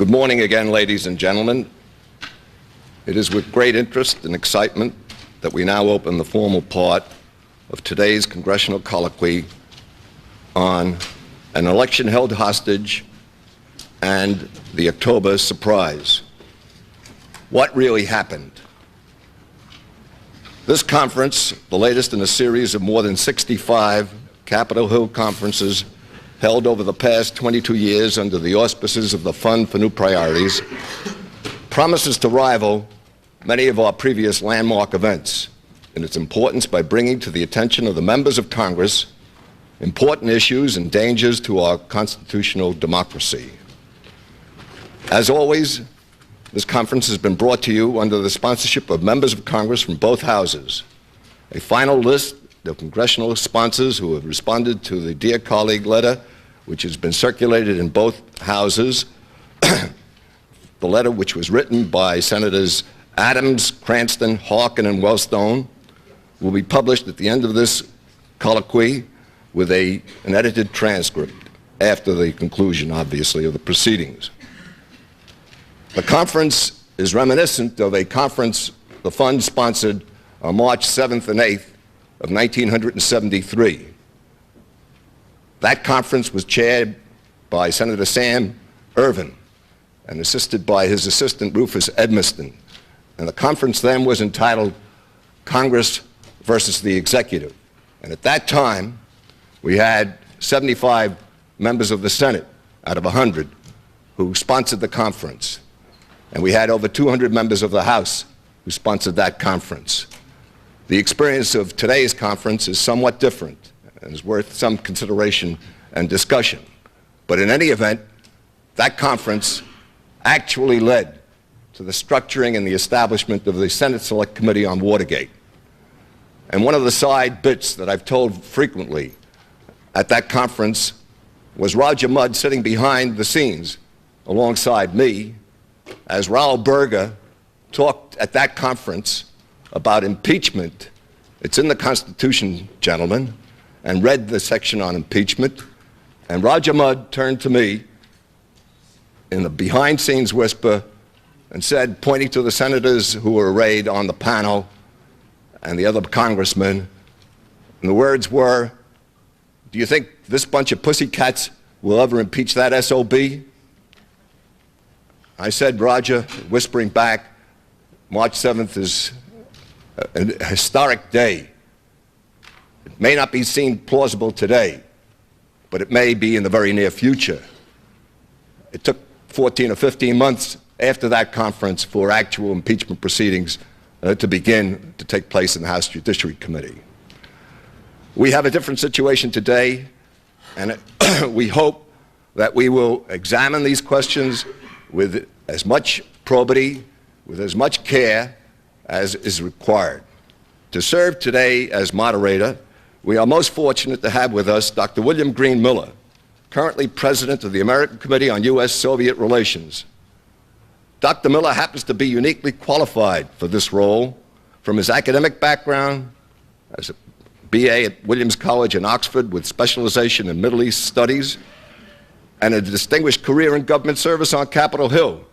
Good morning again, ladies and gentlemen. It is with great interest and excitement that we now open the formal part of today's congressional colloquy on an election held hostage and the October surprise. What really happened? This conference, the latest in a series of more than 65 Capitol Hill conferences held over the past 22 years under the auspices of the Fund for New Priorities, promises to rival many of our previous landmark events in its importance by bringing to the attention of the members of Congress important issues and dangers to our constitutional democracy. As always, this conference has been brought to you under the sponsorship of members of Congress from both houses. A final list of congressional sponsors who have responded to the Dear Colleague letter, which has been circulated in both houses, the letter which was written by Senators Adams, Cranston, Harkin, and Wellstone, will be published at the end of this colloquy with an edited transcript after the conclusion, obviously, of the proceedings. The conference is reminiscent of a conference the Fund sponsored on March 7th and 8th of 1973. That conference was chaired by Senator Sam Ervin and assisted by his assistant Rufus Edmiston. And the conference then was entitled Congress versus the Executive. And at that time, we had 75 members of the Senate out of 100 who sponsored the conference. And we had over 200 members of the House who sponsored that conference. The experience of today's conference is somewhat different and is worth some consideration and discussion. But in any event, that conference actually led to the structuring and the establishment of the Senate Select Committee on Watergate. And one of the side bits that I've told frequently at that conference was Roger Mudd sitting behind the scenes alongside me as Raul Berger talked at that conference about impeachment. It's in the Constitution, gentlemen, and read the section on impeachment. And Roger Mudd turned to me in the behind-scenes whisper and said, pointing to the senators who were arrayed on the panel and the other congressmen, and the words were, "Do you think this bunch of pussycats will ever impeach that SOB?" I said, Roger, whispering back, March 7th is a historic day. It may not be seen plausible today, but it may be in the very near future. It took 14 or 15 months after that conference for actual impeachment proceedings to begin to take place in the House Judiciary Committee. We have a different situation today, and we hope that we will examine these questions with as much probity, with as much care as is required. To serve today as moderator, we are most fortunate to have with us Dr. William Green Miller, currently president of the American Committee on U.S.-Soviet Relations. Dr. Miller happens to be uniquely qualified for this role from his academic background as a BA at Williams College in Oxford with specialization in Middle East studies, and a distinguished career in government service on Capitol Hill,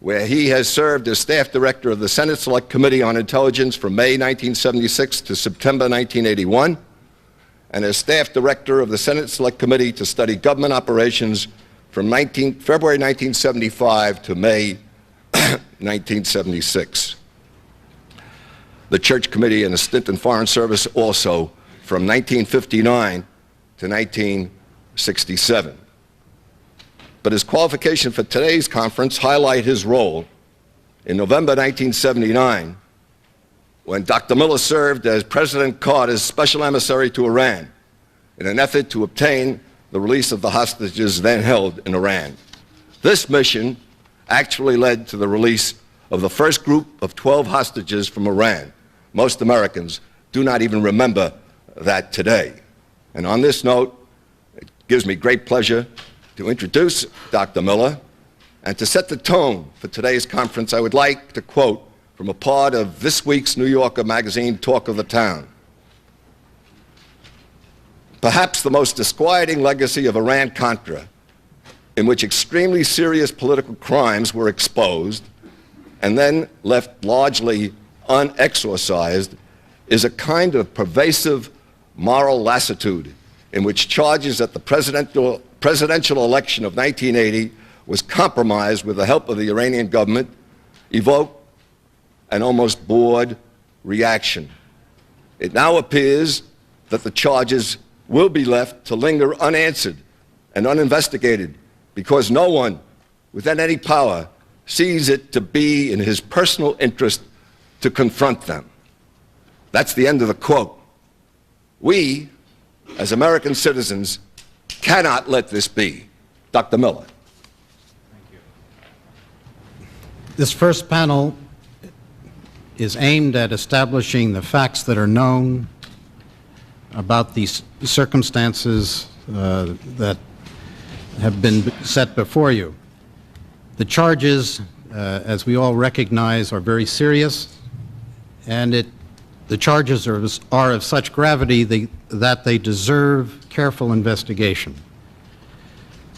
where he has served as staff director of the Senate Select Committee on Intelligence from May 1976 to September 1981, and as staff director of the Senate Select Committee to study government operations from February 1975 to May 1976. The Church Committee and a stint in Foreign Service also from 1959 to 1967. But his qualification for today's conference highlight his role in November 1979 when Dr. Miller served as President Carter's special emissary to Iran in an effort to obtain the release of the hostages then held in Iran. This mission actually led to the release of the first group of 12 hostages from Iran. Most Americans do not even remember that today. And on this note, it gives me great pleasure to introduce Dr. Miller, and to set the tone for today's conference, I would like to quote from a part of this week's New Yorker magazine, Talk of the Town. Perhaps the most disquieting legacy of Iran-Contra in which extremely serious political crimes were exposed and then left largely unexorcised, is a kind of pervasive moral lassitude in which charges that the presidential election of 1980 was compromised with the help of the Iranian government evoke an almost bored reaction. It now appears that the charges will be left to linger unanswered and uninvestigated because no one within any power sees it to be in his personal interest to confront them. That's the end of the quote. We, as American citizens, cannot let this be. Dr. Miller. Thank you. This first panel is aimed at establishing the facts that are known about these circumstances that have been set before you. The charges, as we all recognize, are very serious, and the charges are of such gravity that they deserve careful investigation.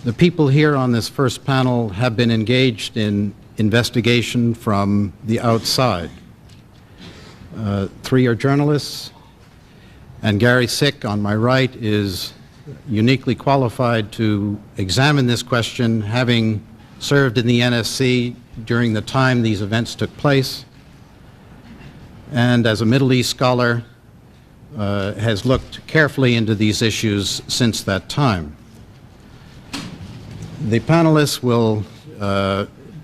The people here on this first panel have been engaged in investigation from the outside. Three are journalists, and Gary Sick, on my right, is uniquely qualified to examine this question, having served in the NSC during the time these events took place, and as a Middle East scholar, has looked carefully into these issues since that time. The panelists will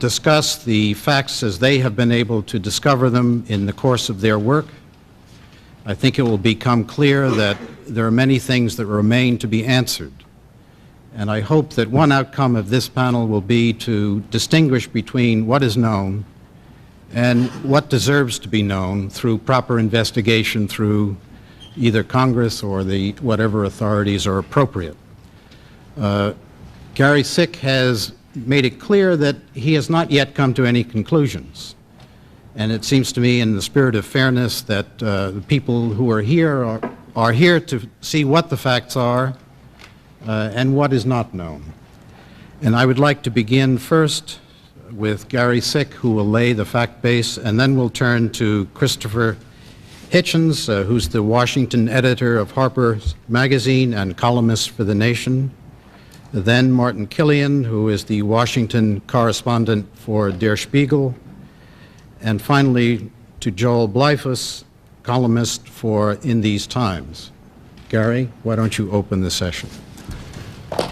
discuss the facts as they have been able to discover them in the course of their work. I think it will become clear that there are many things that remain to be answered. And I hope that one outcome of this panel will be to distinguish between what is known and what deserves to be known through proper investigation through either Congress or whatever authorities are appropriate. Gary Sick has made it clear that he has not yet come to any conclusions. And it seems to me, in the spirit of fairness, that the people who are here are here to see what the facts are and what is not known. And I would like to begin first with Gary Sick, who will lay the fact base, and then we'll turn to Christopher Hitchens, who's the Washington editor of Harper's Magazine and columnist for The Nation. Then Martin Killian, who is the Washington correspondent for Der Spiegel. And finally, to Joel Blyfus, columnist for In These Times. Gary, why don't you open the session?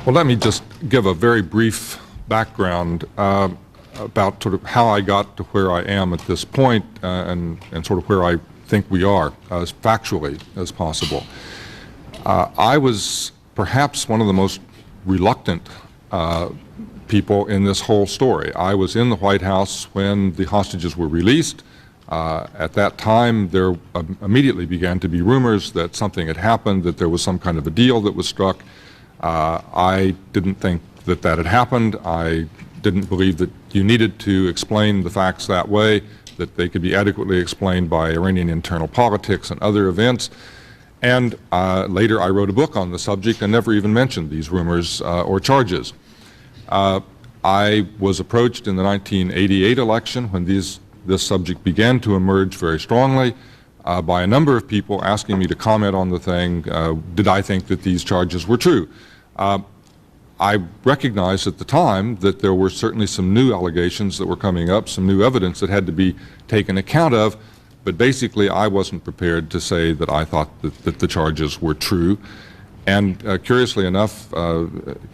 Well, let me just give a very brief background about sort of how I got to where I am at this point and sort of where I think we are as factually as possible. I was perhaps one of the most reluctant people in this whole story. I was in the White House when the hostages were released. At that time, there immediately began to be rumors that something had happened, that there was some kind of a deal that was struck. I didn't think that that had happened. I didn't believe that you needed to explain the facts that way, that they could be adequately explained by Iranian internal politics and other events. And later I wrote a book on the subject and never even mentioned these rumors or charges. I was approached in the 1988 election when this subject began to emerge very strongly by a number of people asking me to comment on the thing. Did I think that these charges were true? I recognized at the time that there were certainly some new allegations that were coming up, some new evidence that had to be taken account of, but basically I wasn't prepared to say that I thought that the charges were true. And curiously enough,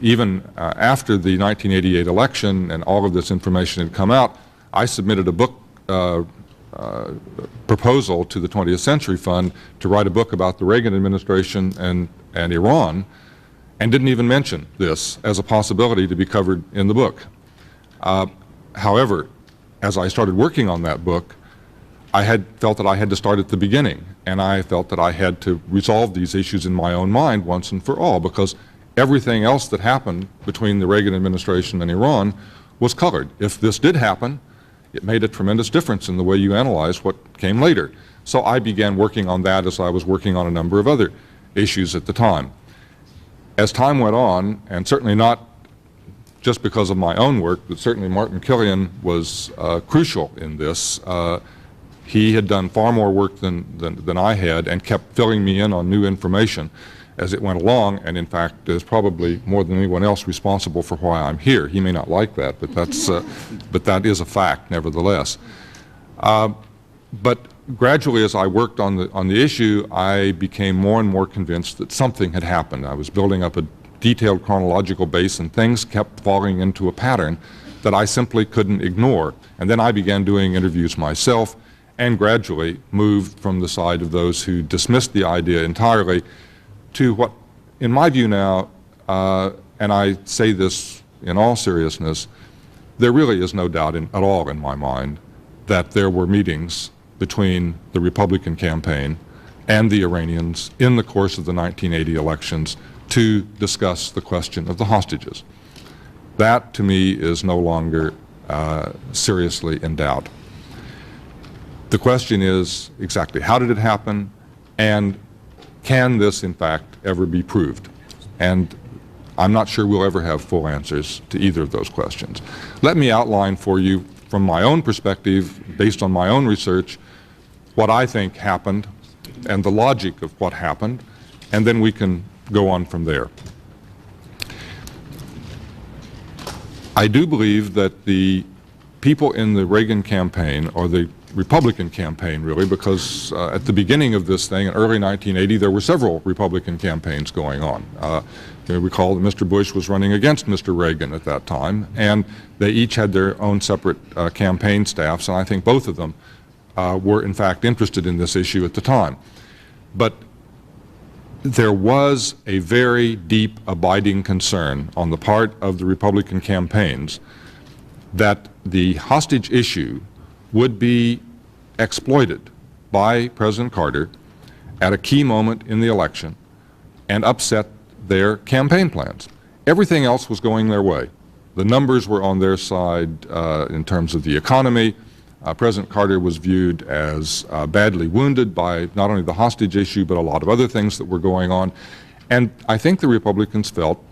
even after the 1988 election and all of this information had come out, I submitted a book proposal to the 20th Century Fund to write a book about the Reagan administration and Iran, and didn't even mention this as a possibility to be covered in the book. However, as I started working on that book, I had felt that I had to start at the beginning, and I felt that I had to resolve these issues in my own mind once and for all, because everything else that happened between the Reagan administration and Iran was colored. If this did happen, it made a tremendous difference in the way you analyze what came later. So I began working on that as I was working on a number of other issues at the time. As time went on, and certainly not just because of my own work, but certainly Martin Killian was crucial in this. He had done far more work than I had and kept filling me in on new information as it went along, and in fact is probably more than anyone else responsible for why I'm here. He may not like that, but that is a fact nevertheless. But gradually, as I worked on the issue, I became more and more convinced that something had happened. I was building up a detailed chronological base, and things kept falling into a pattern that I simply couldn't ignore. And then I began doing interviews myself, and gradually moved from the side of those who dismissed the idea entirely to what, in my view now, and I say this in all seriousness, there really is no doubt at all in my mind that there were meetings between the Republican campaign and the Iranians in the course of the 1980 elections to discuss the question of the hostages. That, to me, is no longer seriously in doubt. The question is exactly how did it happen, and can this, in fact, ever be proved? And I'm not sure we'll ever have full answers to either of those questions. Let me outline for you, from my own perspective, based on my own research, what I think happened and the logic of what happened, and then we can go on from there. I do believe that the people in the Reagan campaign, or the Republican campaign really, because at the beginning of this thing in early 1980 there were several Republican campaigns going on. You recall that Mr. Bush was running against Mr. Reagan at that time, and they each had their own separate campaign staffs, and I think both of them were in fact interested in this issue at the time. But there was a very deep abiding concern on the part of the Republican campaigns that the hostage issue would be exploited by President Carter at a key moment in the election and upset their campaign plans. Everything else was going their way. The numbers were on their side in terms of the economy. President Carter was viewed as badly wounded by not only the hostage issue but a lot of other things that were going on. And I think the Republicans felt,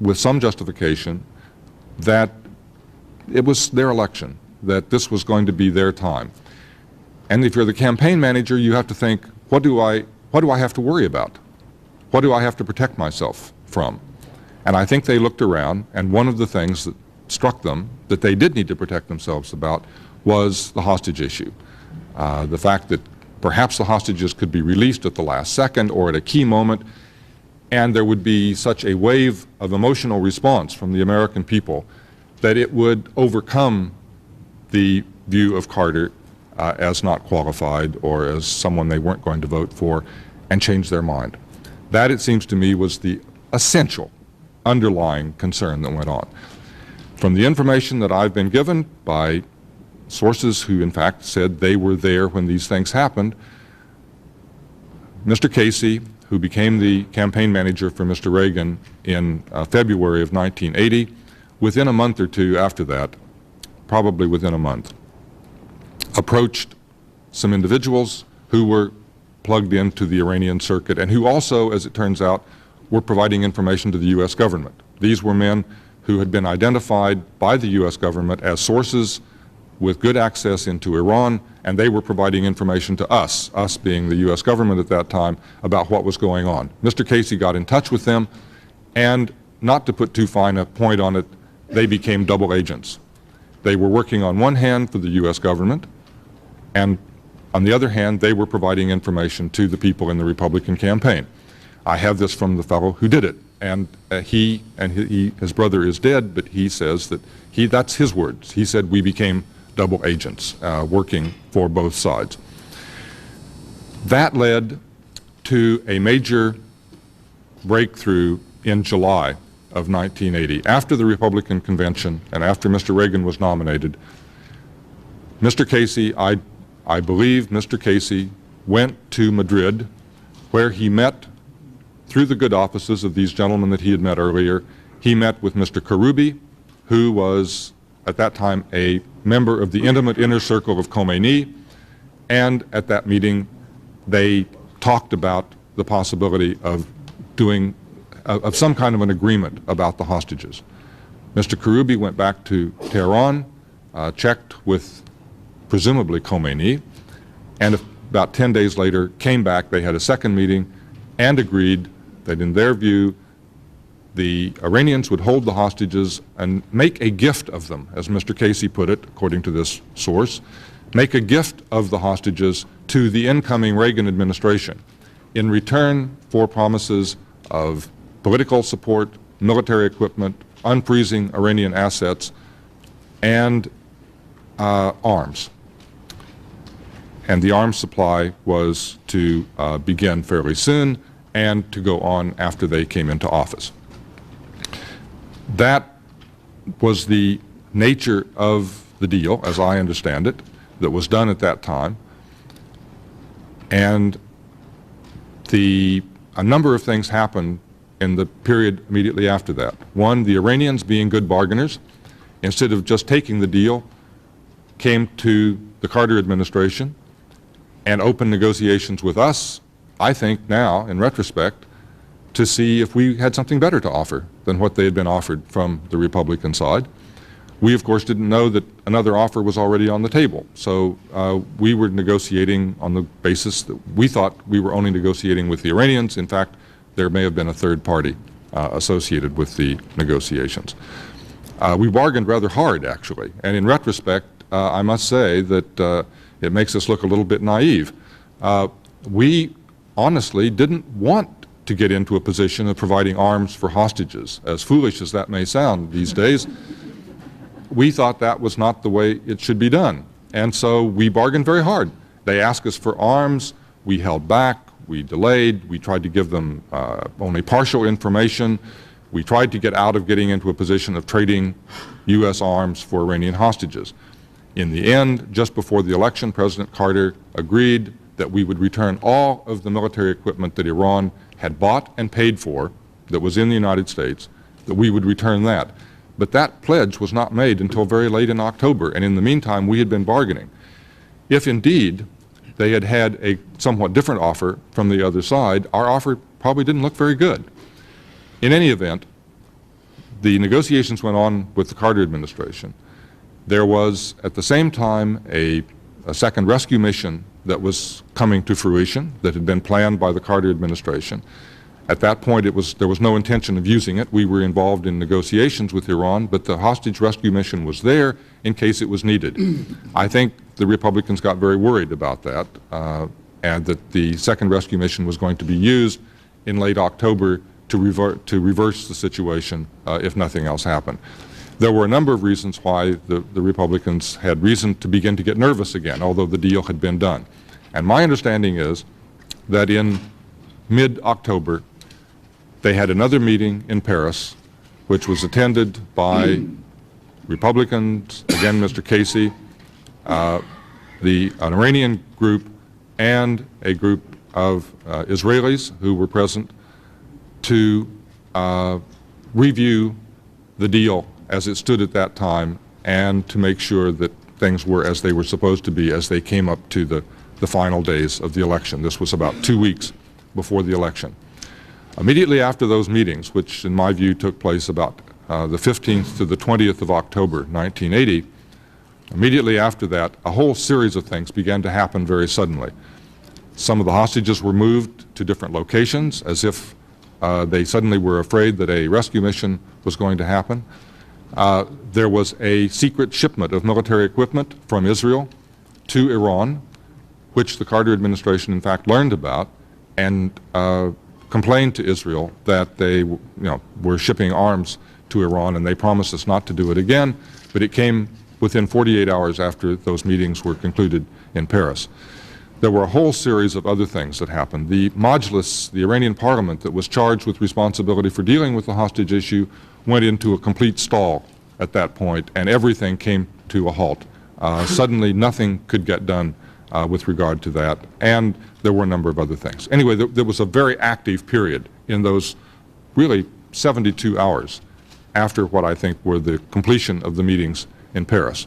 with some justification, that it was their election, that this was going to be their time. And if you're the campaign manager, you have to think, what do I have to worry about? What do I have to protect myself from? And I think they looked around, and one of the things that struck them that they did need to protect themselves about was the hostage issue. The fact that perhaps the hostages could be released at the last second or at a key moment, and there would be such a wave of emotional response from the American people that it would overcome the view of Carter as not qualified or as someone they weren't going to vote for, and change their mind. That, it seems to me, was the essential underlying concern that went on. From the information that I've been given by sources who in fact said they were there when these things happened, Mr. Casey, who became the campaign manager for Mr. Reagan in February of 1980, within a month or two after that, probably within a month, approached some individuals who were plugged into the Iranian circuit and who also, as it turns out, were providing information to the U.S. government. These were men who had been identified by the U.S. government as sources with good access into Iran, and they were providing information to us being the U.S. government at that time, about what was going on. Mr. Casey got in touch with them, and not to put too fine a point on it, they became double agents. They were working on one hand for the U.S. government, and on the other hand, they were providing information to the people in the Republican campaign. I have this from the fellow who did it, and his brother is dead, but he says that that's his words. He said we became double agents working for both sides. That led to a major breakthrough in July of 1980. After the Republican convention and after Mr. Reagan was nominated, Mr. Casey, I believe Mr. Casey went to Madrid, where he met, through the good offices of these gentlemen that he had met earlier, he met with Mr. Karoubi, who was at that time a member of the intimate inner circle of Khomeini, and at that meeting they talked about the possibility of some kind of an agreement about the hostages. Mr. Karoubi went back to Tehran, checked with presumably Khomeini, and about 10 days later came back. They had a second meeting and agreed that in their view the Iranians would hold the hostages and make a gift of them, as Mr. Casey put it, according to this source, make a gift of the hostages to the incoming Reagan administration in return for promises of political support, military equipment, unfreezing Iranian assets, and arms. And the arms supply was to begin fairly soon and to go on after they came into office. That was the nature of the deal, as I understand it, that was done at that time. And a number of things happened in the period immediately after that. One, the Iranians, being good bargainers, instead of just taking the deal, came to the Carter administration and opened negotiations with us, I think now, in retrospect, to see if we had something better to offer than what they had been offered from the Republican side. We, of course, didn't know that another offer was already on the table. So we were negotiating on the basis that we thought we were only negotiating with the Iranians. In fact, there may have been a third party associated with the negotiations. We bargained rather hard, actually. And in retrospect, I must say that it makes us look a little bit naive. We honestly didn't want to get into a position of providing arms for hostages. As foolish as that may sound these days, we thought that was not the way it should be done. And so we bargained very hard. They asked us for arms. We held back. We delayed. We tried to give them only partial information. We tried to get out of getting into a position of trading U.S. arms for Iranian hostages. In the end, just before the election, President Carter agreed that we would return all of the military equipment that Iran had bought and paid for that was in the United States, that we would return that. But that pledge was not made until very late in October, and in the meantime we had been bargaining. If indeed they had had a somewhat different offer from the other side, our offer probably didn't look very good. In any event, the negotiations went on with the Carter administration. There was at the same time a second rescue mission that was coming to fruition that had been planned by the Carter administration. At that point, there was no intention of using it. We were involved in negotiations with Iran, but the hostage rescue mission was there in case it was needed. I think the Republicans got very worried about that, and that the second rescue mission was going to be used in late October to reverse the situation if nothing else happened. There were a number of reasons why the Republicans had reason to begin to get nervous again, although the deal had been done. And my understanding is that in mid-October, they had another meeting in Paris, which was attended by Republicans, again Mr. Casey, an Iranian group, and a group of Israelis who were present to review the deal as it stood at that time and to make sure that things were as they were supposed to be as they came up to the final days of the election. This was about 2 weeks before the election. Immediately after those meetings, which in my view took place about the 15th to the 20th of October 1980, immediately after that, a whole series of things began to happen very suddenly. Some of the hostages were moved to different locations as if they suddenly were afraid that a rescue mission was going to happen. There was a secret shipment of military equipment from Israel to Iran, which the Carter administration in fact learned about and complained to Israel that they were shipping arms to Iran, and they promised us not to do it again, but it came within 48 hours after those meetings were concluded in Paris. There were a whole series of other things that happened. The Majlis, the Iranian parliament that was charged with responsibility for dealing with the hostage issue, went into a complete stall at that point, and everything came to a halt. Suddenly nothing could get done with regard to that, and there were a number of other things. Anyway, there was a very active period in those really 72 hours after what I think were the completion of the meetings in Paris.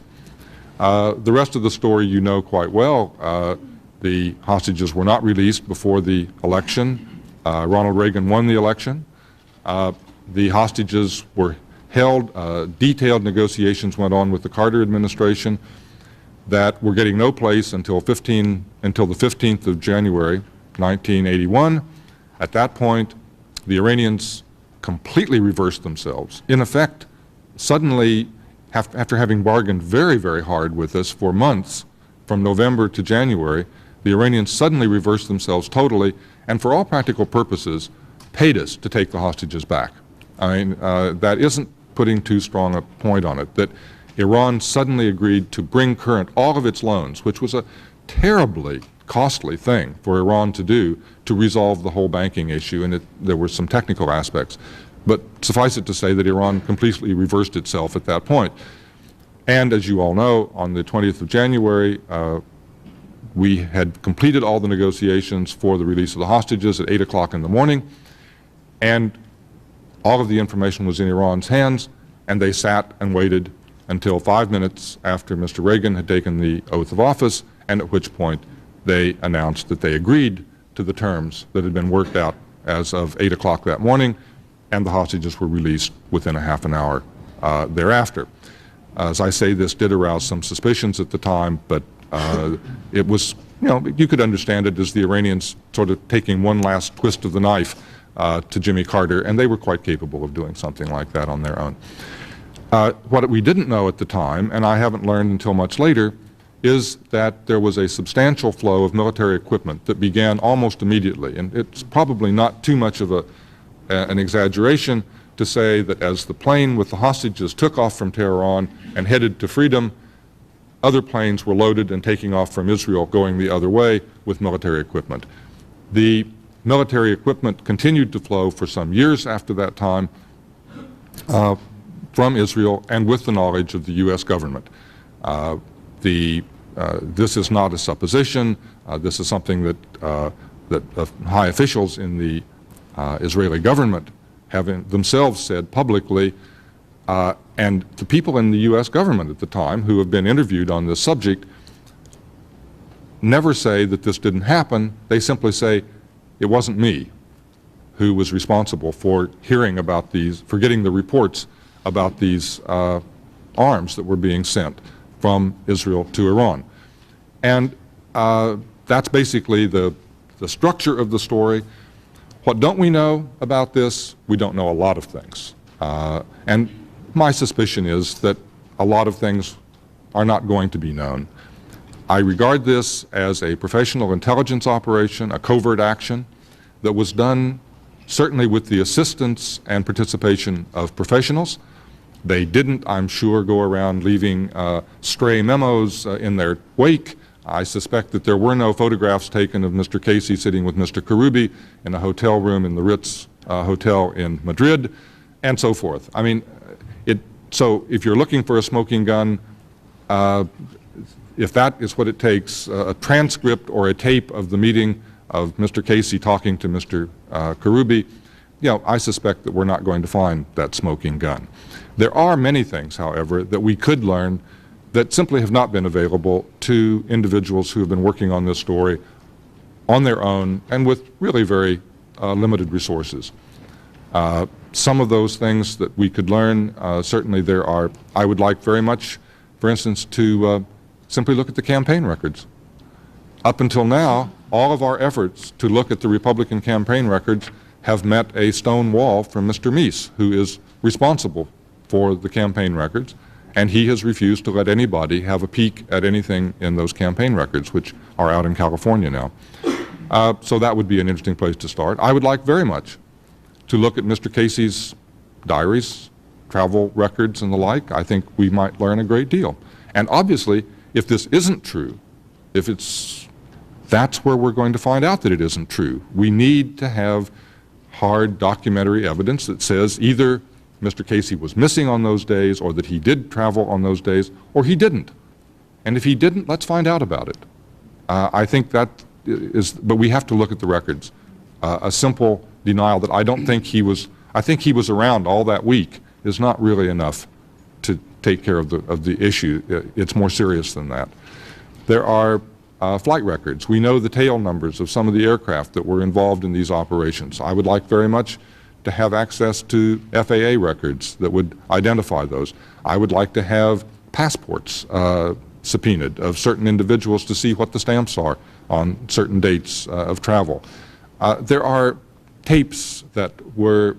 The rest of the story you know quite well. The hostages were not released before the election. Ronald Reagan won the election. The hostages were held. Detailed negotiations went on with the Carter administration that were getting no place until the 15th of January, 1981. At that point, the Iranians completely reversed themselves. In effect, suddenly, after having bargained very, very hard with us for months, from November to January, the Iranians suddenly reversed themselves totally, and for all practical purposes, paid us to take the hostages back. I mean, that isn't putting too strong a point on it, that Iran suddenly agreed to bring current all of its loans, which was a terribly costly thing for Iran to do to resolve the whole banking issue, and there were some technical aspects. But suffice it to say that Iran completely reversed itself at that point. And as you all know, on the 20th of January, we had completed all the negotiations for the release of the hostages at 8 o'clock in the morning, and all of the information was in Iran's hands, and they sat and waited until 5 minutes after Mr. Reagan had taken the oath of office, and at which point they announced that they agreed to the terms that had been worked out as of 8 o'clock that morning, and the hostages were released within a half an hour thereafter. As I say, this did arouse some suspicions at the time, but it was, you could understand it as the Iranians sort of taking one last twist of the knife to Jimmy Carter, and they were quite capable of doing something like that on their own. What we didn't know at the time, and I haven't learned until much later, is that there was a substantial flow of military equipment that began almost immediately. And it's probably not too much of an exaggeration to say that as the plane with the hostages took off from Tehran and headed to freedom, other planes were loaded and taking off from Israel going the other way with military equipment. The military equipment continued to flow for some years after that time from Israel and with the knowledge of the U.S. government. This is not a supposition. This is something that high officials in the Israeli government have themselves said publicly, and the people in the U.S. government at the time who have been interviewed on this subject never say that this didn't happen. They simply say, it wasn't me who was responsible for hearing about these, for getting the reports about these arms that were being sent from Israel to Iran. And that's basically the structure of the story. What don't we know about this? We don't know a lot of things. And my suspicion is that a lot of things are not going to be known. I regard this as a professional intelligence operation, a covert action that was done certainly with the assistance and participation of professionals. They didn't, I'm sure, go around leaving stray memos in their wake. I suspect that there were no photographs taken of Mr. Casey sitting with Mr. Karoubi in a hotel room in the Ritz Hotel in Madrid, and so forth. I mean, so if you're looking for a smoking gun, if that is what it takes, a transcript or a tape of the meeting of Mr. Casey talking to Mr. Karoubi, I suspect that we're not going to find that smoking gun. There are many things, however, that we could learn that simply have not been available to individuals who have been working on this story on their own and with really very limited resources. Some of those things that we could learn, certainly there are, I would like very much, for instance, to simply look at the campaign records. Up until now, all of our efforts to look at the Republican campaign records have met a stone wall from Mr. Meese, who is responsible for the campaign records, and he has refused to let anybody have a peek at anything in those campaign records, which are out in California now. So that would be an interesting place to start. I would like very much to look at Mr. Casey's diaries, travel records, and the like. I think we might learn a great deal. And obviously, if this isn't true, that's where we're going to find out that it isn't true. We need to have hard documentary evidence that says either Mr. Casey was missing on those days, or that he did travel on those days, or he didn't. And if he didn't, let's find out about it. I think that is, but we have to look at the records. A simple denial that I don't think he was, I think he was around all that week is not really enough to take care of the issue. It's more serious than that. There are flight records. We know the tail numbers of some of the aircraft that were involved in these operations. I would like very much to have access to FAA records that would identify those. I would like to have passports subpoenaed of certain individuals to see what the stamps are on certain dates of travel. There are tapes that were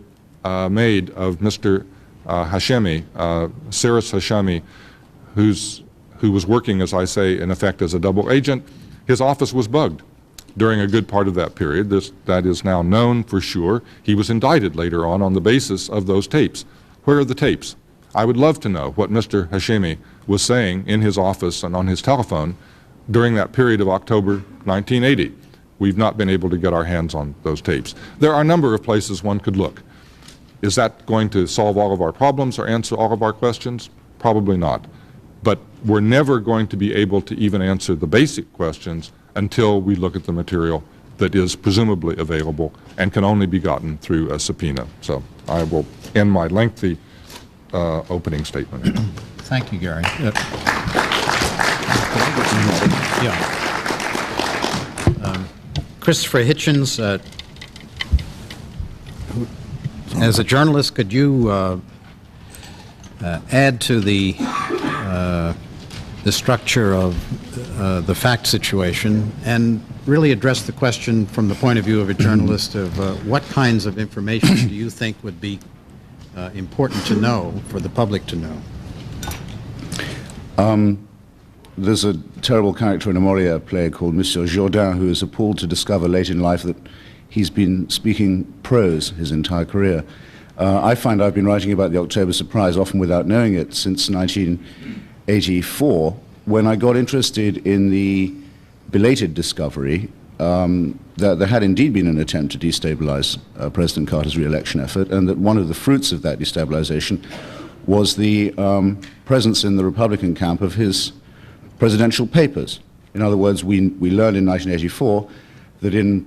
made of Mr. Hashemi, Cyrus Hashemi, who was working, as I say, in effect as a double agent. His office was bugged during a good part of that period. That is now known for sure. He was indicted later on the basis of those tapes. Where are the tapes? I would love to know what Mr. Hashemi was saying in his office and on his telephone during that period of October 1980. We've not been able to get our hands on those tapes. There are a number of places one could look. Is that going to solve all of our problems or answer all of our questions? Probably not. But we're never going to be able to even answer the basic questions until we look at the material that is presumably available and can only be gotten through a subpoena. So I will end my lengthy opening statement. Thank you, Gary. Christopher Hitchens, as a journalist, could you add to the structure of the fact situation and really address the question from the point of view of a journalist of what kinds of information do you think would be important to know for the public to know? There's a terrible character in a Molière play called Monsieur Jourdain, who is appalled to discover late in life that he's been speaking prose his entire career. I find I've been writing about the October surprise, often without knowing it, since 1984, when I got interested in the belated discovery that there had indeed been an attempt to destabilize President Carter's re-election effort, and that one of the fruits of that destabilization was the presence in the Republican camp of his presidential papers. In other words, we learned in 1984 that in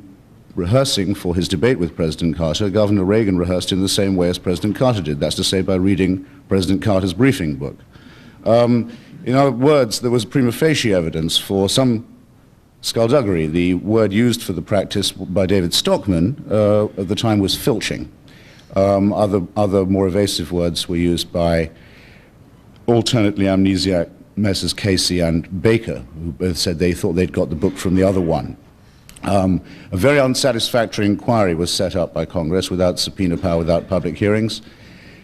rehearsing for his debate with President Carter, Governor Reagan rehearsed in the same way as President Carter did. That's to say, by reading President Carter's briefing book. In other words, there was prima facie evidence for some skullduggery. The word used for the practice by David Stockman at the time was filching. Other more evasive words were used by alternately amnesiac Messrs. Casey and Baker, who both said they thought they'd got the book from the other one. A very unsatisfactory inquiry was set up by Congress without subpoena power, without public hearings.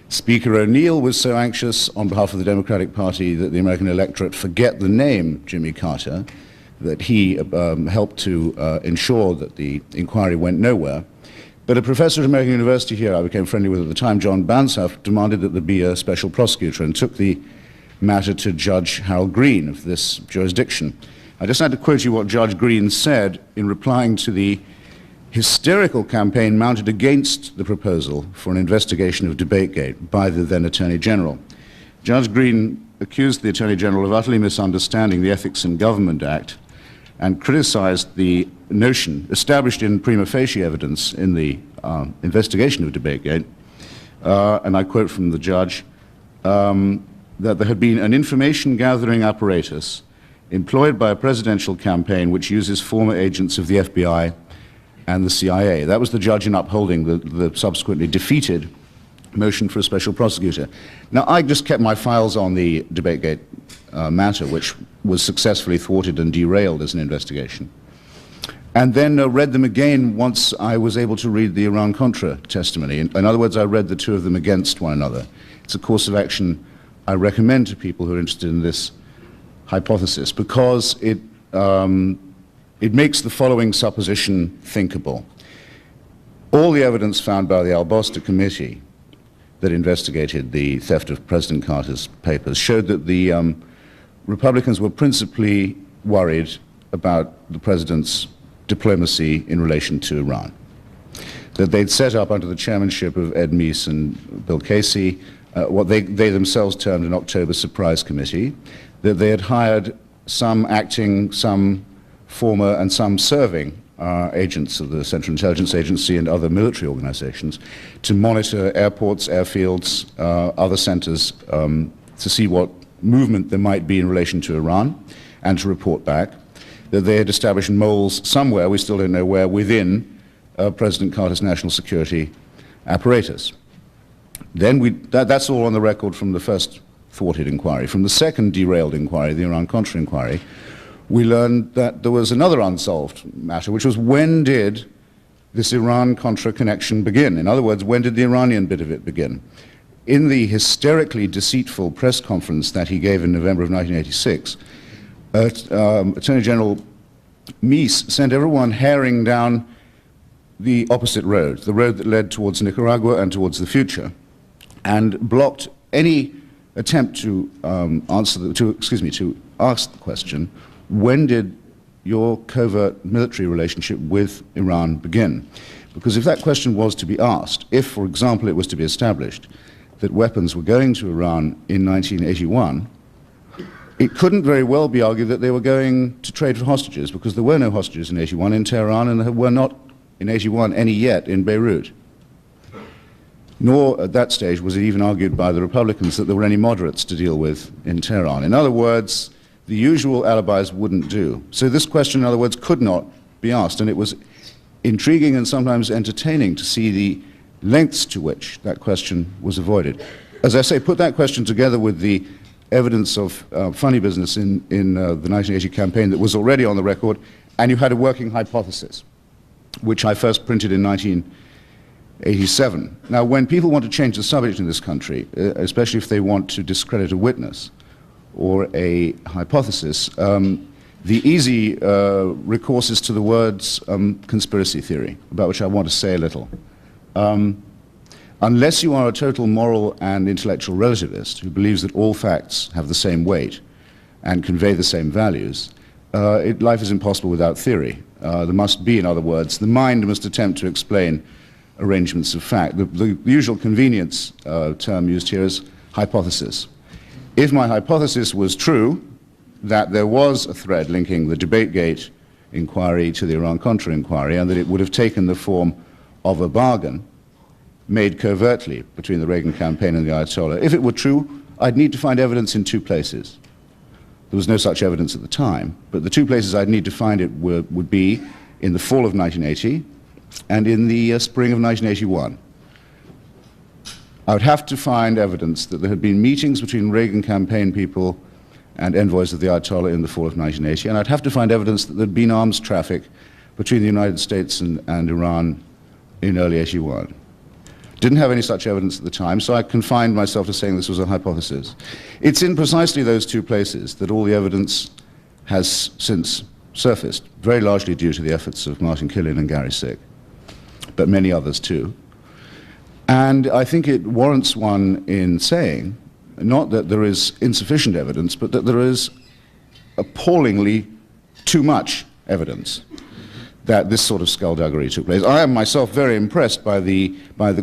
Speaker O'Neill was so anxious on behalf of the Democratic Party that the American electorate forget the name Jimmy Carter that he helped to ensure that the inquiry went nowhere. But a professor at American University here, I became friendly with at the time, John Bansoff, demanded that there be a special prosecutor and took the matter to Judge Harold Green of this jurisdiction. I just had to quote you what Judge Green said in replying to the hysterical campaign mounted against the proposal for an investigation of DebateGate by the then Attorney General. Judge Green accused the Attorney General of utterly misunderstanding the Ethics in Government Act and criticized the notion, established in prima facie evidence in the investigation of DebateGate, and I quote from the judge, that there had been an information-gathering apparatus employed by a presidential campaign which uses former agents of the FBI and the CIA. That was the judge in upholding the subsequently defeated motion for a special prosecutor. Now, I just kept my files on the DebateGate matter, which was successfully thwarted and derailed as an investigation, and then read them again once I was able to read the Iran-Contra testimony. In other words, I read the two of them against one another. It's a course of action I recommend to people who are interested in this hypothesis, because it makes the following supposition thinkable. All the evidence found by the Al-Bosta Committee that investigated the theft of President Carter's papers showed that the Republicans were principally worried about the president's diplomacy in relation to Iran. That they'd set up under the chairmanship of Ed Meese and Bill Casey what they themselves termed an October Surprise Committee, that they had hired some acting, some former, and some serving agents of the Central Intelligence Agency and other military organizations to monitor airports, airfields, other centers to see what movement there might be in relation to Iran and to report back. That they had established moles somewhere, we still don't know where, within President Carter's national security apparatus. Then that's all on the record from the first thwarted inquiry. From the second derailed inquiry, the Iran-Contra inquiry, we learned that there was another unsolved matter, which was when did this Iran-Contra connection begin? In other words, when did the Iranian bit of it begin? In the hysterically deceitful press conference that he gave in November of 1986, Attorney General Meese sent everyone herring down the opposite road, the road that led towards Nicaragua and towards the future, and blocked any attempt to ask the question, when did your covert military relationship with Iran begin? Because if that question was to be asked, if, for example, it was to be established that weapons were going to Iran in 1981, it couldn't very well be argued that they were going to trade for hostages, because there were no hostages in 81 in Tehran, and there were not in 81 any yet in Beirut. Nor at that stage was it even argued by the Republicans that there were any moderates to deal with in Tehran. In other words, the usual alibis wouldn't do. So this question, in other words, could not be asked, and it was intriguing and sometimes entertaining to see the lengths to which that question was avoided. As I say, put that question together with the evidence of funny business in the 1980 campaign that was already on the record, and you had a working hypothesis, which I first printed in 1987. Now, when people want to change the subject in this country, especially if they want to discredit a witness or a hypothesis, the easy recourse is to the words conspiracy theory, about which I want to say a little. Unless you are a total moral and intellectual relativist who believes that all facts have the same weight and convey the same values, life is impossible without theory. There must be, in other words, the mind must attempt to explain arrangements of fact. The usual convenience term used here is hypothesis. If my hypothesis was true, that there was a thread linking the DebateGate inquiry to the Iran-Contra inquiry, and that it would have taken the form of a bargain made covertly between the Reagan campaign and the Ayatollah. If it were true, I'd need to find evidence in two places. There was no such evidence at the time, but the two places I'd need to find it would be in the fall of 1980 and in the spring of 1981. I would have to find evidence that there had been meetings between Reagan campaign people and envoys of the Ayatollah in the fall of 1980, and I'd have to find evidence that there had been arms traffic between the United States and Iran in early 81. Didn't have any such evidence at the time, so I confined myself to saying this was a hypothesis. It's in precisely those two places that all the evidence has since surfaced, very largely due to the efforts of Martin Killian and Gary Sick, but many others too. And I think it warrants one in saying, not that there is insufficient evidence, but that there is appallingly too much evidence that this sort of skullduggery took place. I am myself very impressed by the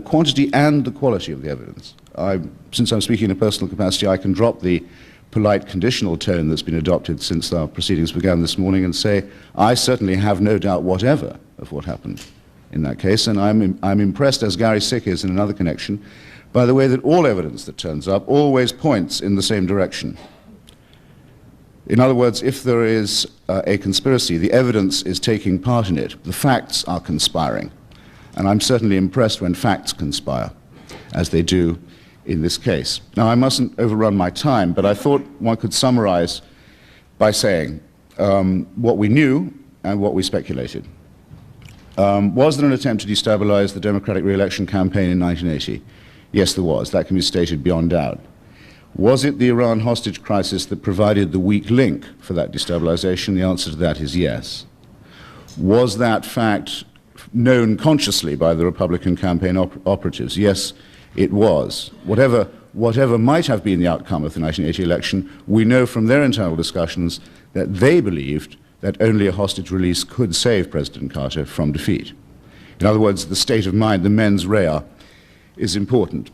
quantity and the quality of the evidence. Since I'm speaking in a personal capacity, I can drop the polite conditional tone that's been adopted since our proceedings began this morning and say, I certainly have no doubt whatever of what happened in that case, and I'm impressed, as Gary Sick is in another connection, by the way that all evidence that turns up always points in the same direction. In other words, if there is a conspiracy, the evidence is taking part in it. The facts are conspiring. And I'm certainly impressed when facts conspire, as they do in this case. Now, I mustn't overrun my time, but I thought one could summarize by saying what we knew and what we speculated. Was there an attempt to destabilize the Democratic re-election campaign in 1980? Yes, there was. That can be stated beyond doubt. Was it the Iran hostage crisis that provided the weak link for that destabilization? The answer to that is yes. Was that fact known consciously by the Republican campaign operatives? Yes, it was. Whatever might have been the outcome of the 1980 election, we know from their internal discussions that they believed that only a hostage release could save President Carter from defeat. In other words, the state of mind, the mens rea, is important.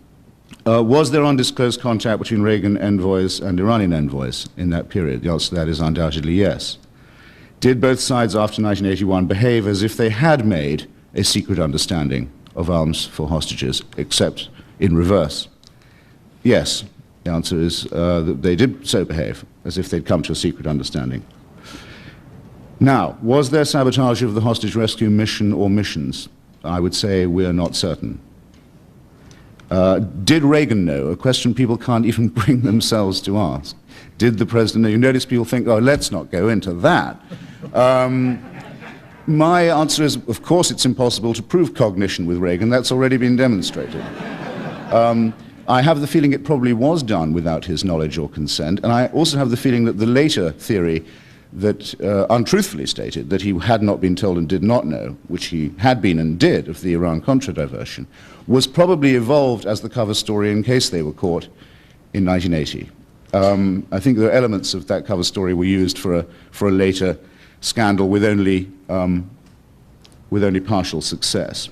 Was there undisclosed contact between Reagan envoys and Iranian envoys in that period? The answer to that is undoubtedly yes. Did both sides after 1981 behave as if they had made a secret understanding of arms for hostages, except in reverse? Yes. The answer is that they did so behave, as if they'd come to a secret understanding. Now, was there sabotage of the hostage rescue mission or missions? I would say we're not certain. Did Reagan know? A question people can't even bring themselves to ask. Did the president know? You notice people think, oh, let's not go into that. My answer is, of course, it's impossible to prove cognition with Reagan. That's already been demonstrated. I have the feeling it probably was done without his knowledge or consent, and I also have the feeling that the later theory that untruthfully stated that he had not been told and did not know, which he had been and did, of the Iran-Contra diversion, was probably evolved as the cover story in case they were caught in 1980. I think there are elements of that cover story were used for a later scandal with only partial success.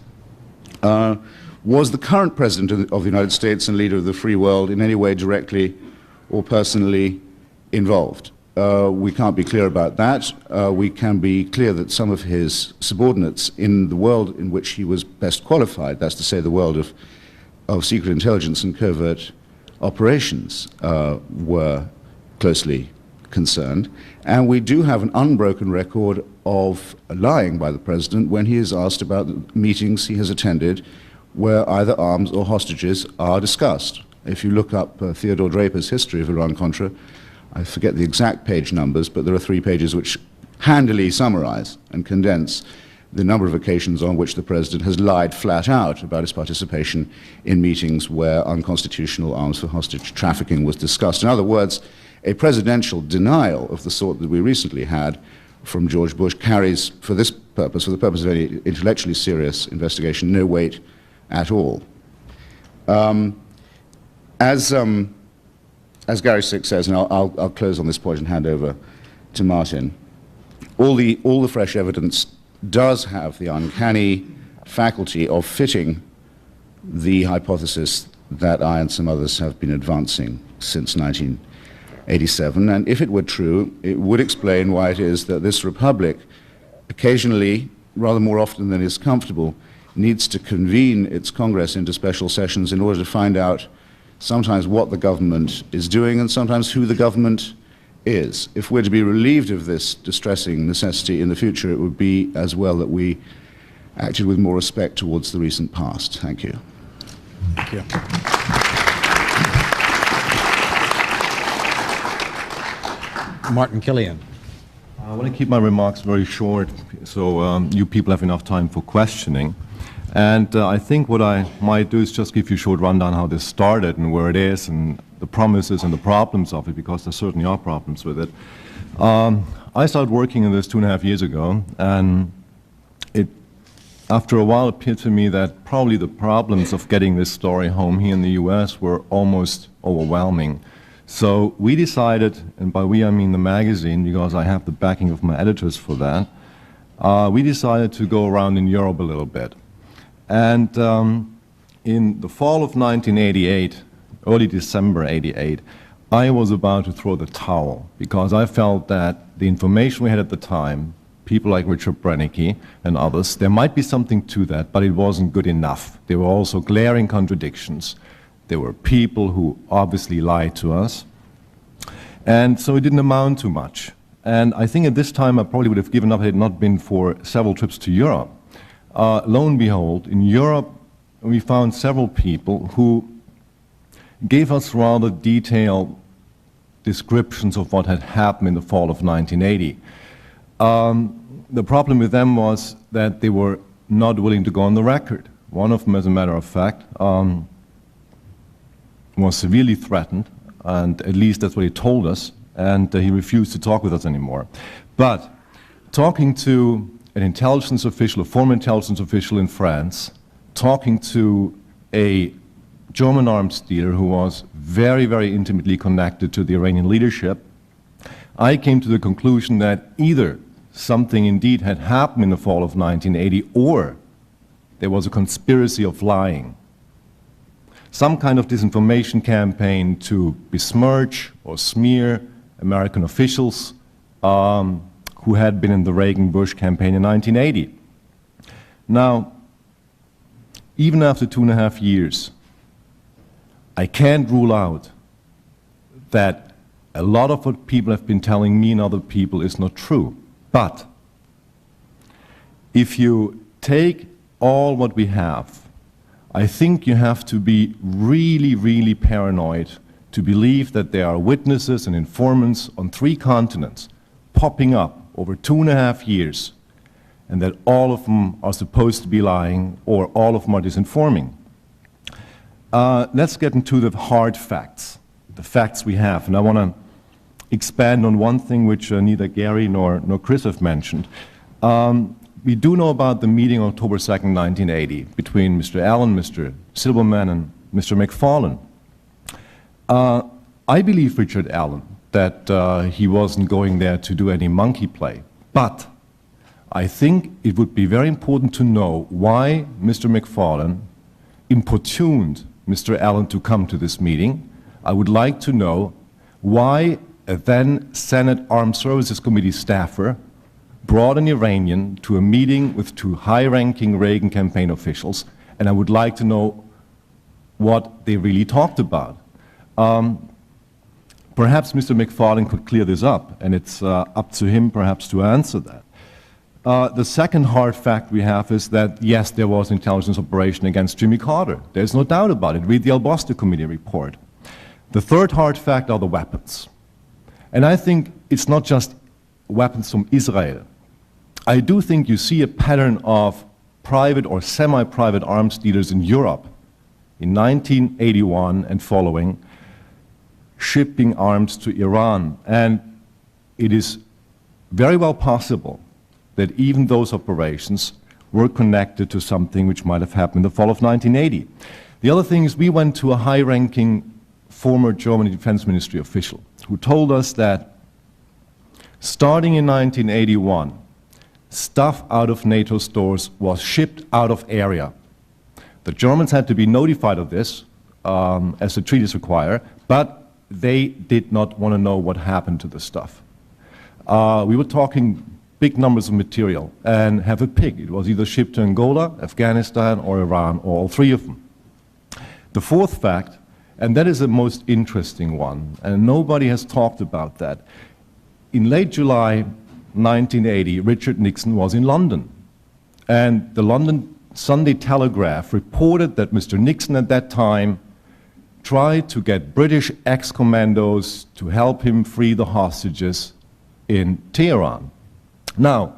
Was the current President of the United States and leader of the free world in any way directly or personally involved? We can't be clear about that. We can be clear that some of his subordinates in the world in which he was best qualified, that's to say the world of secret intelligence and covert operations, were closely concerned. And we do have an unbroken record of lying by the President when he is asked about the meetings he has attended where either arms or hostages are discussed. If you look up Theodore Draper's history of Iran-Contra, I forget the exact page numbers, but there are 3 pages which handily summarize and condense the number of occasions on which the President has lied flat out about his participation in meetings where unconstitutional arms for hostage trafficking was discussed. In other words, a presidential denial of the sort that we recently had from George Bush carries, for this purpose, for the purpose of any intellectually serious investigation, no weight at all. As Gary Sick says, and I'll close on this point and hand over to Martin, all the fresh evidence does have the uncanny faculty of fitting the hypothesis that I and some others have been advancing since 1987. And if it were true, it would explain why it is that this republic occasionally, rather more often than is comfortable, needs to convene its Congress into special sessions in order to find out sometimes what the government is doing and sometimes who the government is. If we're to be relieved of this distressing necessity in the future, it would be as well that we acted with more respect towards the recent past. Thank you. Thank you. Martin Killian. I want to keep my remarks very short so you people have enough time for questioning. And I think what I might do is just give you a short rundown how this started and where it is and the promises and the problems of it, because there certainly are problems with it. I started working in this 2.5 years ago, and after a while it appeared to me that probably the problems of getting this story home here in the US were almost overwhelming. So we decided, and by we I mean the magazine, because I have the backing of my editors for that, we decided to go around in Europe a little bit. And in the fall of 1988, early December 88, I was about to throw the towel because I felt that the information we had at the time, people like Richard Brennecke and others, there might be something to that, but it wasn't good enough. There were also glaring contradictions. There were people who obviously lied to us. And so it didn't amount to much. And I think at this time I probably would have given up had it not been for several trips to Europe. Lo and behold, in Europe, we found several people who gave us rather detailed descriptions of what had happened in the fall of 1980. The problem with them was that they were not willing to go on the record. One of them, as a matter of fact, was severely threatened, and at least that's what he told us, and he refused to talk with us anymore. But talking to an intelligence official, a former intelligence official in France, talking to a German arms dealer who was very, very intimately connected to the Iranian leadership, I came to the conclusion that either something indeed had happened in the fall of 1980 or there was a conspiracy of lying. Some kind of disinformation campaign to besmirch or smear American officials who had been in the Reagan-Bush campaign in 1980. Now, even after 2.5 years, I can't rule out that a lot of what people have been telling me and other people is not true. But if you take all what we have I think you have to be really, really paranoid to believe that there are witnesses and informants on 3 continents popping up over 2.5 years, and that all of them are supposed to be lying or all of them are disinforming. Let's get into the hard facts, the facts we have. And I want to expand on one thing which neither Gary nor Chris have mentioned. We do know about the meeting on October 2nd, 1980, between Mr. Allen, Mr. Silberman, and Mr. McFarlane. I believe Richard Allen that he wasn't going there to do any monkey play. But I think it would be very important to know why Mr. McFarlane importuned Mr. Allen to come to this meeting. I would like to know why a then Senate Armed Services Committee staffer brought an Iranian to a meeting with 2 high-ranking Reagan campaign officials, and I would like to know what they really talked about. Perhaps Mr. McFarlane could clear this up, and it's up to him perhaps to answer that. The second hard fact we have is that, yes, there was an intelligence operation against Jimmy Carter. There's no doubt about it. Read the Al-Boster Committee report. The third hard fact are the weapons. And I think it's not just weapons from Israel. I do think you see a pattern of private or semi-private arms dealers in Europe in 1981 and following, shipping arms to Iran. And it is very well possible that even those operations were connected to something which might have happened in the fall of 1980. The other thing is we went to a high-ranking former German Defense Ministry official who told us that starting in 1981, stuff out of NATO stores was shipped out of area. The Germans had to be notified of this, as the treaties require, but they did not want to know what happened to the stuff. We were talking big numbers of material and have a pig. It was either shipped to Angola, Afghanistan, or Iran, or all 3 of them. The fourth fact, and that is the most interesting one, and nobody has talked about that. In late July 1980, Richard Nixon was in London, and the London Sunday Telegraph reported that Mr. Nixon at that time tried to get British ex-commandos to help him free the hostages in Tehran. Now,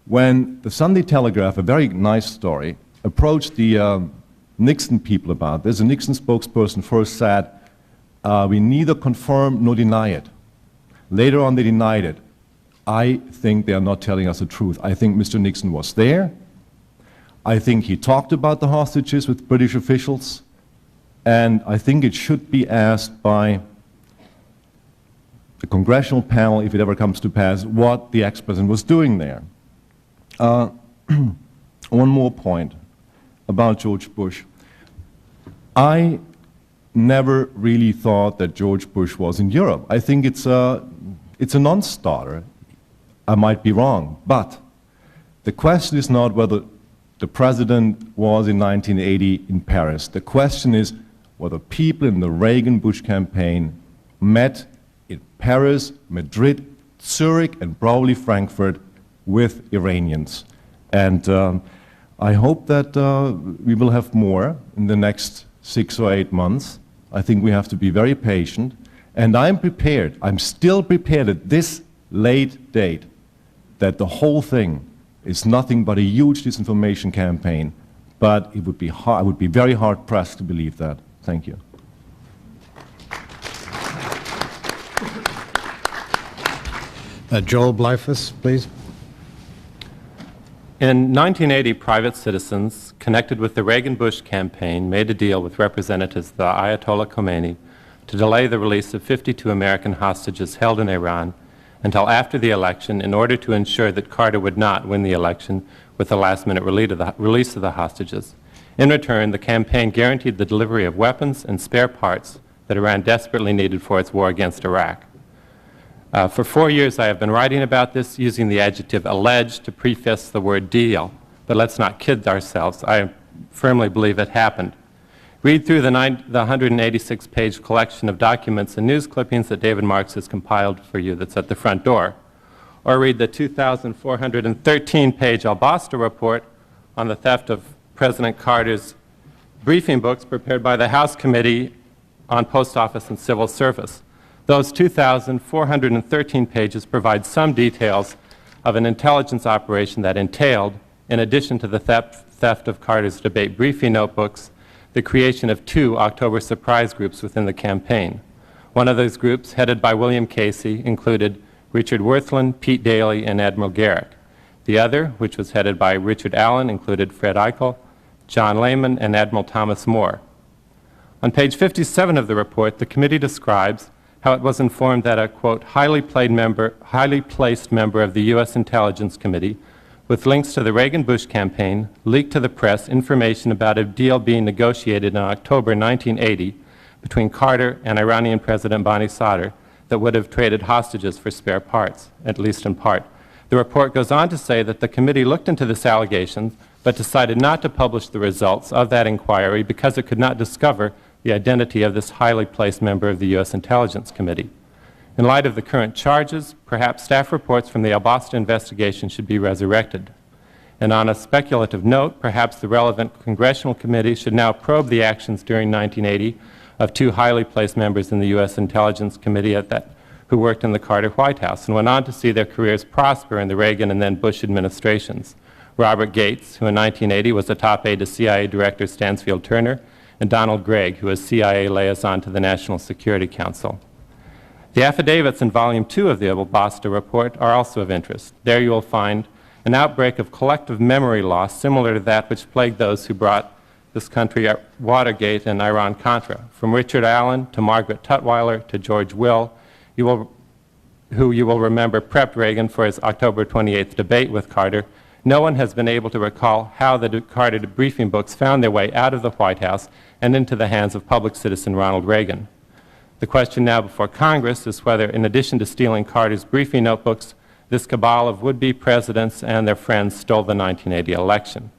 when the Sunday Telegraph, a very nice story, approached the Nixon people about this, the Nixon spokesperson first said, we neither confirm nor deny it. Later on, they denied it. I think they are not telling us the truth. I think Mr. Nixon was there. I think he talked about the hostages with British officials. And I think it should be asked by the congressional panel, if it ever comes to pass, what the ex-president was doing there. One more point about George Bush. I never really thought that George Bush was in Europe. I think it's a non-starter. I might be wrong, but the question is not whether the president was in 1980 in Paris. The question is whether people in the Reagan-Bush campaign met in Paris, Madrid, Zurich, and probably Frankfurt with Iranians. And I hope that we will have more in the next 6 or 8 months. I think we have to be very patient. And I'm prepared, I'm still prepared at this late date, that the whole thing is nothing but a huge disinformation campaign. But it would be I would be very hard-pressed to believe that. Thank you. Joel Blyfus, please. In 1980, private citizens connected with the Reagan-Bush campaign made a deal with representatives of the Ayatollah Khomeini to delay the release of 52 American hostages held in Iran until after the election in order to ensure that Carter would not win the election with the last-minute release of the hostages. In return, the campaign guaranteed the delivery of weapons and spare parts that Iran desperately needed for its war against Iraq. For 4 years, I have been writing about this using the adjective alleged to preface the word deal. But let's not kid ourselves. I firmly believe it happened. Read through the 186-page collection of documents and news clippings that David Marks has compiled for you that's at the front door. Or read the 2,413-page Al-Boster report on the theft of President Carter's briefing books prepared by the House Committee on Post Office and Civil Service. Those 2,413 pages provide some details of an intelligence operation that entailed, in addition to the theft of Carter's debate briefing notebooks, the creation of 2 October surprise groups within the campaign. One of those groups, headed by William Casey, included Richard Worthland, Pete Daly, and Admiral Garrick. The other, which was headed by Richard Allen, included Fred Eichel, John Lehman, and Admiral Thomas Moore. On page 57 of the report, the committee describes how it was informed that a, quote, highly placed member of the U.S. Intelligence Committee, with links to the Reagan-Bush campaign, leaked to the press information about a deal being negotiated in October 1980 between Carter and Iranian President Bani Sadr that would have traded hostages for spare parts, at least in part. The report goes on to say that the committee looked into this allegation but decided not to publish the results of that inquiry because it could not discover the identity of this highly placed member of the U.S. Intelligence Committee. In light of the current charges, perhaps staff reports from the Al Basta investigation should be resurrected. And on a speculative note, perhaps the relevant congressional committee should now probe the actions during 1980 of 2 highly placed members in the U.S. Intelligence Committee who worked in the Carter White House and went on to see their careers prosper in the Reagan and then Bush administrations. Robert Gates, who in 1980 was a top aide to CIA Director Stansfield Turner, and Donald Gregg, who was CIA liaison to the National Security Council. The affidavits in Volume 2 of the Al Basta report are also of interest. There you will find an outbreak of collective memory loss similar to that which plagued those who brought this country at Watergate and Iran-Contra. From Richard Allen to Margaret Tutwiler to George Will, who you will remember prepped Reagan for his October 28th debate with Carter, no one has been able to recall how the Carter briefing books found their way out of the White House and into the hands of public citizen Ronald Reagan. The question now before Congress is whether, in addition to stealing Carter's briefing notebooks, this cabal of would-be presidents and their friends stole the 1980 election.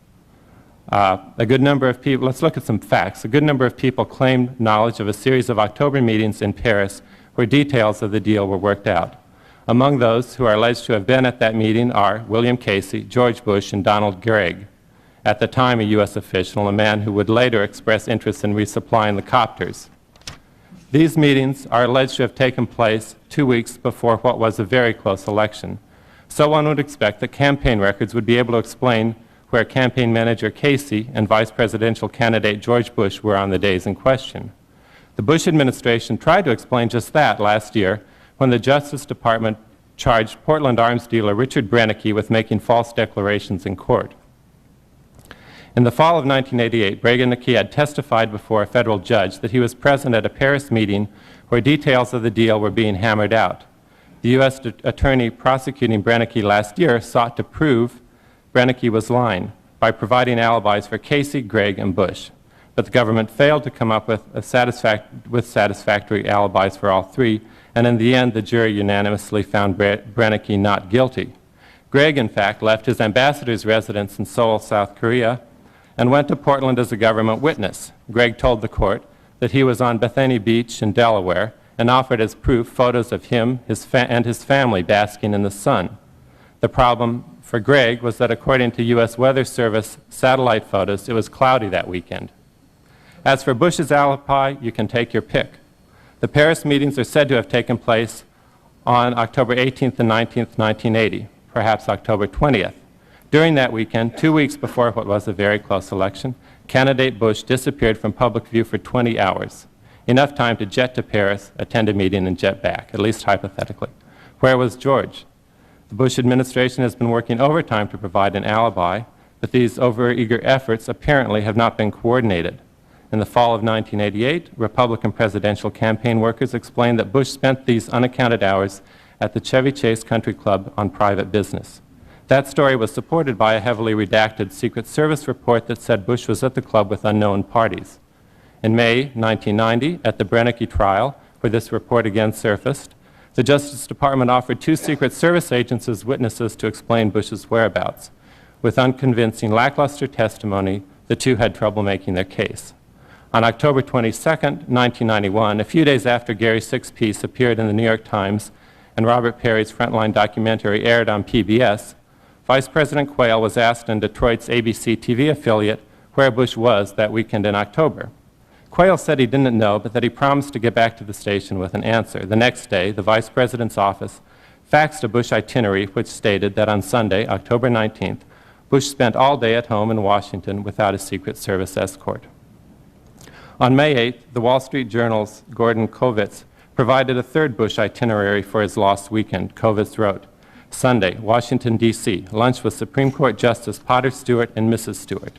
A good number of people, let's look at some facts. A good number of people claimed knowledge of a series of October meetings in Paris where details of the deal were worked out. Among those who are alleged to have been at that meeting are William Casey, George Bush, and Donald Gregg, at the time a U.S. official, a man who would later express interest in resupplying the copters. These meetings are alleged to have taken place 2 weeks before what was a very close election. So one would expect that campaign records would be able to explain where campaign manager Casey and vice presidential candidate George Bush were on the days in question. The Bush administration tried to explain just that last year when the Justice Department charged Portland arms dealer Richard Brennicky with making false declarations in court. In the fall of 1988, Brennicky had testified before a federal judge that he was present at a Paris meeting where details of the deal were being hammered out. The U.S. attorney prosecuting Brennicky last year sought to prove Brennicky was lying by providing alibis for Casey, Gregg, and Bush. But the government failed to come up with satisfactory alibis for all 3, and in the end the jury unanimously found Brennicky not guilty. Gregg, in fact, left his ambassador's residence in Seoul, South Korea, and went to Portland as a government witness. Gregg told the court that he was on Bethany Beach in Delaware and offered as proof photos of him and his family basking in the sun. The problem for Gregg was that according to U.S. Weather Service satellite photos, it was cloudy that weekend. As for Bush's alibi, you can take your pick. The Paris meetings are said to have taken place on October 18th and 19th, 1980, perhaps October 20th. During that weekend, 2 weeks before what was a very close election, candidate Bush disappeared from public view for 20 hours, enough time to jet to Paris, attend a meeting, and jet back, at least hypothetically. Where was George? The Bush administration has been working overtime to provide an alibi, but these overeager efforts apparently have not been coordinated. In the fall of 1988, Republican presidential campaign workers explained that Bush spent these unaccounted hours at the Chevy Chase Country Club on private business. That story was supported by a heavily redacted Secret Service report that said Bush was at the club with unknown parties. In May 1990, at the Brennicky trial, where this report again surfaced, the Justice Department offered 2 Secret Service agents as witnesses to explain Bush's whereabouts. With unconvincing, lackluster testimony, the 2 had trouble making their case. On October 22, 1991, a few days after Gary Sick's piece appeared in the New York Times and Robert Perry's Frontline documentary aired on PBS, Vice President Quayle was asked in Detroit's ABC TV affiliate where Bush was that weekend in October. Quayle said he didn't know, but that he promised to get back to the station with an answer. The next day, the Vice President's office faxed a Bush itinerary which stated that on Sunday, October 19th, Bush spent all day at home in Washington without a Secret Service escort. On May 8th, the Wall Street Journal's Gordon Kovitz provided a third Bush itinerary for his lost weekend. Kovitz wrote, Sunday, Washington, D.C., lunch with Supreme Court Justice Potter Stewart and Mrs. Stewart.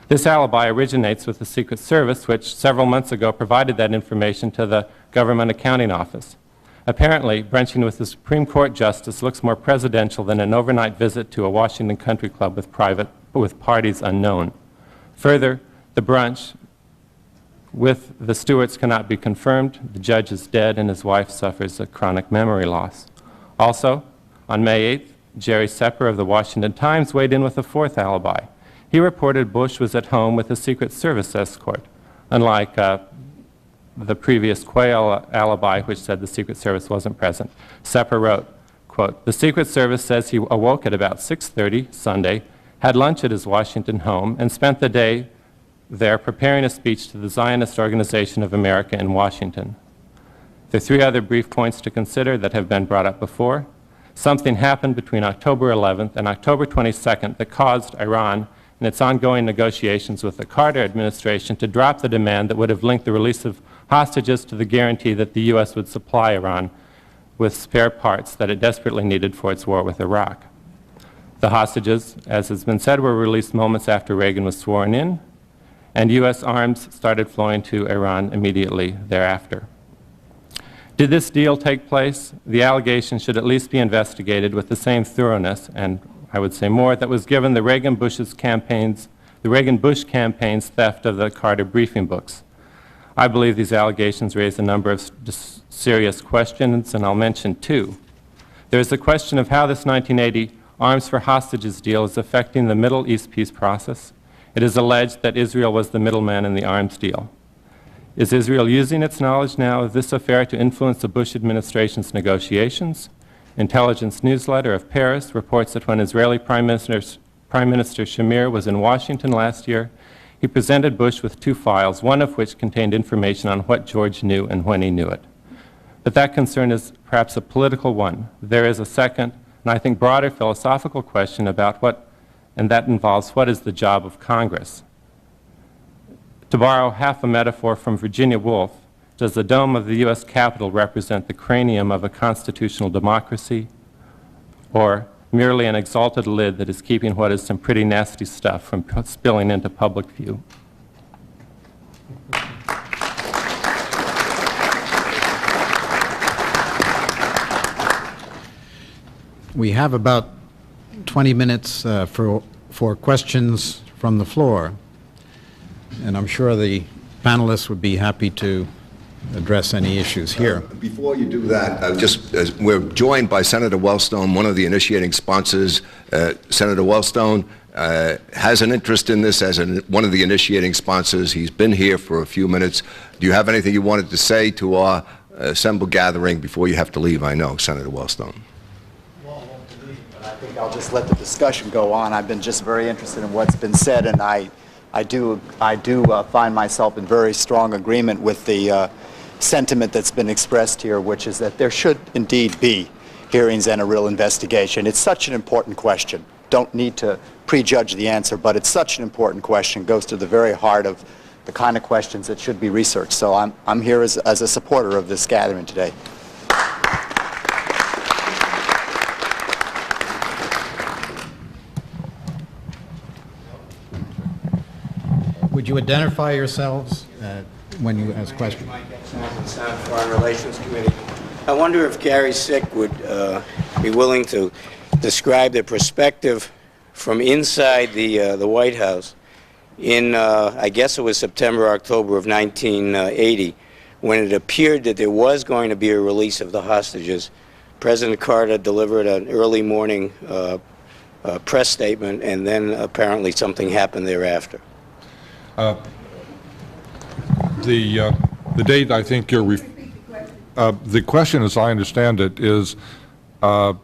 This alibi originates with the Secret Service, which several months ago provided that information to the Government Accounting Office. Apparently, brunching with the Supreme Court Justice looks more presidential than an overnight visit to a Washington country club with parties unknown. Further, the brunch with the Stewarts cannot be confirmed. The judge is dead and his wife suffers a chronic memory loss. Also, on May 8th, Jerry Sepper of the Washington Times weighed in with a fourth alibi. He reported Bush was at home with a Secret Service escort, unlike the previous Quayle alibi, which said the Secret Service wasn't present. Sepper wrote, quote, the Secret Service says he awoke at about 6:30 Sunday, had lunch at his Washington home, and spent the day there preparing a speech to the Zionist Organization of America in Washington. There are three other brief points to consider that have been brought up before. Something happened between October 11th and October 22nd that caused Iran in its ongoing negotiations with the Carter administration to drop the demand that would have linked the release of hostages to the guarantee that the U.S. would supply Iran with spare parts that it desperately needed for its war with Iraq. The hostages, as has been said, were released moments after Reagan was sworn in, and U.S. arms started flowing to Iran immediately thereafter. Did this deal take place? The allegation should at least be investigated with the same thoroughness, and I would say more, that was given the Reagan-Bush campaign's theft of the Carter briefing books. I believe these allegations raise a number of serious questions, and I'll mention two. There is the question of how this 1980 arms for hostages deal is affecting the Middle East peace process. It is alleged that Israel was the middleman in the arms deal. Is Israel using its knowledge now of this affair to influence the Bush administration's negotiations? Intelligence Newsletter of Paris reports that when Israeli Prime Minister Shamir was in Washington last year, he presented Bush with two files, one of which contained information on what George knew and when he knew it. But that concern is perhaps a political one. There is a second, and I think broader philosophical question about what, and that involves what is the job of Congress. To borrow half a metaphor from Virginia Woolf, does the dome of the U.S. Capitol represent the cranium of a constitutional democracy, or merely an exalted lid that is keeping what is some pretty nasty stuff from spilling into public view? We have about 20 minutes for questions from the floor, and I'm sure the panelists would be happy to address any issues here. Before you do that, we're joined by Senator Wellstone, one of the initiating sponsors. Senator Wellstone has an interest in this as one of the initiating sponsors. He's been here for a few minutes. Do you have anything you wanted to say to our assembled gathering before you have to leave? I know, Senator Wellstone. Well, I won't leave, but I think I'll just let the discussion go on. I've been just very interested in what's been said, and I do find myself in very strong agreement with the sentiment that's been expressed here, which is that there should indeed be hearings and a real investigation. It's such an important question. Don't need to prejudge the answer, but it's such an important question. It goes to the very heart of the kind of questions that should be researched. So I'm here as a supporter of this gathering today. Would you identify yourselves when you ask questions? Foreign Relations Committee. I wonder if Gary Sick would be willing to describe the perspective from inside the White House in, I guess it was September, October of 1980, when it appeared that there was going to be a release of the hostages. President Carter delivered an early morning press statement, and then apparently something happened thereafter. The date I think you're the question, as I understand it, is an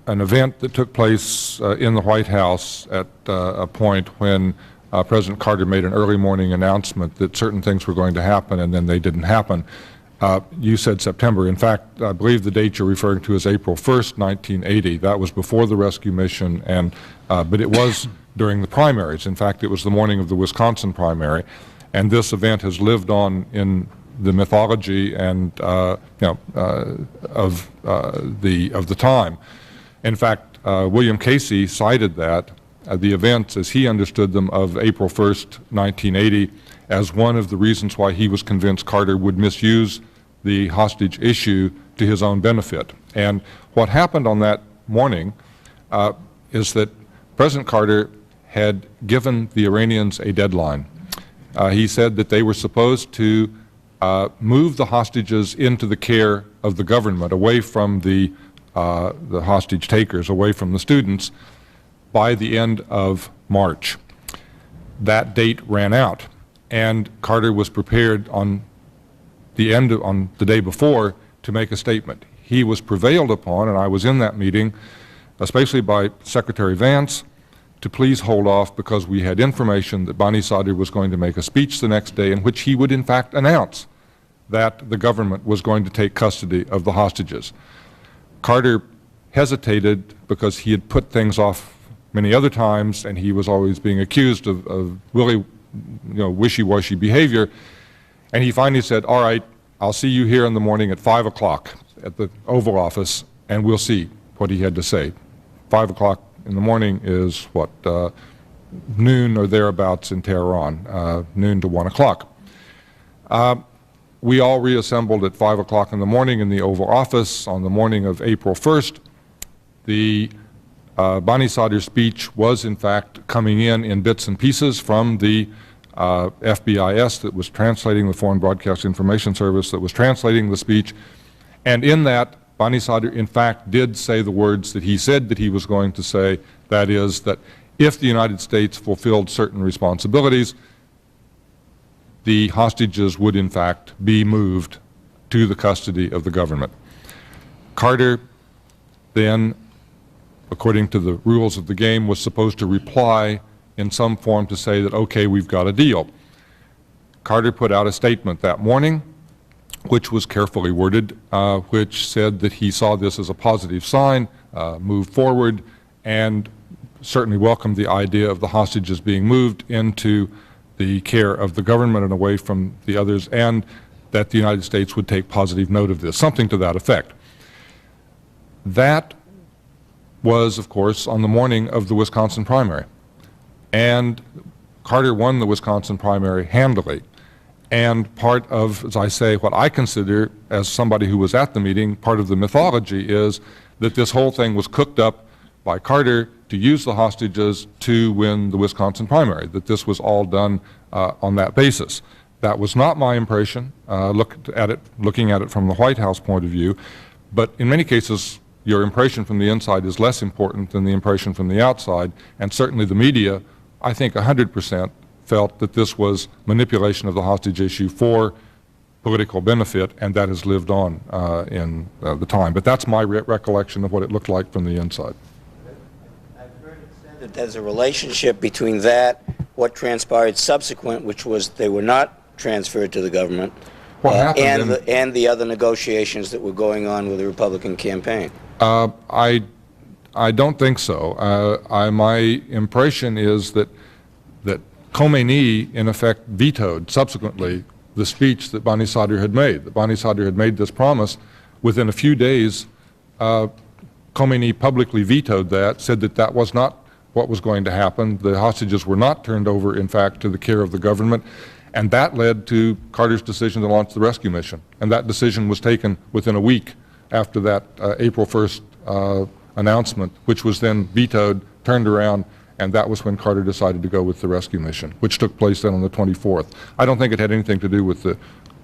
event that took place in the White House at a point when President Carter made an early morning announcement that certain things were going to happen, and then they didn't happen. You said September. In fact, I believe the date you're referring to is April 1st, 1980. That was before the rescue mission, and but it was during the primaries. In fact, it was the morning of the Wisconsin primary, and this event has lived on in the mythology and of the time. In fact, William Casey cited that the events, as he understood them, of April 1st, 1980, as one of the reasons why he was convinced Carter would misuse the hostage issue to his own benefit. And what happened on that morning is that President Carter had given the Iranians a deadline. He said that they were supposed to move the hostages into the care of the government, away from the hostage takers, away from the students, by the end of March. That date ran out, and Carter was prepared on the day before to make a statement. He was prevailed upon, and I was in that meeting, especially by Secretary Vance, to please hold off because we had information that Bani Sadr was going to make a speech the next day in which he would in fact announce that the government was going to take custody of the hostages. Carter hesitated because he had put things off many other times, and he was always being accused of really wishy-washy behavior. And he finally said, all right, I'll see you here in the morning at 5 o'clock at the Oval Office, and we'll see what he had to say. 5 o'clock in the morning is what, noon or thereabouts in Tehran, noon to 1 o'clock. We all reassembled at 5 o'clock in the morning in the Oval Office on the morning of April 1st. The Bani Sadr speech was in fact coming in bits and pieces from the FBIS that was translating, the Foreign Broadcast Information Service that was translating the speech. And in that, Bani Sadr in fact did say the words that he said that he was going to say, that is, that if the United States fulfilled certain responsibilities, the hostages would in fact be moved to the custody of the government. Carter then, according to the rules of the game, was supposed to reply in some form to say that, okay, we've got a deal. Carter put out a statement that morning, which was carefully worded, which said that he saw this as a positive sign, moved forward, and certainly welcomed the idea of the hostages being moved into the care of the government and away from the others, and that the United States would take positive note of this, something to that effect. That was, of course, on the morning of the Wisconsin primary. And Carter won the Wisconsin primary handily. And part of, as I say, what I consider, as somebody who was at the meeting, part of the mythology is that this whole thing was cooked up by Carter to use the hostages to win the Wisconsin primary, that this was all done on that basis. That was not my impression, looking at it from the White House point of view, but in many cases, your impression from the inside is less important than the impression from the outside, and certainly the media, I think 100%, felt that this was manipulation of the hostage issue for political benefit, and that has lived on in the time. But that's my recollection of what it looked like from the inside. I've heard it said that there's a relationship between that, what transpired subsequent, which was they were not transferred to the government, and the other negotiations that were going on with the Republican campaign. I don't think so. My impression is that Khomeini, in effect, vetoed subsequently the speech that Bani Sadr had made. That Bani Sadr had made this promise. Within a few days, Khomeini publicly vetoed that, said that that was not what was going to happen. The hostages were not turned over, in fact, to the care of the government. And that led to Carter's decision to launch the rescue mission. And that decision was taken within a week after that April 1st announcement, which was then vetoed, turned around, and that was when Carter decided to go with the rescue mission, which took place then on the 24th. I don't think it had anything to do with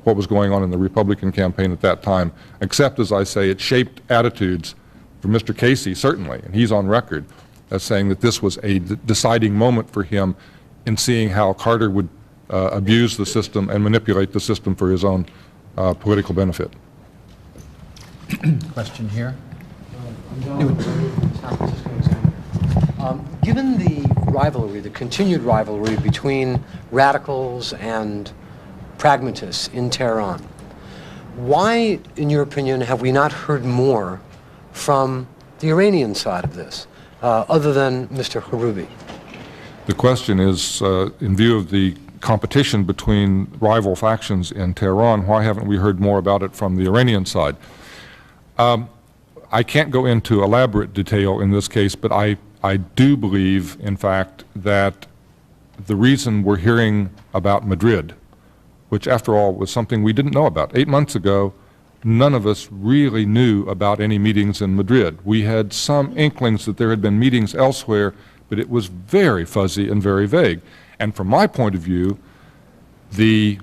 what was going on in the Republican campaign at that time, except, as I say, it shaped attitudes for Mr. Casey, certainly, and he's on record as saying that this was a deciding moment for him in seeing how Carter would abuse the system and manipulate the system for his own political benefit. Question here. I'm John from San Francisco Examiner. Given the rivalry, the continued rivalry between radicals and pragmatists in Tehran, why, in your opinion, have we not heard more from the Iranian side of this, other than Mr. Harubi? The question is, in view of the competition between rival factions in Tehran, why haven't we heard more about it from the Iranian side? I can't go into elaborate detail in this case, but I do believe, in fact, that the reason we're hearing about Madrid, which after all was something we didn't know about. 8 months ago, none of us really knew about any meetings in Madrid. We had some inklings that there had been meetings elsewhere, but it was very fuzzy and very vague. And from my point of view, the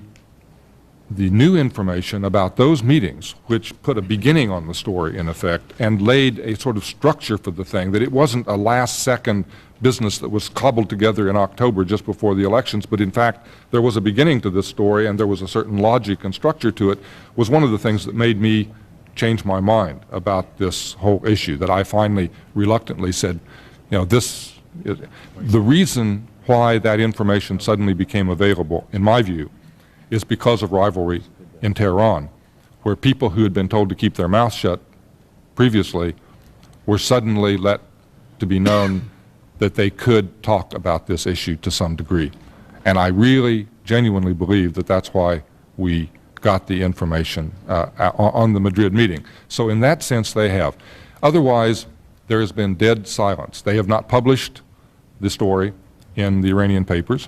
new information about those meetings, which put a beginning on the story in effect and laid a sort of structure for the thing, that it wasn't a last-second business that was cobbled together in October just before the elections, but in fact there was a beginning to this story and there was a certain logic and structure to it, was one of the things that made me change my mind about this whole issue, that I finally reluctantly said, you know, the reason why that information suddenly became available, in my view, is because of rivalry in Tehran, where people who had been told to keep their mouths shut previously were suddenly let to be known that they could talk about this issue to some degree. And I really genuinely believe that that's why we got the information on the Madrid meeting. So in that sense they have. Otherwise, there has been dead silence. They have not published the story in the Iranian papers.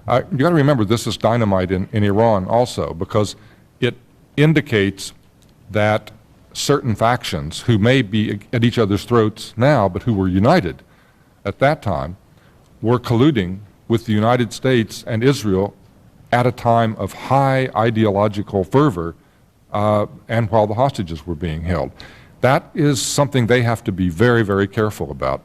You got to remember, this is dynamite in Iran also, because it indicates that certain factions who may be at each other's throats now, but who were united at that time, were colluding with the United States and Israel at a time of high ideological fervor and while the hostages were being held. That is something they have to be very, very careful about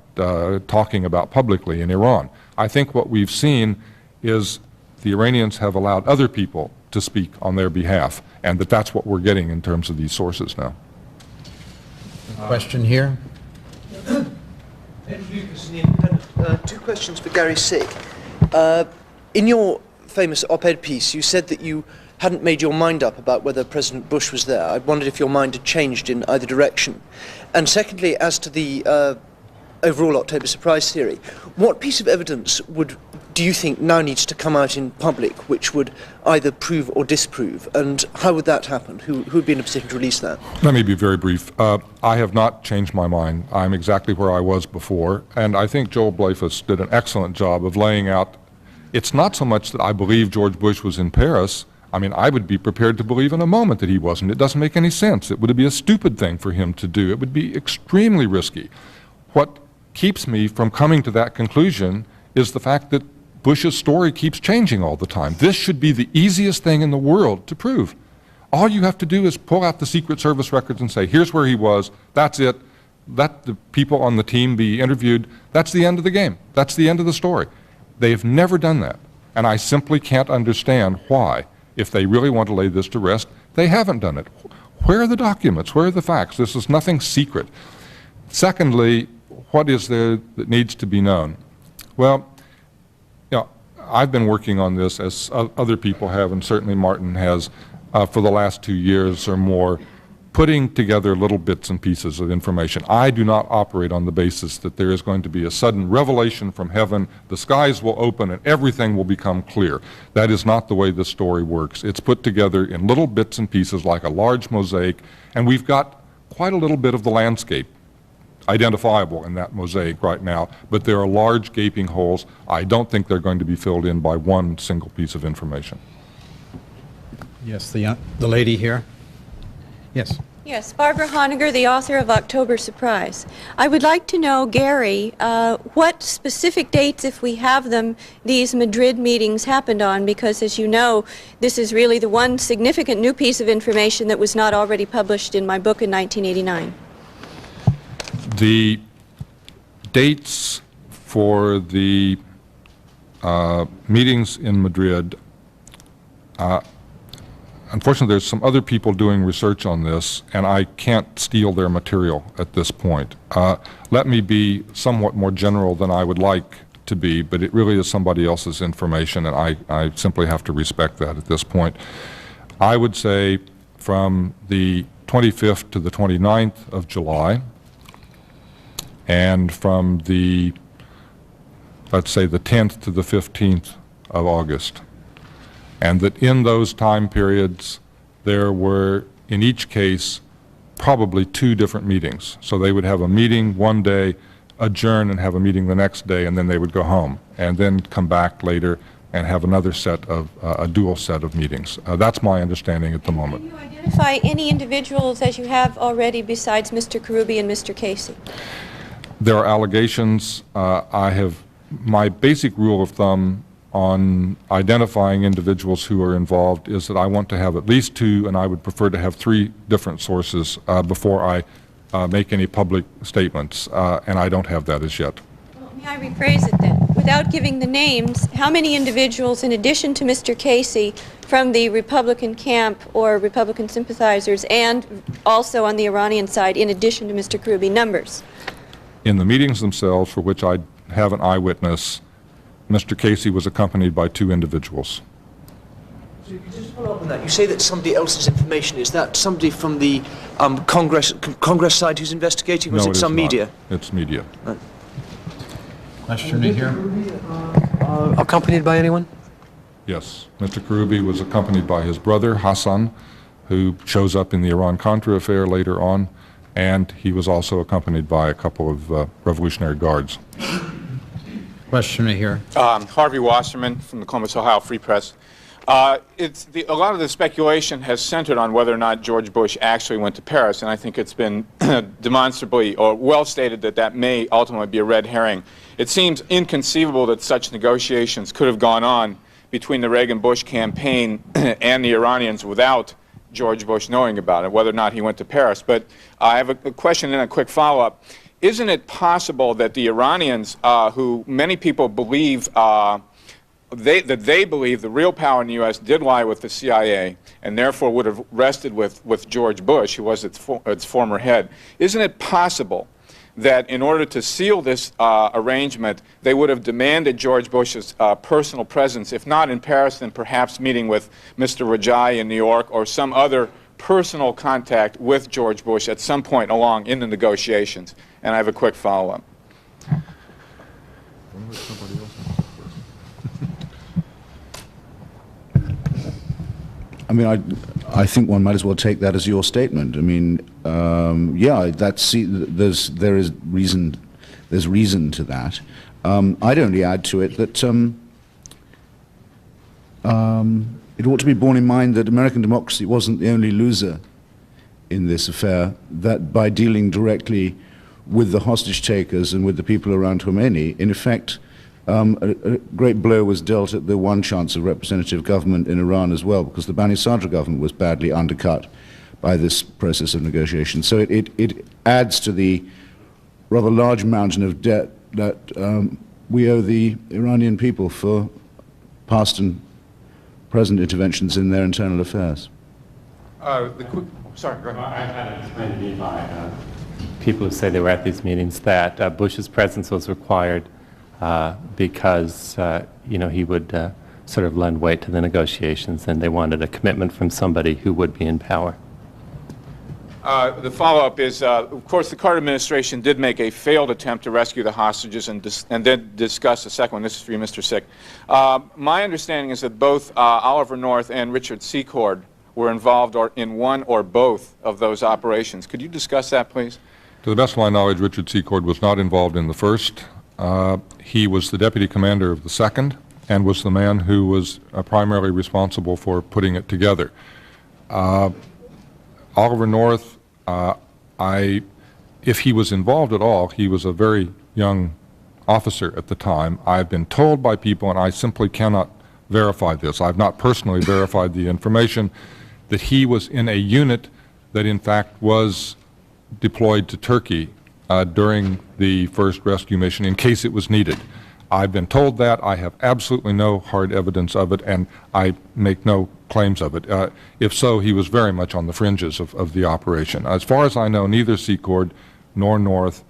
talking about publicly in Iran. I think what we've seen is the Iranians have allowed other people to speak on their behalf, and that's what we're getting in terms of these sources now. Question here. Ed Lucas, The Independent. Two questions for Gary Sick. In your famous op-ed piece, you said that you hadn't made your mind up about whether President Bush was there. I wondered if your mind had changed in either direction. And secondly, as to the overall October surprise theory, what piece of evidence do you think now needs to come out in public which would either prove or disprove, and how would that happen? Who would be in a position to release that? Let me be very brief. I have not changed my mind. I'm exactly where I was before, and I think Joel Blafus did an excellent job of laying out. It's not so much that I believe George Bush was in Paris. I mean, I would be prepared to believe in a moment that he wasn't. It doesn't make any sense. It would be a stupid thing for him to do. It would be extremely risky. What keeps me from coming to that conclusion is the fact that Bush's story keeps changing all the time. This should be the easiest thing in the world to prove. All you have to do is pull out the Secret Service records and say, here's where he was, that's it, let the people on the team be interviewed, that's the end of the game, that's the end of the story. They have never done that, and I simply can't understand why, if they really want to lay this to rest, they haven't done it. Where are the documents? Where are the facts? This is nothing secret. Secondly, what is there that needs to be known? Well, you know, I've been working on this, as other people have, and certainly Martin has, for the last 2 years or more, putting together little bits and pieces of information. I do not operate on the basis that there is going to be a sudden revelation from heaven, the skies will open and everything will become clear. That is not the way this story works. It's put together in little bits and pieces like a large mosaic, and we've got quite a little bit of the landscape identifiable in that mosaic right now, but there are large gaping holes. I don't think they're going to be filled in by one single piece of information. Yes, the lady here. Yes. Yes, Barbara Honegger, the author of October Surprise. I would like to know, Gary, what specific dates, if we have them, these Madrid meetings happened on, because as you know, this is really the one significant new piece of information that was not already published in my book in 1989. The dates for the meetings in Madrid, unfortunately, there's some other people doing research on this, and I can't steal their material at this point. Let me be somewhat more general than I would like to be, but it really is somebody else's information, and I simply have to respect that at this point. I would say from the 25th to the 29th of July, and from the, let's say, the 10th to the 15th of August. And that in those time periods, there were, in each case, probably 2 different meetings. So they would have a meeting one day, adjourn and have a meeting the next day, and then they would go home, and then come back later and have another set of, a dual set of meetings. That's my understanding at the moment. Can you identify any individuals as you have already besides Mr. Karoubi and Mr. Casey? There are allegations. My basic rule of thumb on identifying individuals who are involved is that I want to have at least 2, and I would prefer to have 3 different sources before I make any public statements, and I don't have that as yet. Well, may I rephrase it then? Without giving the names, how many individuals, in addition to Mr. Casey, from the Republican camp or Republican sympathizers, and also on the Iranian side, in addition to Mr. Karoubi, numbers? In the meetings themselves, for which I have an eyewitness, Mr. Casey was accompanied by 2 individuals. So you could just follow up on that. You say that somebody else's information. Is that somebody from the Congress side who's investigating, or No, is it it some not. media? It's media. Question here. Accompanied by anyone? Yes. Mr. Karoubi was accompanied by his brother, Hassan, who shows up in the Iran-Contra affair later on, and he was also accompanied by a couple of Revolutionary Guards. Question here. Harvey Wasserman from the Columbus, Ohio Free Press. A lot of the speculation has centered on whether or not George Bush actually went to Paris, and I think it's been demonstrably or well stated that that may ultimately be a red herring. It seems inconceivable that such negotiations could have gone on between the Reagan-Bush campaign and the Iranians without George Bush knowing about it, whether or not he went to Paris. But I have a question and a quick follow-up. Isn't it possible that the Iranians, who many people believe that they believe the real power in the U.S. did lie with the CIA, and therefore would have rested with George Bush, who was its former head? Isn't it possible that in order to seal this arrangement, they would have demanded George Bush's personal presence, if not in Paris, then perhaps meeting with Mr. Rajai in New York or some other personal contact with George Bush at some point along in the negotiations? And I have a quick follow-up. I mean, I think one might as well take that as your statement. I mean, yeah, there is reason. There's reason to that. I'd only add to it that it ought to be borne in mind that American democracy wasn't the only loser in this affair. That by dealing directly with the hostage takers and with the people around Khomeini, in effect, a great blow was dealt at the one chance of representative government in Iran as well, because the Bani Sadr government was badly undercut by this process of negotiation. So it adds to the rather large mountain of debt that we owe the Iranian people for past and present interventions in their internal affairs. Sorry, go ahead. I've had it explained to me by people who say they were at these meetings that Bush's presence was required because he would sort of lend weight to the negotiations, and they wanted a commitment from somebody who would be in power. The follow-up is, of course, the Carter administration did make a failed attempt to rescue the hostages and then discuss the second one. This is for you, Mr. Sick. My understanding is that both Oliver North and Richard Secord were involved in one or both of those operations. Could you discuss that, please? To the best of my knowledge, Richard Secord was not involved in the first. He was the deputy commander of the second and was the man who was primarily responsible for putting it together. Oliver North, if he was involved at all, he was a very young officer at the time. I've been told by people, and I simply cannot verify this, I've not personally verified the information, that he was in a unit that in fact was deployed to Turkey during the first rescue mission in case it was needed. I've been told that. I have absolutely no hard evidence of it, and I make no claims of it. If so, he was very much on the fringes of the operation. As far as I know, neither Secord nor North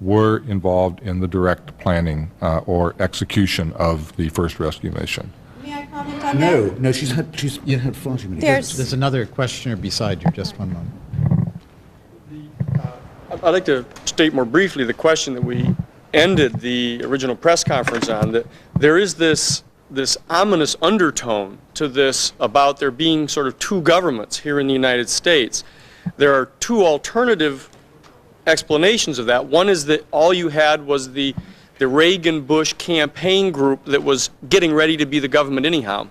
were involved in the direct planning or execution of the first rescue mission. May I comment on that? No, she's had far too many. There's another questioner beside you. Just one moment. I'd like to state more briefly the question that we ended the original press conference on, that there is this ominous undertone to this about there being sort of two governments here in the United States. There are two alternative explanations of that. One is that all you had was the Reagan-Bush campaign group that was getting ready to be the government anyhow.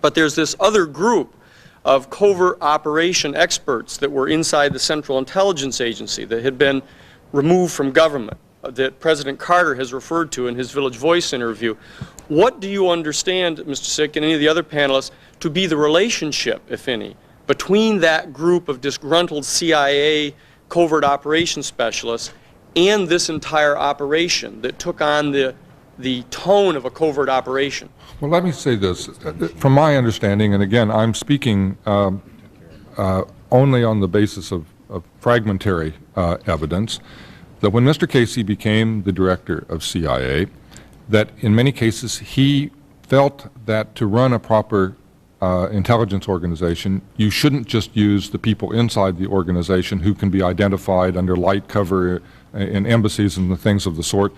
But there's this other group of covert operation experts that were inside the Central Intelligence Agency that had been removed from government, that President Carter has referred to in his Village Voice interview. What do you understand, Mr. Sick, and any of the other panelists, to be the relationship, if any, between that group of disgruntled CIA covert operations specialists and this entire operation that took on the tone of a covert operation? Well, let me say this. From my understanding, and again, I'm speaking only on the basis of fragmentary evidence, that when Mr. Casey became the director of CIA, that in many cases he felt that to run a proper intelligence organization, you shouldn't just use the people inside the organization who can be identified under light cover in embassies and the things of the sort,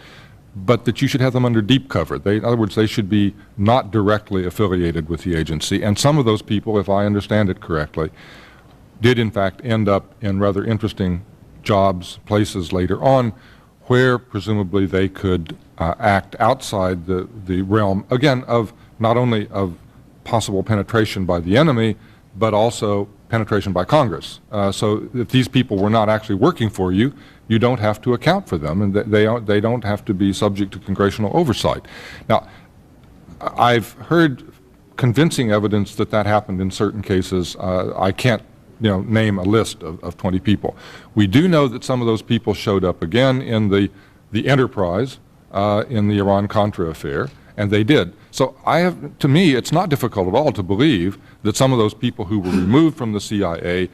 but that you should have them under deep cover. In other words, they should be not directly affiliated with the agency. And some of those people, if I understand it correctly, did in fact end up in rather interesting jobs, places later on, where presumably they could act outside the realm, again, of not only of possible penetration by the enemy, but also penetration by Congress. So if these people were not actually working for you, you don't have to account for them, and they don't have to be subject to congressional oversight. Now, I've heard convincing evidence that that happened in certain cases. I can't name a list of 20 people. We do know that some of those people showed up again in the enterprise in the Iran-Contra affair, and they did. So to me, it's not difficult at all to believe that some of those people who were removed from the CIA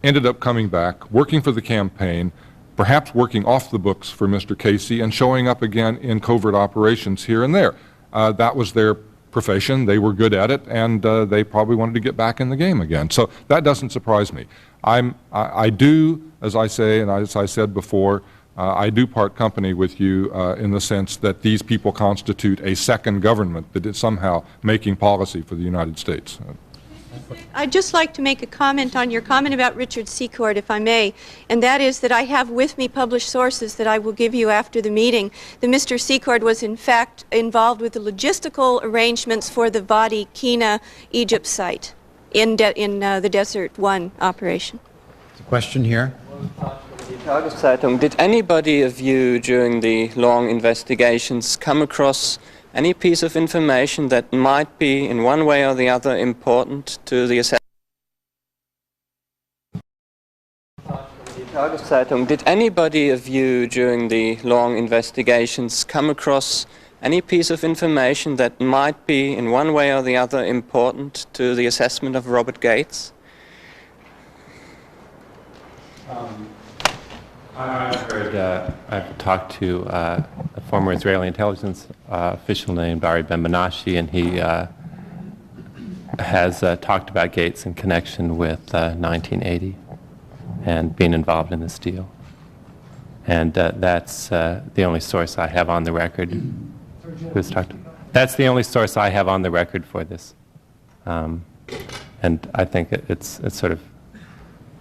ended up coming back, working for the campaign, perhaps working off the books for Mr. Casey, and showing up again in covert operations here and there. That was their profession. They were good at it, and they probably wanted to get back in the game again. So that doesn't surprise me. I do, as I say, and as I said before, I do part company with you in the sense that these people constitute a second government that is somehow making policy for the United States. I'd just like to make a comment on your comment about Richard Secord, if I may, and that is that I have with me published sources that I will give you after the meeting, that Mr. Secord was in fact involved with the logistical arrangements for the Wadi Kina Egypt site in the Desert One operation. The question here. Did anybody of you during the long investigations come across any piece of information that might be in one way or the other important to the assessment? Did anybody of you during the long investigations come across any piece of information that might be in one way or the other important to the assessment of Robert Gates? I've talked to a former Israeli intelligence official named Ari Ben-Menashe, and he has talked about Gates in connection with 1980 and being involved in this deal. And that's the only source I have on the record. Who's talked? That's the only source I have on the record for this. And I think it's sort of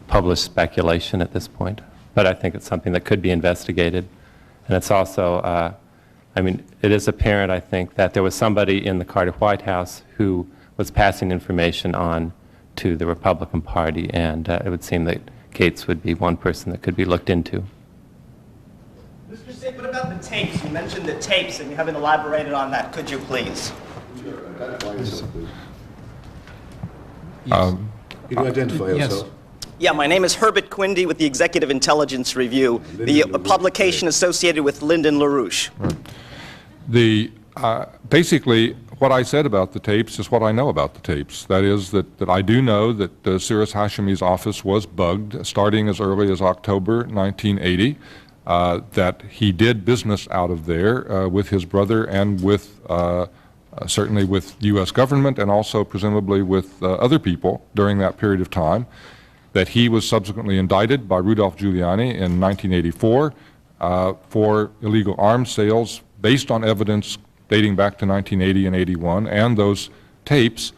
published speculation at this point. But I think it's something that could be investigated. And it's also, I mean, it is apparent, I think, that there was somebody in the Carter White House who was passing information on to the Republican Party, and it would seem that Gates would be one person that could be looked into. Mr. Sick, what about the tapes? You mentioned the tapes, and you haven't elaborated on that. Could you please? Can you identify yourself? Yes. Yeah, my name is Herbert Quindy with the Executive Intelligence Review, the publication associated with Lyndon LaRouche. The Basically, what I said about the tapes is what I know about the tapes. That is that I do know that Cyrus Hashemi's office was bugged starting as early as October 1980, that he did business out of there with his brother and with certainly with U.S. government and also presumably with other people during that period of time, that he was subsequently indicted by Rudolph Giuliani in 1984 for illegal arms sales based on evidence dating back to 1980 and 81, and those tapes.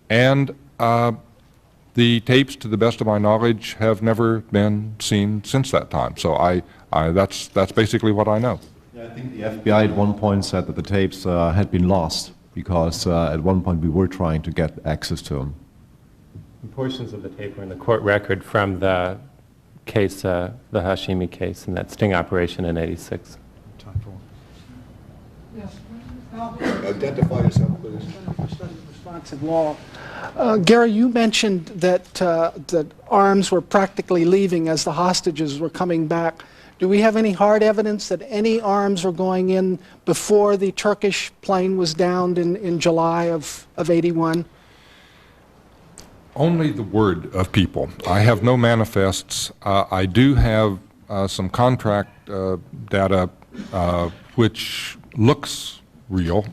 And the tapes, to the best of my knowledge, have never been seen since that time. So that's basically what I know. Yeah, I think the FBI at one point said that the tapes had been lost because at one point we were trying to get access to them. Portions of the tape were in the court record from the case, the Hashemi case, and that sting operation in '86. Identify yourself, please. Responsive law. Gary, you mentioned that that arms were practically leaving as the hostages were coming back. Do we have any hard evidence that any arms were going in before the Turkish plane was downed in July of '81? Only the word of people. I have no manifests. I do have some contract data which looks real,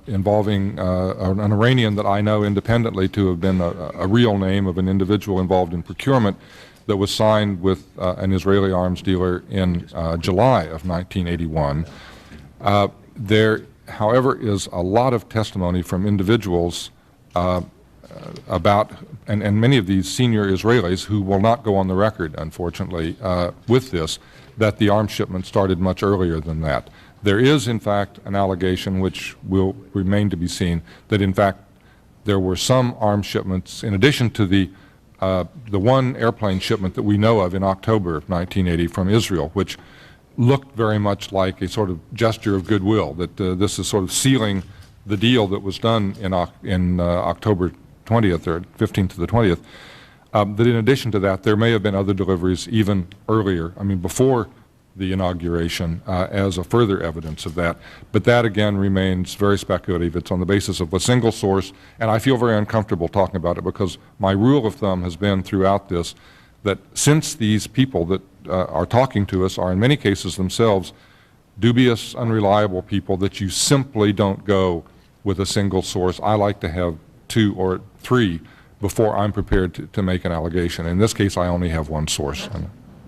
involving an Iranian that I know independently to have been a real name of an individual involved in procurement that was signed with an Israeli arms dealer in July of 1981. There, however, is a lot of testimony from individuals about, and many of these senior Israelis who will not go on the record, unfortunately, with this, that the arms shipment started much earlier than that. There is, in fact, an allegation which will remain to be seen that, in fact, there were some arms shipments, in addition to the one airplane shipment that we know of in October of 1980 from Israel, which looked very much like a sort of gesture of goodwill, that this is sort of sealing the deal that was done in October 20th or 15th to the 20th, that in addition to that, there may have been other deliveries even earlier, I mean before the inauguration, as a further evidence of that. But that, again, remains very speculative. It's on the basis of a single source, and I feel very uncomfortable talking about it because my rule of thumb has been throughout this that since these people that are talking to us are in many cases themselves dubious, unreliable people, that you simply don't go with a single source. I like to have 2 or 3 before I'm prepared to make an allegation. In this case, I only have one source.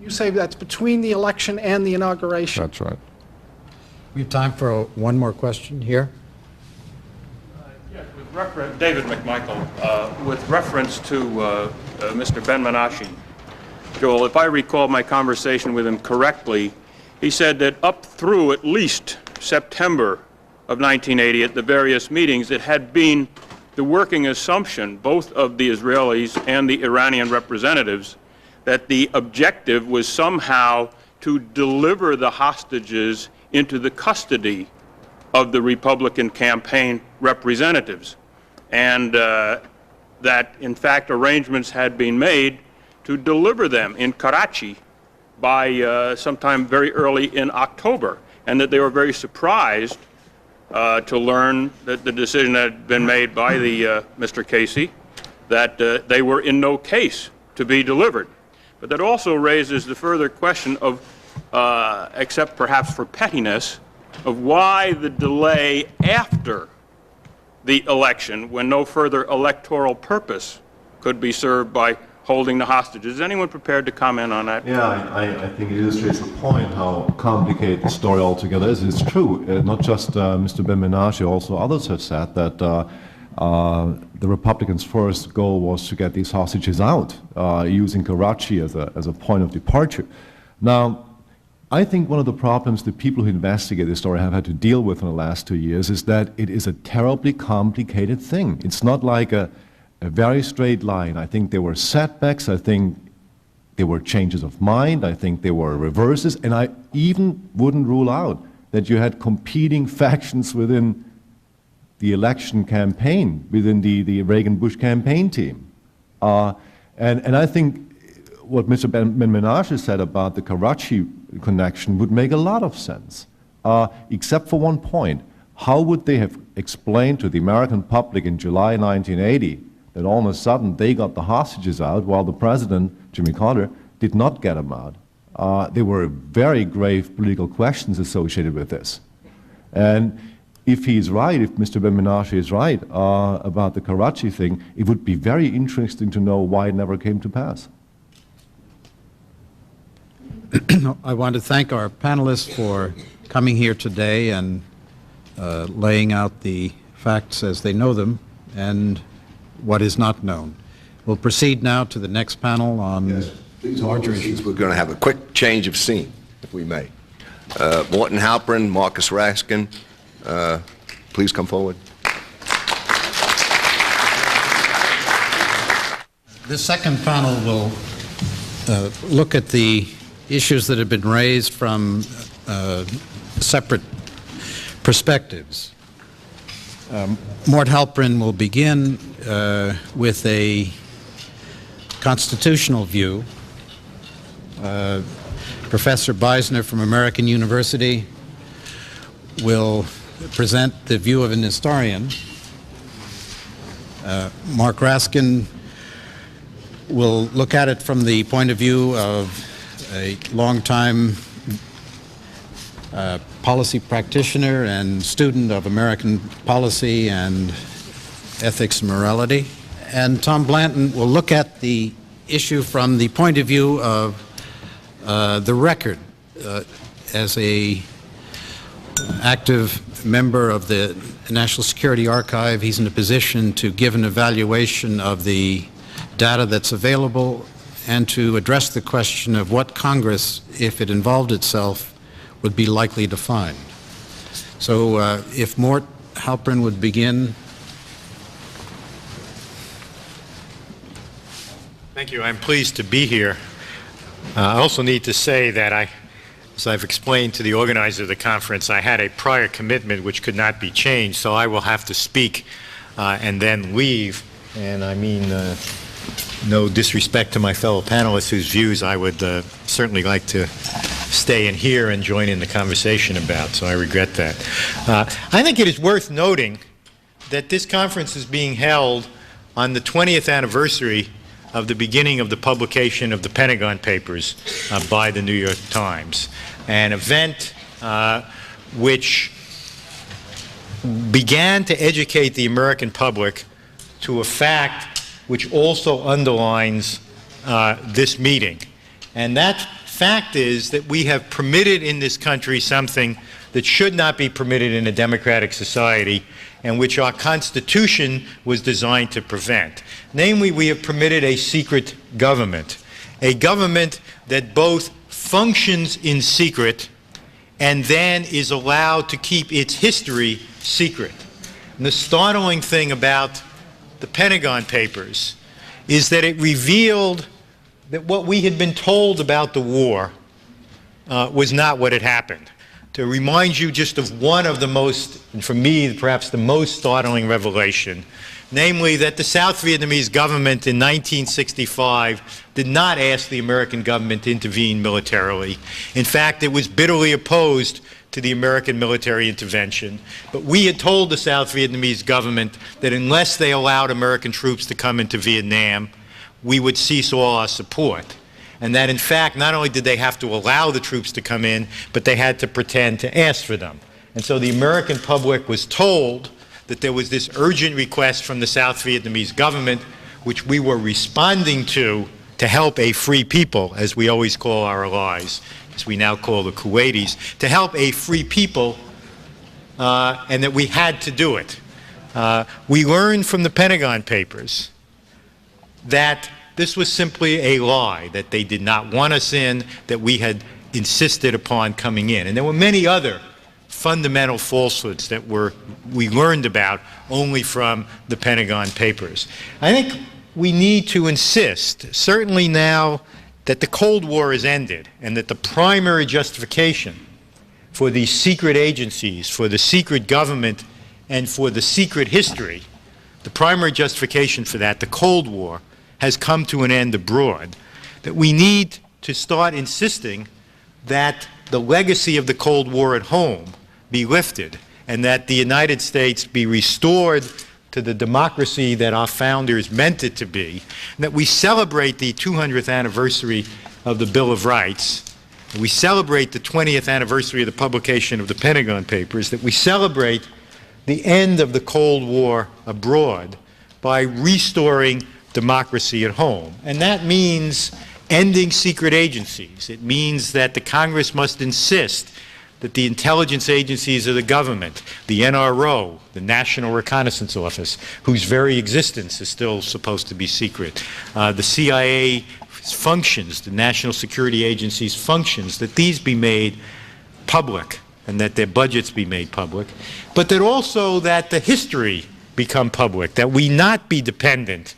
You say that's between the election and the inauguration. That's right. We have time for one more question here. Yes, with David McMichael, with reference to Mr. Ben-Menashe, Joel, if I recall my conversation with him correctly, he said that up through at least September of 1980 at the various meetings, it had been the working assumption, both of the Israelis and the Iranian representatives, that the objective was somehow to deliver the hostages into the custody of the Republican campaign representatives, and that, in fact, arrangements had been made to deliver them in Karachi by sometime very early in October, and that they were very surprised to learn that the decision had been made by the Mr. Casey that they were in no case to be delivered. But that also raises the further question of, except perhaps for pettiness, of why the delay after the election when no further electoral purpose could be served by holding the hostages. Is anyone prepared to comment on that? Yeah, I think it illustrates the point how complicated the story altogether is. It's true, not just Mr. Ben-Menashe, also others have said that the Republicans' first goal was to get these hostages out, using Karachi as a point of departure. Now, I think one of the problems the people who investigate this story have had to deal with in the last 2 years is that it is a terribly complicated thing. It's not like a very straight line. I think there were setbacks, I think there were changes of mind, I think there were reverses, and I even wouldn't rule out that you had competing factions within the election campaign, within the Reagan-Bush campaign team. And I think what Mr. Ben-Menashe said about the Karachi connection would make a lot of sense, except for one point. how would they have explained to the American public in July 1980 that all of a sudden they got the hostages out while the president, Jimmy Carter, did not get them out? There were very grave political questions associated with this. And if he's right, if Mr. Ben-Menashe is right about the Karachi thing, it would be very interesting to know why it never came to pass. I want to thank our panelists for coming here today and laying out the facts as they know them and what is not known. We'll proceed now to the next panel on larger issues. We're going to have a quick change of scene, if we may. Morton Halperin, Marcus Raskin, please come forward. This second panel will look at the issues that have been raised from separate perspectives. Mort Halperin will begin with a constitutional view. Professor Beisner from American University will present the view of an historian. Mark Raskin will look at it from the point of view of a longtime policy practitioner and student of American policy and ethics and morality. And Tom Blanton will look at the issue from the point of view of the record. As a active member of the National Security Archive, he's in a position to give an evaluation of the data that's available and to address the question of what Congress, if it involved itself, would be likely to find. So if Mort Halperin would begin. Thank you. I'm pleased to be here. I also need to say that as I've explained to the organizer of the conference, I had a prior commitment which could not be changed, so I will have to speak and then leave. And I mean no disrespect to my fellow panelists whose views I would certainly like to stay and hear and join in the conversation about, so I regret that. I think it is worth noting that this conference is being held on the 20th anniversary of the beginning of the publication of the Pentagon Papers by the New York Times, an event which began to educate the American public to a fact which also underlines this meeting. And that fact is that we have permitted in this country something that should not be permitted in a democratic society and which our Constitution was designed to prevent. Namely, we have permitted a secret government, a government that both functions in secret and then is allowed to keep its history secret. And the startling thing about the Pentagon Papers is that it revealed that what we had been told about the war was not what had happened. To remind you just of one of the most, and for me, perhaps the most startling revelation, namely that the South Vietnamese government in 1965 did not ask the American government to intervene militarily. In fact, it was bitterly opposed to the American military intervention. But we had told the South Vietnamese government that unless they allowed American troops to come into Vietnam, we would cease all our support. And that, in fact, not only did they have to allow the troops to come in, but they had to pretend to ask for them. And so the American public was told that there was this urgent request from the South Vietnamese government, which we were responding to help a free people, as we always call our allies, as we now call the Kuwaitis, to help a free people, and that we had to do it. We learned from the Pentagon Papers that this was simply a lie, that they did not want us in, that we had insisted upon coming in. And there were many other fundamental falsehoods that we learned about only from the Pentagon Papers. I think we need to insist, certainly now that the Cold War is ended and that the primary justification for these secret agencies, for the secret government, and for the secret history, the primary justification for that, the Cold War, has come to an end abroad, that we need to start insisting that the legacy of the Cold War at home be lifted and that the United States be restored to the democracy that our founders meant it to be, and that we celebrate the 200th anniversary of the Bill of Rights, and we celebrate the 20th anniversary of the publication of the Pentagon Papers, that we celebrate the end of the Cold War abroad by restoring democracy at home. And that means ending secret agencies. It means that the Congress must insist that the intelligence agencies of the government, the NRO, the National Reconnaissance Office, whose very existence is still supposed to be secret, the CIA functions, the National Security Agency's functions, that these be made public and that their budgets be made public, but that also that the history become public, that we not be dependent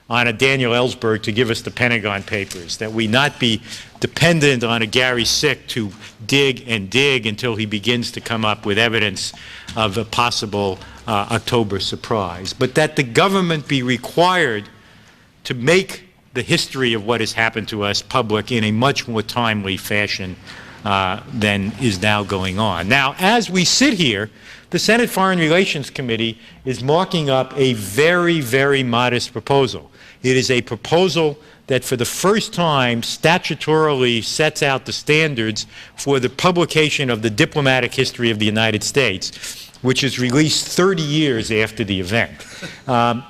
on a Daniel Ellsberg to give us the Pentagon Papers, that we not be dependent on a Gary Sick to dig and dig until he begins to come up with evidence of a possible October surprise, but that the government be required to make the history of what has happened to us public in a much more timely fashion than is now going on. Now, as we sit here, the Senate Foreign Relations Committee is marking up a very, very modest proposal. It is a proposal that for the first time statutorily sets out the standards for the publication of the diplomatic history of the United States, which is released 30 years after the event. And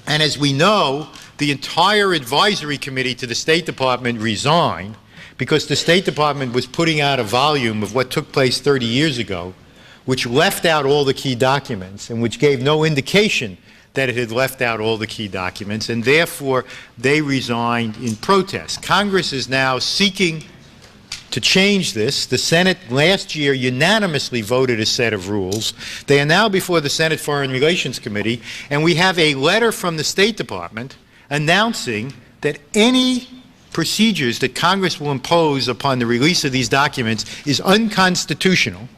as we know, the entire advisory committee to the State Department resigned because the State Department was putting out a volume of what took place 30 years ago, which left out all the key documents and which gave no indication that it had left out all the key documents, and therefore they resigned in protest. Congress is now seeking to change this. The Senate last year unanimously voted a set of rules. They are now before the Senate Foreign Relations Committee, and we have a letter from the State Department announcing that any procedures that Congress will impose upon the release of these documents is unconstitutional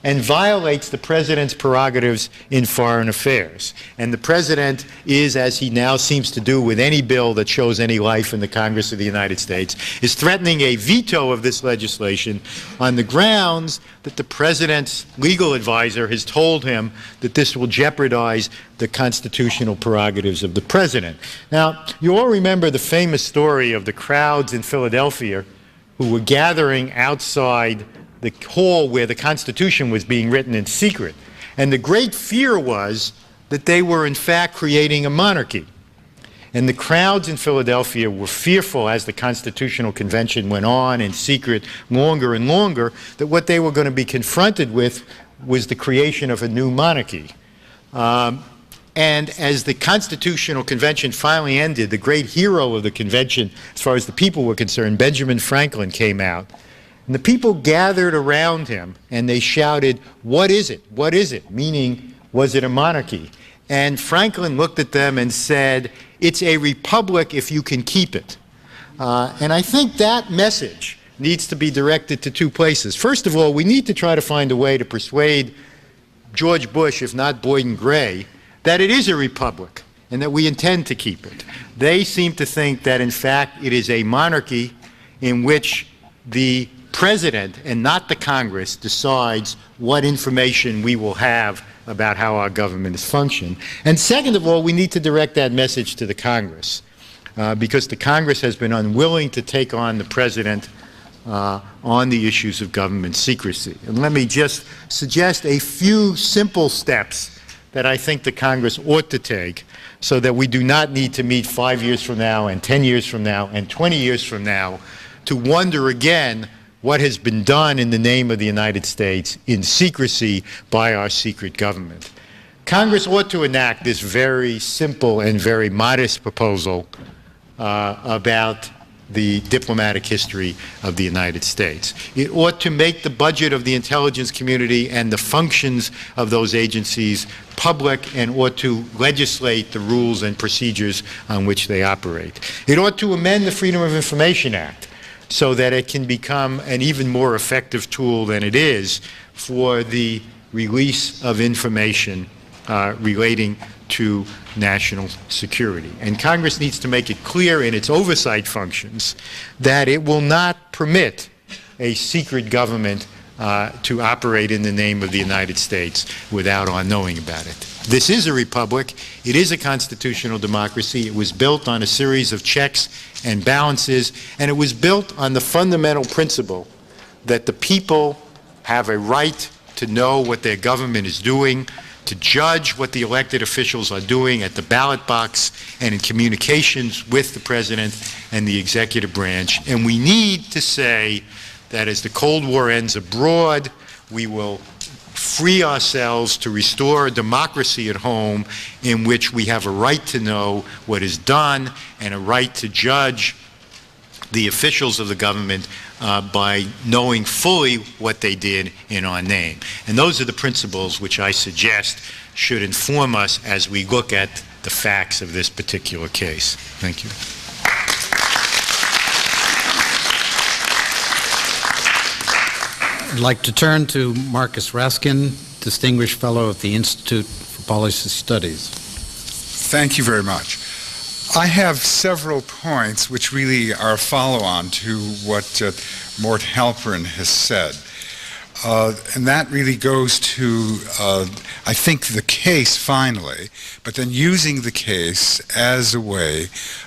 and violates the President's prerogatives in foreign affairs. And the President is, as he now seems to do with any bill that shows any life in the Congress of the United States, is threatening a veto of this legislation on the grounds that the President's legal advisor has told him that this will jeopardize the constitutional prerogatives of the President. Now, you all remember the famous story of the crowds in Philadelphia who were gathering outside the hall where the Constitution was being written in secret. And the great fear was that they were in fact creating a monarchy. And the crowds in Philadelphia were fearful as the Constitutional Convention went on in secret longer and longer that what they were going to be confronted with was the creation of a new monarchy. And as the Constitutional Convention finally ended, the great hero of the convention, as far as the people were concerned, Benjamin Franklin, came out. And the people gathered around him and they shouted, "What is it? What is it?" Meaning, was it a monarchy? And Franklin looked at them and said, "It's a republic if you can keep it." And I think that message needs to be directed to two places. First of all, we need to try to find a way to persuade George Bush, if not Boyden Gray, that it is a republic and that we intend to keep it. They seem to think that, in fact, it is a monarchy in which the President and not the Congress decides what information we will have about how our government is functioning. And second of all, we need to direct that message to the Congress because the Congress has been unwilling to take on the President on the issues of government secrecy. And let me just suggest a few simple steps that I think the Congress ought to take so that we do not need to meet 5 years from now and 10 years from now and 20 years from now to wonder again what has been done in the name of the United States in secrecy by our secret government. Congress ought to enact this very simple and very modest proposal about the diplomatic history of the United States. It ought to make the budget of the intelligence community and the functions of those agencies public and ought to legislate the rules and procedures on which they operate. It ought to amend the Freedom of Information Act so that it can become an even more effective tool than it is for the release of information relating to national security. And Congress needs to make it clear in its oversight functions that it will not permit a secret government to operate in the name of the United States without our knowing about it. This is a republic. It is a constitutional democracy. It was built on a series of checks and balances, and it was built on the fundamental principle that the people have a right to know what their government is doing, to judge what the elected officials are doing at the ballot box and in communications with the president and the executive branch. And we need to say that as the Cold War ends abroad, we will free ourselves to restore a democracy at home in which we have a right to know what is done and a right to judge the officials of the government by knowing fully what they did in our name. And those are the principles which I suggest should inform us as we look at the facts of this particular case. Thank you. I'd like to turn to Marcus Raskin, Distinguished Fellow at the Institute for Policy Studies. Thank you very much. I have several points which really are a follow-on to what Mort Halperin has said. And that really goes to, I think, the case finally, but then using the case as a way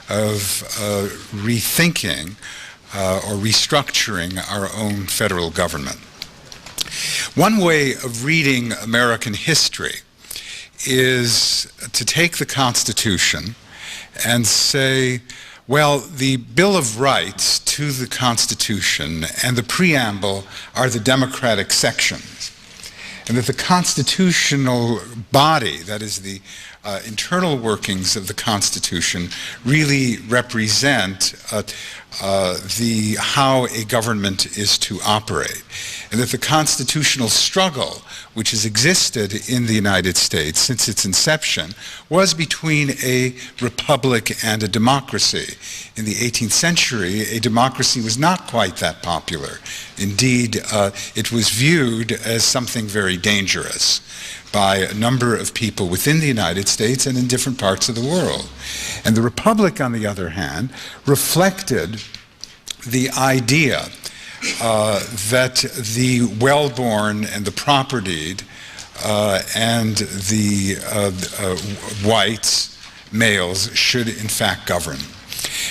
of rethinking or restructuring our own federal government. One way of reading American history is to take the Constitution and say, well, the Bill of Rights to the Constitution and the preamble are the democratic sections, and that the constitutional body, that is the internal workings of the Constitution, really represent how a government is to operate, and that the constitutional struggle which has existed in the United States since its inception was between a republic and a democracy. In the 18th century, a democracy was not quite that popular. Indeed, it was viewed as something very dangerous by a number of people within the United States and in different parts of the world. And the republic, on the other hand, reflected the idea that the well-born and the propertied and the whites, males, should in fact govern.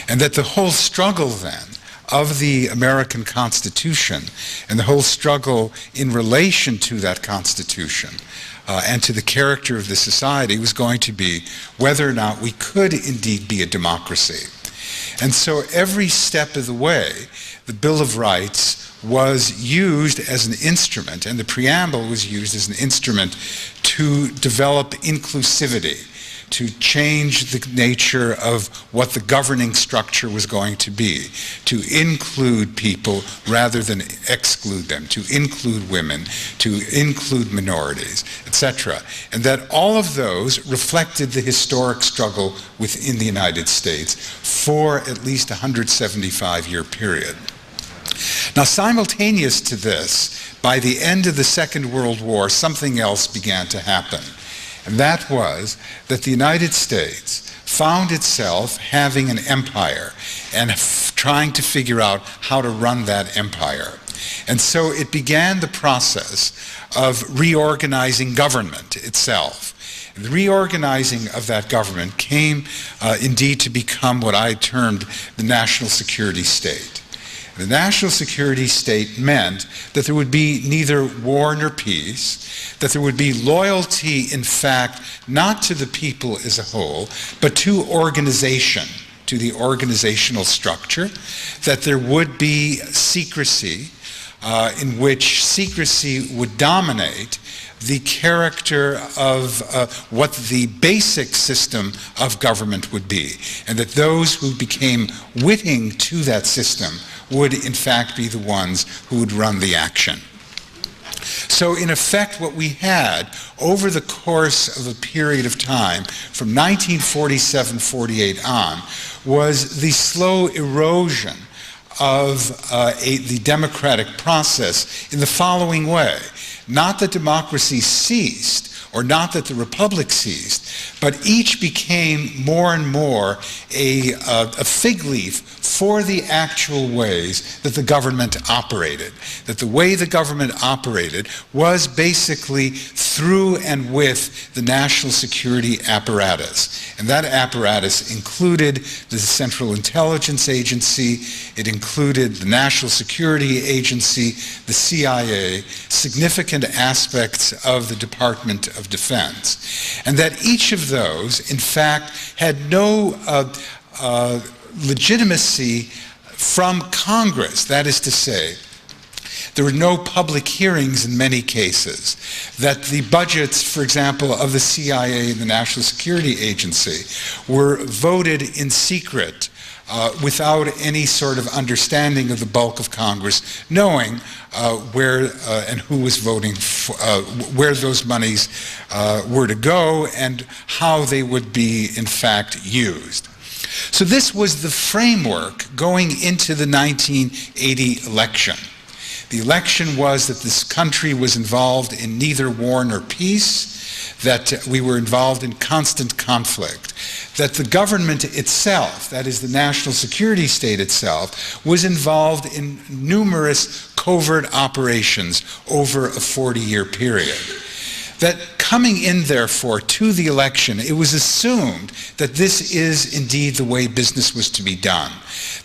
And that the whole struggle then of the American Constitution and the whole struggle in relation to that Constitution and to the character of the society was going to be whether or not we could indeed be a democracy. And so every step of the way, the Bill of Rights was used as an instrument, and the preamble was used as an instrument to develop inclusivity, to change the nature of what the governing structure was going to be, to include people rather than exclude them, to include women, to include minorities, etc. And that all of those reflected the historic struggle within the United States for at least a 175-year period. Now, simultaneous to this, by the end of the Second World War, something else began to happen. And that was that the United States found itself having an empire and trying to figure out how to run that empire. And so it began the process of reorganizing government itself. And the reorganizing of that government came indeed to become what I termed the national security state. The national security state meant that there would be neither war nor peace, that there would be loyalty, in fact, not to the people as a whole, but to organization, to the organizational structure, that there would be secrecy, in which secrecy would dominate the character of what the basic system of government would be, and that those who became witting to that system would in fact be the ones who would run the action. So in effect, what we had over the course of a period of time from 1947-48 on was the slow erosion of the democratic process in the following way. Not that democracy ceased or not that the Republic ceased, but each became more and more a fig leaf for the actual ways that the government operated. That the way the government operated was basically through and with the national security apparatus. And that apparatus included the Central Intelligence Agency, it included the National Security Agency, the CIA, significant aspects of the Department of Defense. And that each of those, in fact, had no legitimacy from Congress. That is to say, there were no public hearings in many cases, that the budgets, for example, of the CIA and the National Security Agency were voted in secret without any sort of understanding of the bulk of Congress, knowing where and who was voting, where those monies were to go and how they would be, in fact, used. So this was the framework going into the 1980 election. The election was that this country was involved in neither war nor peace, that we were involved in constant conflict, that the government itself, that is the national security state itself, was involved in numerous covert operations over a 40-year period. That coming in, therefore, to the election, it was assumed that this is indeed the way business was to be done.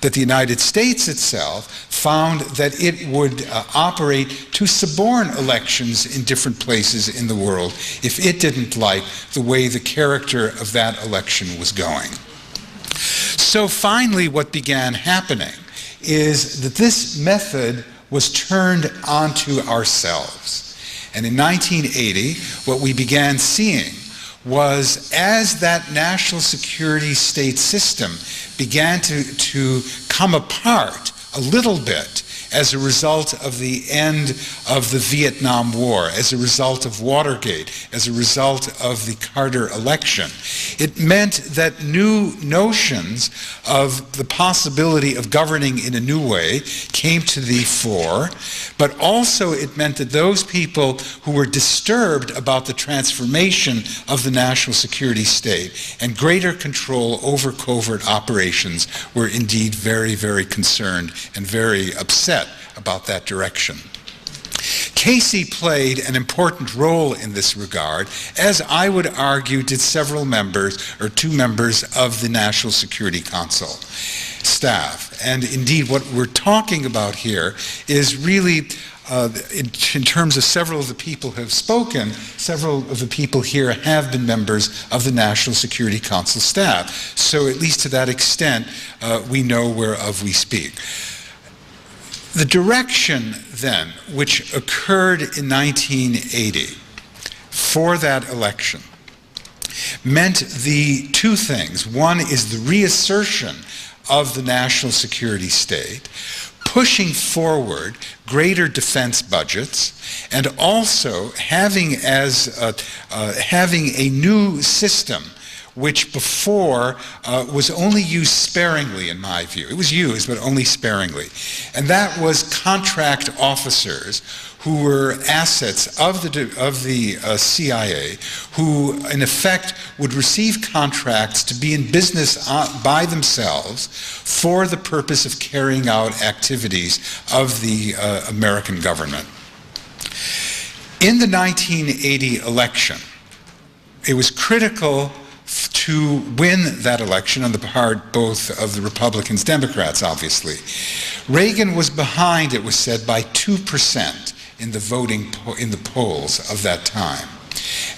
That the United States itself found that it would operate to suborn elections in different places in the world if it didn't like the way the character of that election was going. So finally, what began happening is that this method was turned onto ourselves. And in 1980, what we began seeing was, as that national security state system began to come apart a little bit as a result of the end of the Vietnam War, as a result of Watergate, as a result of the Carter election, it meant that new notions of the possibility of governing in a new way came to the fore, but also it meant that those people who were disturbed about the transformation of the national security state and greater control over covert operations were indeed very, very concerned and very upset about that direction. Casey played an important role in this regard, as I would argue did several members, or 2 members, of the National Security Council staff. And indeed, what we're talking about here is really, in terms of several of the people who have spoken, several of the people here have been members of the National Security Council staff. So at least to that extent, we know whereof we speak. The direction, then, which occurred in 1980 for that election meant the 2 things. One is the reassertion of the national security state, pushing forward greater defense budgets, and also having a new system which before was only used sparingly, in my view. It was used, but only sparingly. And that was contract officers who were assets of the CIA, who in effect would receive contracts to be in business by themselves for the purpose of carrying out activities of the American government. In the 1980 election, it was critical to win that election on the part both of the Republicans, Democrats, obviously. Reagan was behind, it was said, by 2% in the voting in the polls of that time.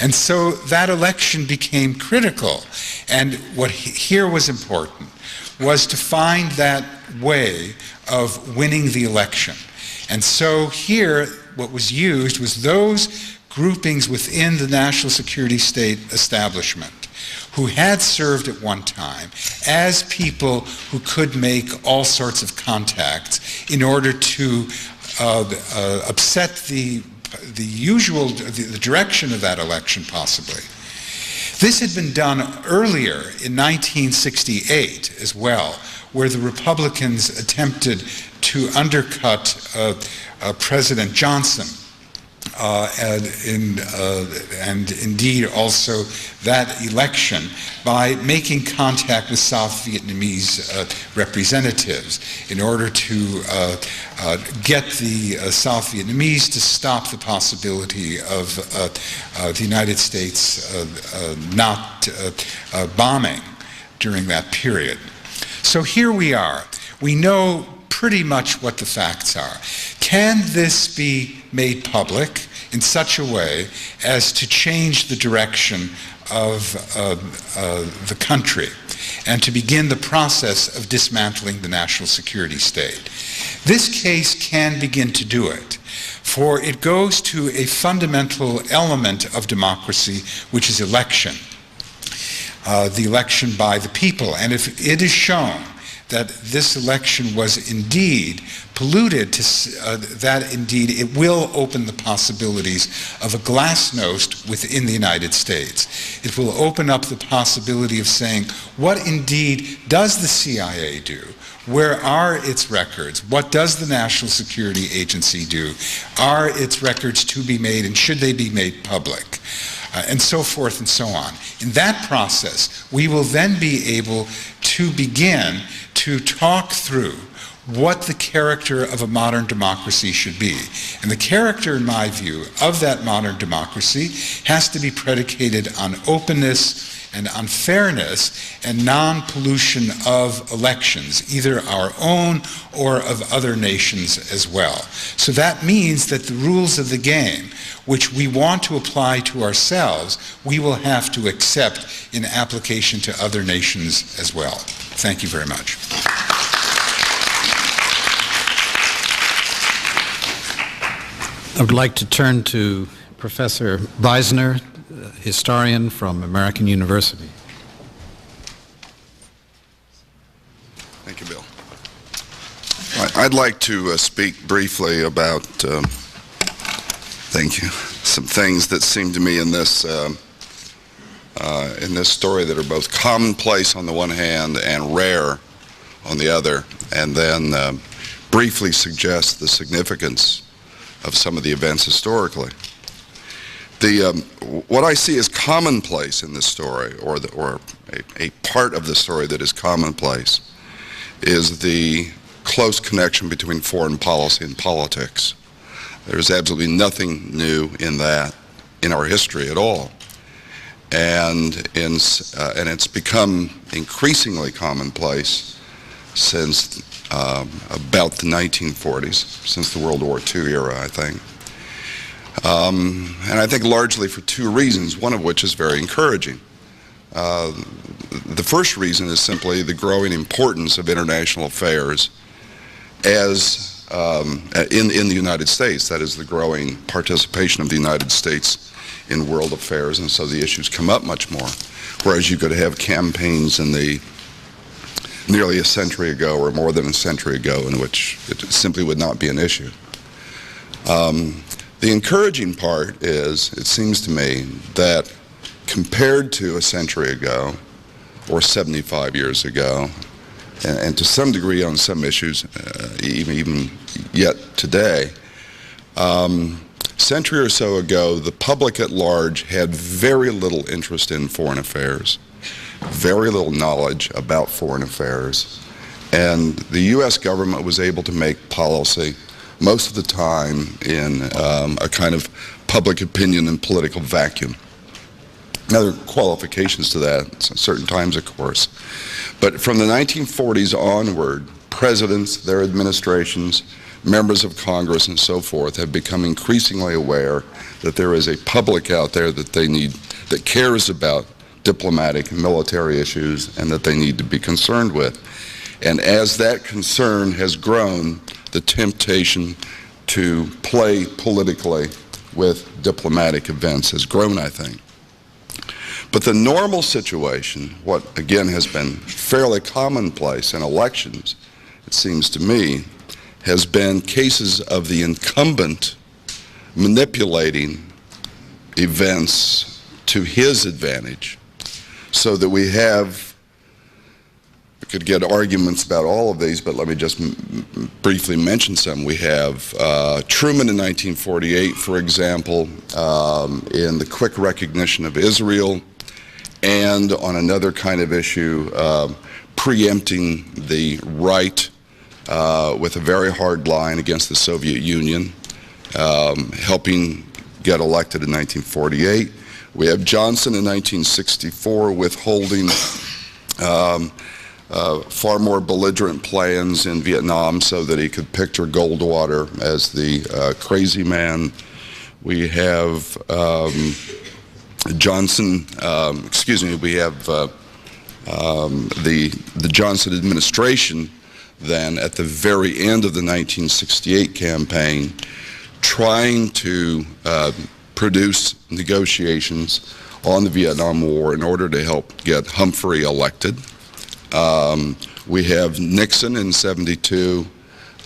And so that election became critical. And what here was important was to find that way of winning the election. And so here, what was used was those groupings within the national security state establishment who had served at one time as people who could make all sorts of contacts in order to upset the direction of that election, possibly. This had been done earlier in 1968 as well, where the Republicans attempted to undercut President Johnson and indeed also that election by making contact with South Vietnamese representatives in order to get the South Vietnamese to stop the possibility of the United States not bombing during that period. So here we are. We know pretty much what the facts are. Can this be made public in such a way as to change the direction of the country and to begin the process of dismantling the national security state? This case can begin to do it, for it goes to a fundamental element of democracy, which is election. The election by the people. And if it is shown that this election was indeed polluted, that indeed it will open the possibilities of a glasnost within the United States. It will open up the possibility of saying, what indeed does the CIA do? Where are its records? What does the National Security Agency do? Are its records to be made, and should they be made public? And so forth and so on. In that process, we will then be able to begin to talk through what the character of a modern democracy should be. And the character, in my view, of that modern democracy has to be predicated on openness and on fairness and non-pollution of elections, either our own or of other nations as well. So that means that the rules of the game, which we want to apply to ourselves, we will have to accept in application to other nations as well. Thank you very much. I would like to turn to Professor Weisner, historian from American University. Thank you, Bill. I'd like to speak briefly about, thank you, some things that seem to me in this story that are both commonplace on the one hand and rare on the other, and then briefly suggest the significance of some of the events historically. What I see as commonplace in this story, or a part of the story that is commonplace, is the close connection between foreign policy and politics. There's absolutely nothing new in that in our history at all. And it's become increasingly commonplace since about the 1940s, since the World War II era, I think. And I think largely for two reasons, one of which is very encouraging. The first reason is simply the growing importance of international affairs as in the United States, that is the growing participation of the United States in world affairs, and so the issues come up much more. Whereas you could have campaigns in the nearly a century ago or more than a century ago in which it simply would not be an issue. The encouraging part is, it seems to me, that compared to a century ago or 75 years ago, and to some degree on some issues, even yet today, a century or so ago, the public at large had very little interest in foreign affairs, very little knowledge about foreign affairs, and the U.S. government was able to make policy most of the time in a kind of public opinion and political vacuum. Now, there are qualifications to that at certain times, of course. But from the 1940s onward, presidents, their administrations, members of Congress, and so forth have become increasingly aware that there is a public out there that that cares about diplomatic and military issues and that they need to be concerned with. And as that concern has grown, the temptation to play politically with diplomatic events has grown, I think. But the normal situation, what again has been fairly commonplace in elections, it seems to me, has been cases of the incumbent manipulating events to his advantage, so that we have could get arguments about all of these, but let me just briefly mention some. We have Truman in 1948, for example, in the quick recognition of Israel, and on another kind of issue, preempting the right with a very hard line against the Soviet Union, helping get elected in 1948. We have Johnson in 1964 withholding far more belligerent plans in Vietnam so that he could picture Goldwater as the crazy man. We have Johnson, we have the Johnson administration then at the very end of the 1968 campaign trying to produce negotiations on the Vietnam War in order to help get Humphrey elected. We have Nixon in '72,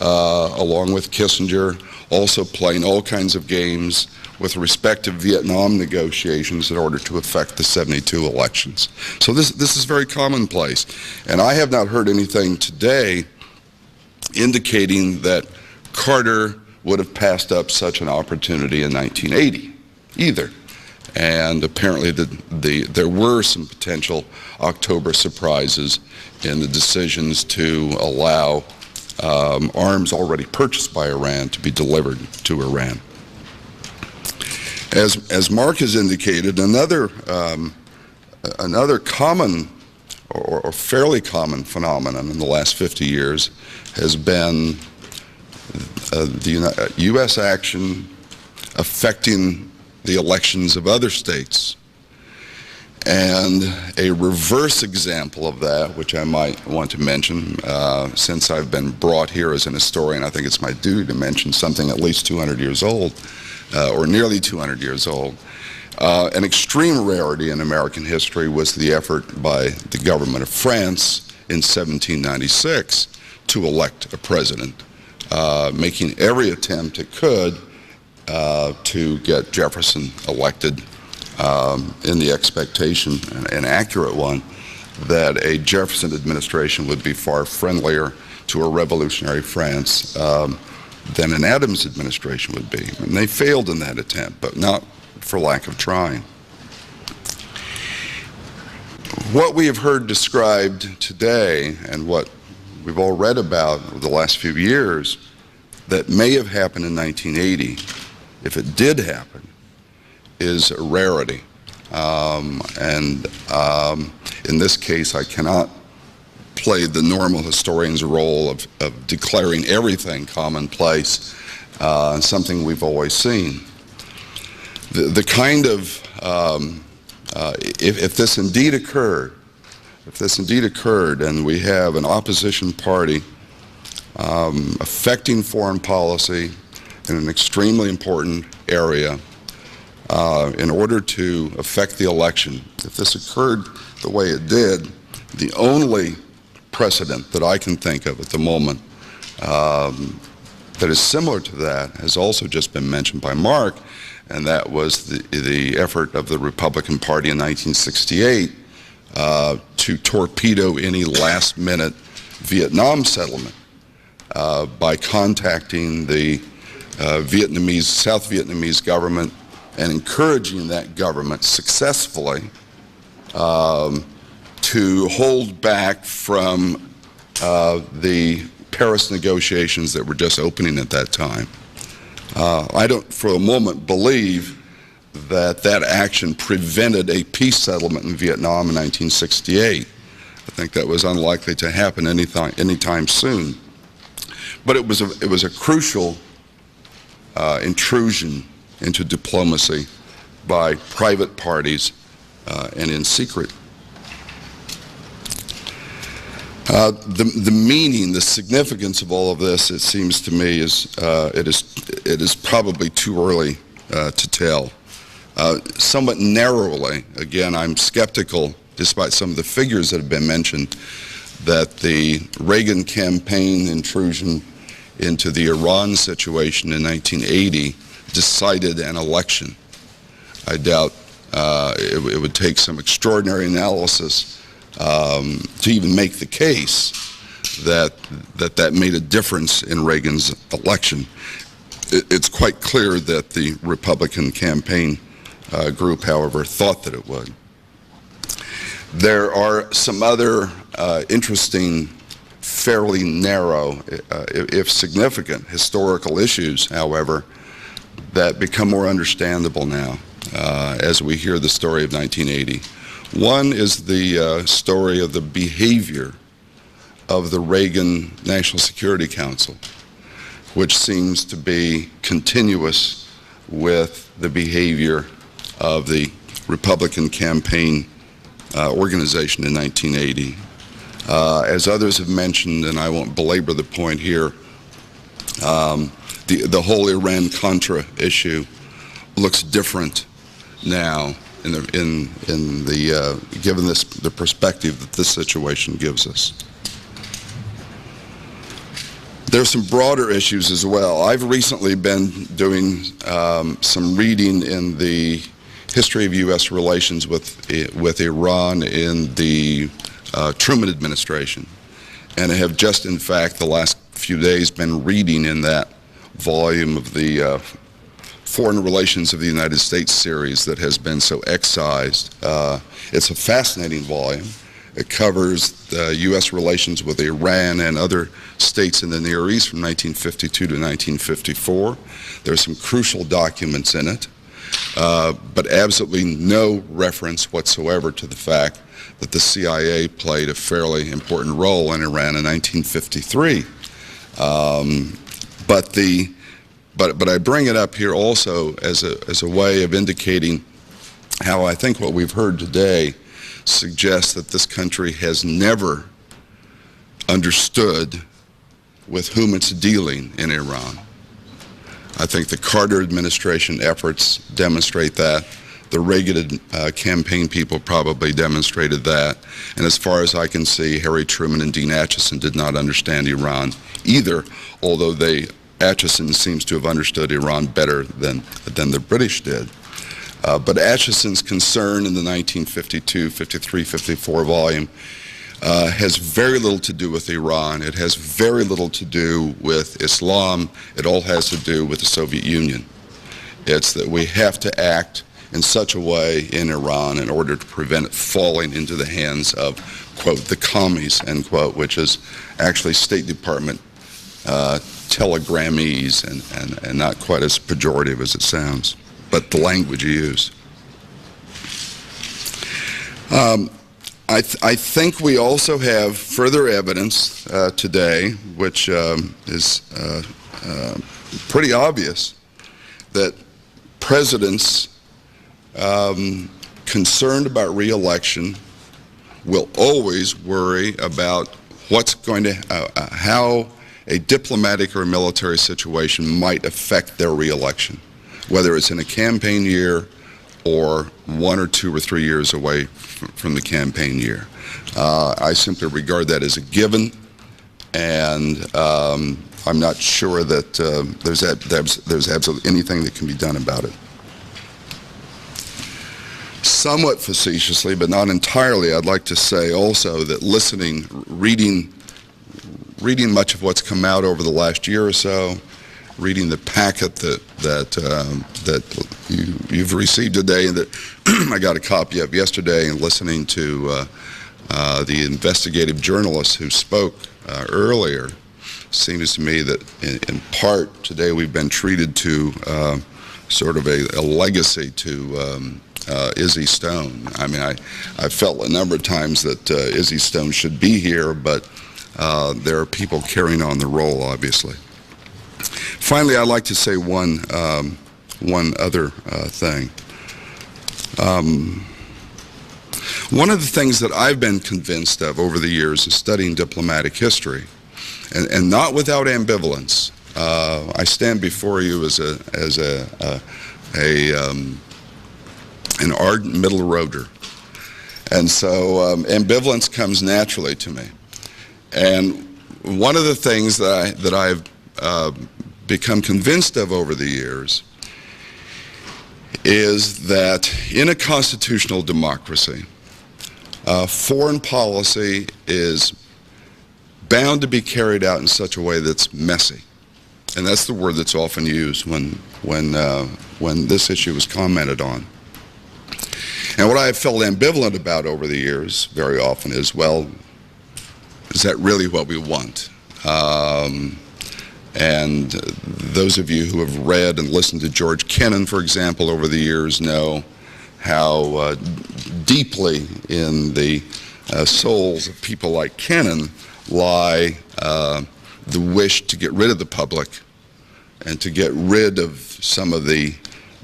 along with Kissinger, also playing all kinds of games with respect to Vietnam negotiations in order to affect the '72 elections. So this is very commonplace. And I have not heard anything today indicating that Carter would have passed up such an opportunity in 1980 either. And apparently there were some potential October surprises in the decisions to allow arms already purchased by Iran to be delivered to Iran. As Mark has indicated, another common or fairly common phenomenon in the last 50 years has been the U.S. action affecting the elections of other states. And a reverse example of that, which I might want to mention, since I've been brought here as an historian, I think it's my duty to mention something at least 200 years old, or nearly 200 years old. An extreme rarity in American history was the effort by the government of France in 1796 to elect a president, making every attempt it could to get Jefferson elected in the expectation, an accurate one, that a Jefferson administration would be far friendlier to a revolutionary France than an Adams administration would be. And they failed in that attempt, but not for lack of trying. What we have heard described today and what we've all read about over the last few years that may have happened in 1980, if it did happen, is a rarity. In this case, I cannot play the normal historian's role of declaring everything commonplace, something we've always seen. The kind of, if this indeed occurred, and we have an opposition party affecting foreign policy in an extremely important area in order to affect the election, if this occurred the way it did, the only precedent that I can think of at the moment that is similar to that has also just been mentioned by Mark, and that was the effort of the Republican Party in 1968 to torpedo any last-minute Vietnam settlement by contacting the South Vietnamese government and encouraging that government successfully to hold back from the Paris negotiations that were just opening at that time. I don't for a moment believe that that action prevented a peace settlement in Vietnam in 1968. I think that was unlikely to happen anytime soon. But it was a crucial intrusion into diplomacy by private parties and in secret. The meaning, the significance of all of this, it seems to me, is it is probably too early to tell. Somewhat narrowly, again, I'm skeptical, despite some of the figures that have been mentioned, that the Reagan campaign intrusion into the Iran situation in 1980 decided an election. I doubt it would take some extraordinary analysis to even make the case that made a difference in Reagan's election. It's quite clear that the Republican campaign group, however, thought that it would. There are some other interesting, fairly narrow, if significant, historical issues, however, that become more understandable now as we hear the story of 1980. One is the story of the behavior of the Reagan National Security Council, which seems to be continuous with the behavior of the Republican campaign organization in 1980. As others have mentioned, and I won't belabor the point here, the whole Iran-Contra issue looks different now given the perspective that this situation gives us. There's some broader issues as well. I've recently been doing some reading in the history of U.S. relations with Iran in the Truman administration, and I have just, in fact, the last few days been reading in that volume of the Foreign Relations of the United States series that has been so excised. It's a fascinating volume. It covers U.S. relations with Iran and other states in the Near East from 1952 to 1954. There's some crucial documents in it, but absolutely no reference whatsoever to the fact that the CIA played a fairly important role in Iran in 1953. But I bring it up here also as a way of indicating how I think what we've heard today suggests that this country has never understood with whom it's dealing in Iran. I think the Carter administration efforts demonstrate that. The Reagan campaign people probably demonstrated that. And as far as I can see, Harry Truman and Dean Acheson did not understand Iran either, although Acheson seems to have understood Iran better than the British did. But Acheson's concern in the 1952, 53, 54 volume has very little to do with Iran. It has very little to do with Islam. It all has to do with the Soviet Union. It's that we have to act in such a way in Iran in order to prevent it falling into the hands of, quote, the commies, end quote, which is actually State Department telegrammees and not quite as pejorative as it sounds, but the language you use. I think we also have further evidence today, which is pretty obvious, that presidents concerned about re-election will always worry about what's going to, how a diplomatic or military situation might affect their re-election, whether it's in a campaign year or 1 or 2 or 3 years away from the campaign year. I simply regard that as a given, and I'm not sure that there's absolutely anything that can be done about it. Somewhat facetiously, but not entirely, I'd like to say also that reading much of what's come out over the last year or so, reading the packet that you've received today and that I got a copy of yesterday, and listening to the investigative journalists who spoke earlier, seems to me that in part today we've been treated to sort of a legacy to Izzy Stone. I mean, I felt a number of times that Izzy Stone should be here, but there are people carrying on the role, obviously. Finally, I'd like to say one other thing. One of the things that I've been convinced of over the years is studying diplomatic history, and not without ambivalence. I stand before you as an ardent middle roader, and so ambivalence comes naturally to me. And one of the things that I've become convinced of over the years is that in a constitutional democracy, foreign policy is bound to be carried out in such a way that's messy. And that's the word that's often used when this issue is commented on. And what I have felt ambivalent about over the years very often is, well, is that really what we want? And those of you who have read and listened to George Kennan, for example, over the years know how deeply in the souls of people like Kennan lie the wish to get rid of the public and to get rid of some of the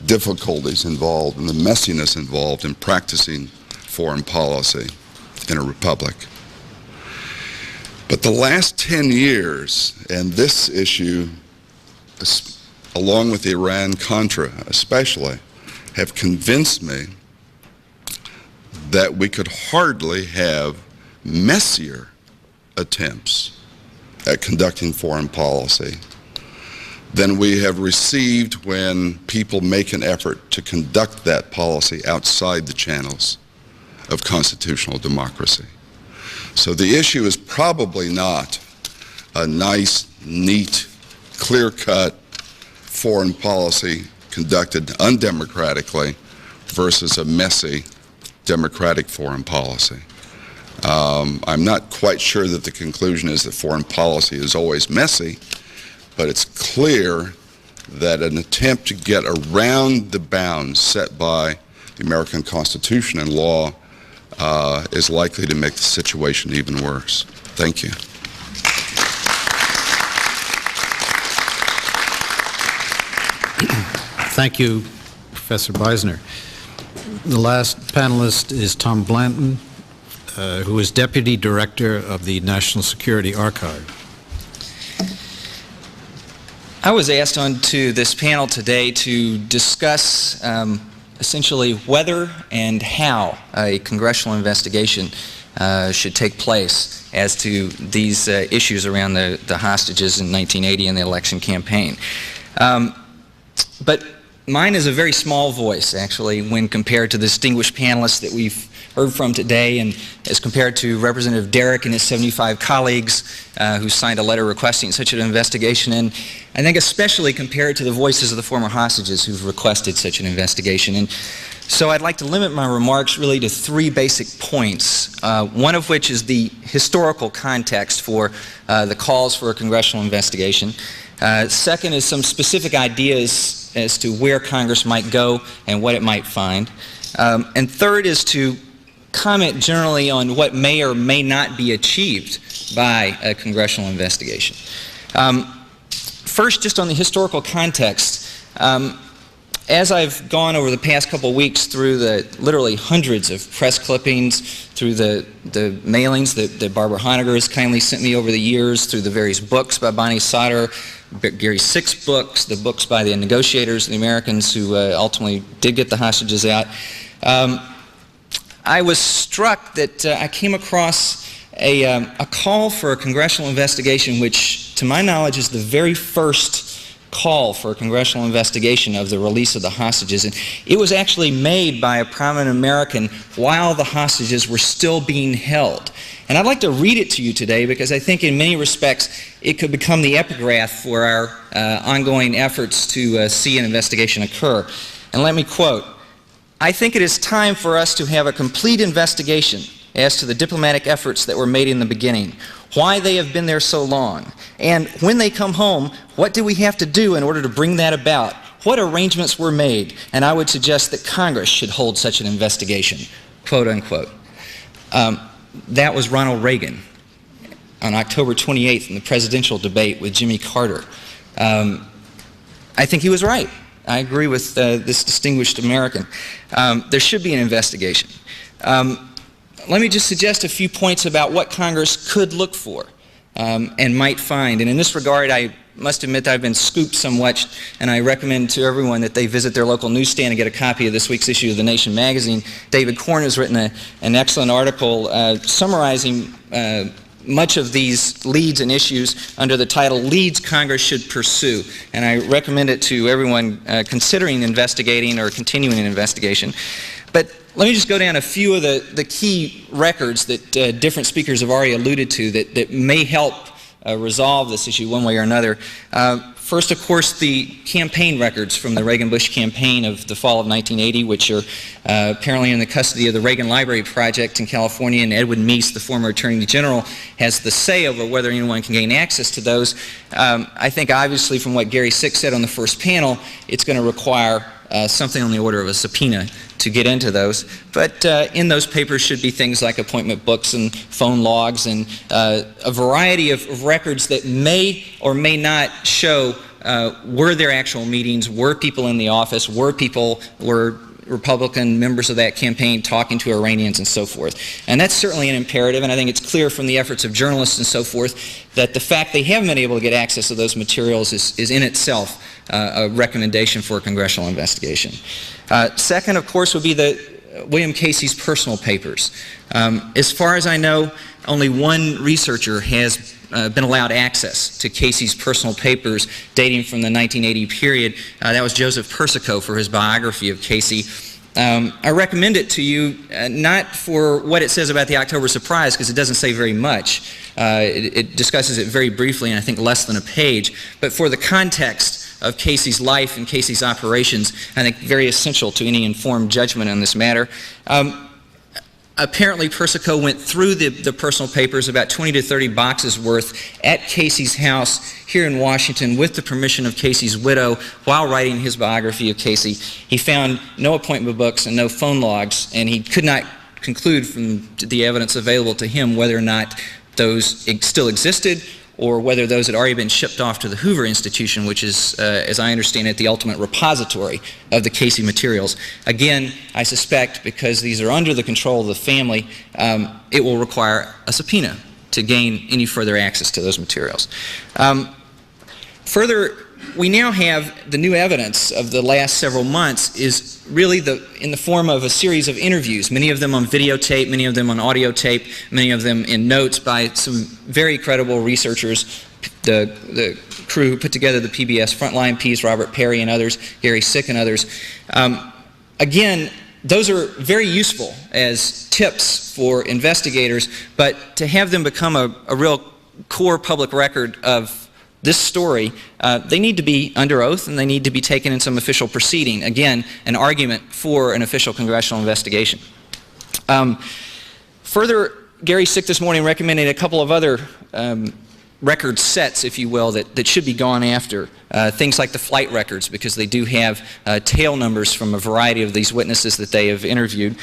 difficulties involved and the messiness involved in practicing foreign policy in a republic. But the last 10 years, and this issue, along with the Iran-Contra especially, have convinced me that we could hardly have messier attempts at conducting foreign policy than we have received when people make an effort to conduct that policy outside the channels of constitutional democracy. So the issue is probably not a nice, neat, clear-cut foreign policy conducted undemocratically versus a messy democratic foreign policy. I'm not quite sure that the conclusion is that foreign policy is always messy, but it's clear that an attempt to get around the bounds set by the American Constitution and law is likely to make the situation even worse. Thank you. Thank you, Professor Beisner. The last panelist is Tom Blanton, who is Deputy Director of the National Security Archive. I was asked onto this panel today to discuss essentially whether and how a congressional investigation should take place as to these issues around the hostages in 1980 and the election campaign. But mine is a very small voice, actually, when compared to the distinguished panelists that we've heard from today, and as compared to Representative Derrick and his 75 colleagues who signed a letter requesting such an investigation, and I think especially compared to the voices of the former hostages who've requested such an investigation. And so I'd like to limit my remarks really to three basic points, one of which is the historical context for the calls for a congressional investigation. Second is some specific ideas as to where Congress might go and what it might find. And third is to comment generally on what may or may not be achieved by a congressional investigation. First, just on the historical context, as I've gone over the past couple of weeks through the literally hundreds of press clippings, through the mailings that Barbara Honegger has kindly sent me over the years, through the various books by Bonnie Sauter, Gary Sick's books, the books by the negotiators, the Americans who ultimately did get the hostages out, I was struck that I came across a call for a congressional investigation which, to my knowledge, is the very first call for a congressional investigation of the release of the hostages. And it was actually made by a prominent American while the hostages were still being held. And I'd like to read it to you today because I think in many respects it could become the epigraph for our ongoing efforts to see an investigation occur. And let me quote, "I think it is time for us to have a complete investigation as to the diplomatic efforts that were made in the beginning, why they have been there so long, and when they come home, what do we have to do in order to bring that about? What arrangements were made? And I would suggest that Congress should hold such an investigation," quote unquote. That was Ronald Reagan on October 28th in the presidential debate with Jimmy Carter. I think he was right. I agree with this distinguished American. There should be an investigation. Let me just suggest a few points about what Congress could look for and might find. And in this regard, I must admit that I've been scooped somewhat, and I recommend to everyone that they visit their local newsstand and get a copy of this week's issue of The Nation magazine. David Korn has written an excellent article summarizing much of these leads and issues under the title Leads Congress Should Pursue. And I recommend it to everyone considering investigating or continuing an investigation. But let me just go down a few of the key records that different speakers have already alluded to that may help resolve this issue one way or another. First, of course, the campaign records from the Reagan-Bush campaign of the fall of 1980, which are apparently in the custody of the Reagan Library Project in California, and Edwin Meese, the former Attorney General, has the say over whether anyone can gain access to those. I think obviously from what Gary Sick said on the first panel, it's going to require something on the order of a subpoena to get into those. But in those papers should be things like appointment books and phone logs and a variety of records that may or may not show were there actual meetings, were people in the office, were Republican members of that campaign talking to Iranians and so forth. And that's certainly an imperative, and I think it's clear from the efforts of journalists and so forth that the fact they haven't been able to get access to those materials is in itself a recommendation for a congressional investigation. Second, of course, would be William Casey's personal papers. As far as I know, only one researcher has been allowed access to Casey's personal papers dating from the 1980 period. That was Joseph Persico for his biography of Casey. I recommend it to you not for what it says about the October surprise, because it doesn't say very much. It discusses it very briefly, and I think less than a page, but for the context of Casey's life and Casey's operations, I think very essential to any informed judgment on this matter. Apparently, Persico went through the personal papers, about 20 to 30 boxes worth, at Casey's house here in Washington with the permission of Casey's widow while writing his biography of Casey. He found no appointment books and no phone logs, and he could not conclude from the evidence available to him whether or not those still existed or whether those had already been shipped off to the Hoover Institution, which is, as I understand it, the ultimate repository of the Casey materials. Again, I suspect because these are under the control of the family, it will require a subpoena to gain any further access to those materials. Further, we now have the new evidence of the last several months is really in the form of a series of interviews, many of them on videotape, many of them on audio tape, many of them in notes by some very credible researchers, the crew who put together the PBS Frontline piece, Robert Perry and others, Gary Sick and others. Again, those are very useful as tips for investigators, but to have them become a real core public record of this story, they need to be under oath and they need to be taken in some official proceeding. Again, an argument for an official congressional investigation. Further, Gary Sick this morning recommended a couple of other record sets, if you will, that should be gone after. Things like the flight records, because they do have tail numbers from a variety of these witnesses that they have interviewed.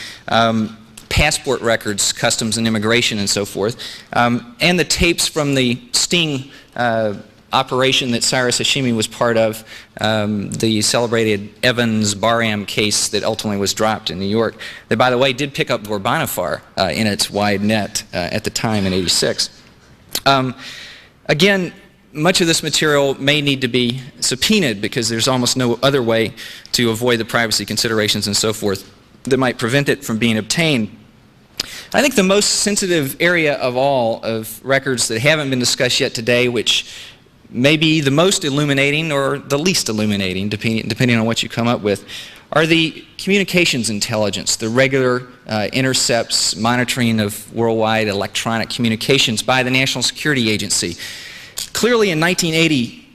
Passport records, customs and immigration and so forth. And the tapes from the sting operation that Cyrus Hashimi was part of, the celebrated Evans-Barham case that ultimately was dropped in New York, that, by the way, did pick up Ghorbanifar in its wide net at the time in '86. Again, much of this material may need to be subpoenaed because there's almost no other way to avoid the privacy considerations and so forth that might prevent it from being obtained. I think the most sensitive area of all of records that haven't been discussed yet today, which may be the most illuminating or the least illuminating, depending on what you come up with, are the communications intelligence, the regular intercepts, monitoring of worldwide electronic communications by the National Security Agency. Clearly in 1980,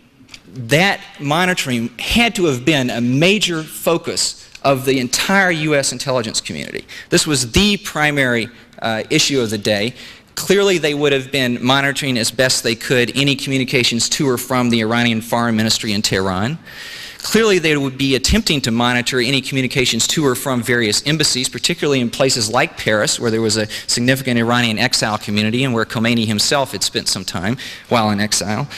that monitoring had to have been a major focus of the entire U.S. intelligence community. This was the primary issue of the day. Clearly, they would have been monitoring as best they could any communications to or from the Iranian Foreign Ministry in Tehran. Clearly, they would be attempting to monitor any communications to or from various embassies, particularly in places like Paris, where there was a significant Iranian exile community and where Khomeini himself had spent some time while in exile.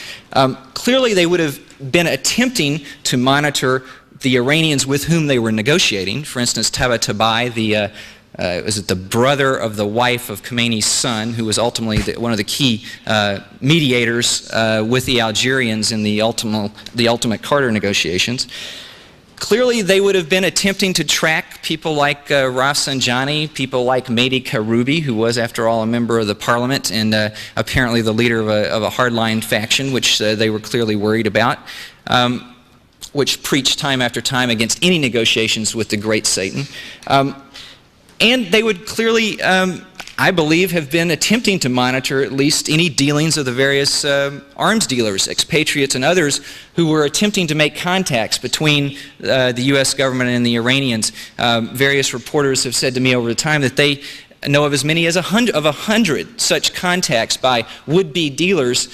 Clearly, they would have been attempting to monitor the Iranians with whom they were negotiating. For instance, Tabatabai, was it the brother of the wife of Khomeini's son, who was ultimately one of the key mediators with the Algerians in the ultimate Carter negotiations. Clearly, they would have been attempting to track people like Rafsanjani, people like Mehdi Karoubi, who was, after all, a member of the parliament and apparently the leader of a hardline faction, which they were clearly worried about, which preached time after time against any negotiations with the great Satan. And they would clearly, I believe, have been attempting to monitor at least any dealings of the various arms dealers, expatriates and others, who were attempting to make contacts between the U.S. government and the Iranians. Various reporters have said to me over the time that they know of as many as 100 such contacts by would-be dealers,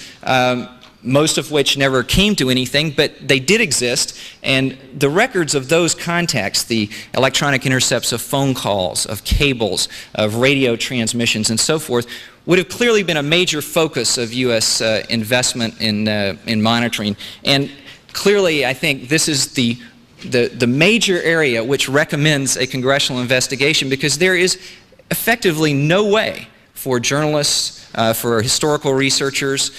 most of which never came to anything, but they did exist, and the records of those contacts, the electronic intercepts of phone calls, of cables, of radio transmissions, and so forth, would have clearly been a major focus of U.S. investment in monitoring. And clearly, I think this is the major area which recommends a congressional investigation, because there is effectively no way for journalists, for historical researchers,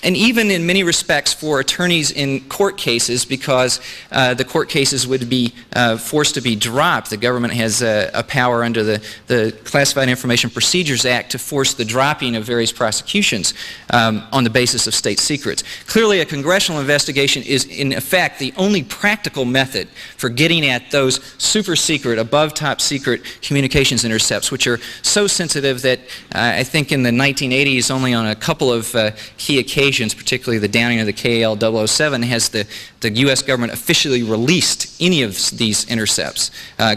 and even in many respects for attorneys in court cases, because the court cases would be forced to be dropped. The government has a power under the Classified Information Procedures Act to force the dropping of various prosecutions on the basis of state secrets. Clearly, a congressional investigation is, in effect, the only practical method for getting at those super secret, above top secret communications intercepts, which are so sensitive that I think in the 1980s, only on a couple of key occasions, particularly the downing of the KAL-007, has the U.S. government officially released any of these intercepts.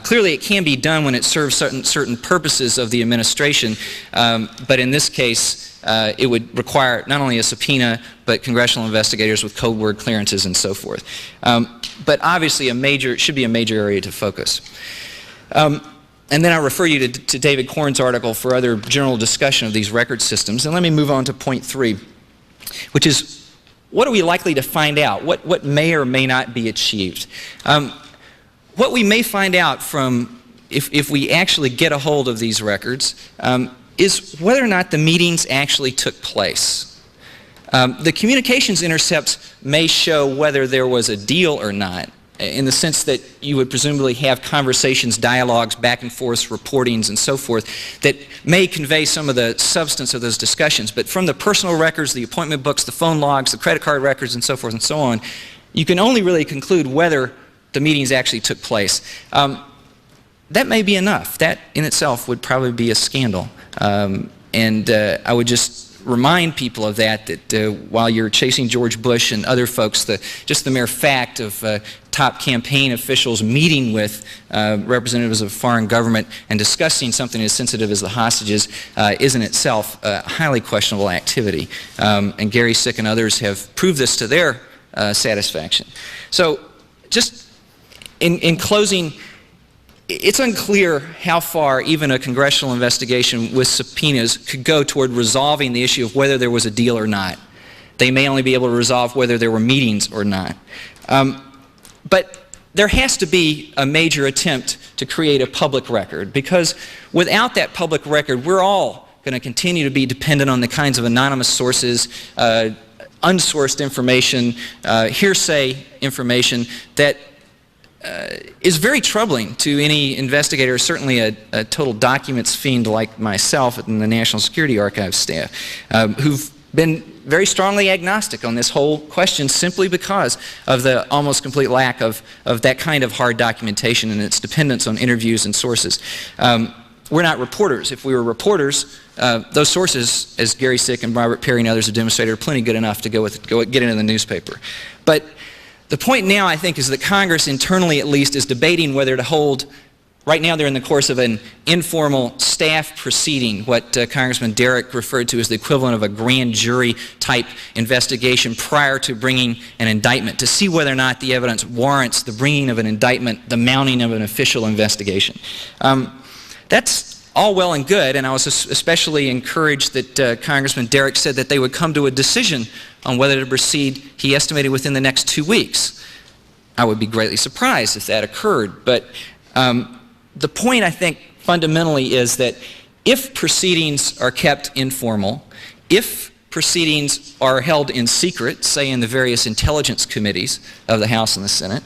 Clearly, it can be done when it serves certain purposes of the administration, but in this case, it would require not only a subpoena, but congressional investigators with code word clearances and so forth. But obviously, it should be a major area to focus. And then I'll refer you to David Korn's article for other general discussion of these record systems. And let me move on to point 3. Which is, what are we likely to find out? What may or may not be achieved? What we may find out from, if we actually get a hold of these records, is whether or not the meetings actually took place. The communications intercepts may show whether there was a deal or not, in the sense that you would presumably have conversations, dialogues, back and forth, reportings, and so forth, that may convey some of the substance of those discussions. But from the personal records, the appointment books, the phone logs, the credit card records, and so forth and so on, you can only really conclude whether the meetings actually took place. That may be enough. That in itself would probably be a scandal. And I would just remind people of that while you're chasing George Bush and other folks, just the mere fact of top campaign officials meeting with representatives of foreign government and discussing something as sensitive as the hostages is in itself a highly questionable activity. And Gary Sick and others have proved this to their satisfaction. So just in closing, it's unclear how far even a congressional investigation with subpoenas could go toward resolving the issue of whether there was a deal or not. They may only be able to resolve whether there were meetings or not. But there has to be a major attempt to create a public record, because without that public record, we're all going to continue to be dependent on the kinds of anonymous sources, unsourced information, hearsay information that is very troubling to any investigator, certainly a total documents fiend like myself in the National Security Archives staff, who've been very strongly agnostic on this whole question simply because of the almost complete lack of that kind of hard documentation and its dependence on interviews and sources. We're not reporters. If we were reporters, those sources, as Gary Sick and Robert Perry and others have demonstrated, are plenty good enough to get into the newspaper. But the point now, I think, is that Congress, internally at least, is debating whether to hold, right now they're in the course of an informal staff proceeding, what Congressman Derrick referred to as the equivalent of a grand jury type investigation prior to bringing an indictment, to see whether or not the evidence warrants the bringing of an indictment, the mounting of an official investigation. That's all well and good, and I was especially encouraged that Congressman Derrick said that they would come to a decision on whether to proceed, he estimated, within the next 2 weeks. I would be greatly surprised if that occurred, but the point, I think, fundamentally is that if proceedings are kept informal, if proceedings are held in secret, say in the various intelligence committees of the House and the Senate,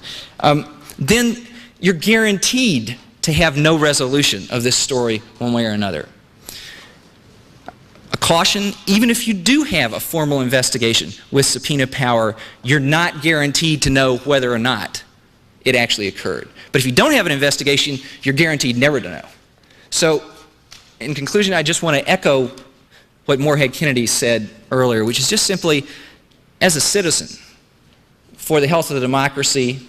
then you're guaranteed to have no resolution of this story one way or another. A caution, even if you do have a formal investigation with subpoena power, you're not guaranteed to know whether or not it actually occurred. But if you don't have an investigation, you're guaranteed never to know. So, in conclusion, I just want to echo what Moorhead Kennedy said earlier, which is just simply, as a citizen, for the health of the democracy,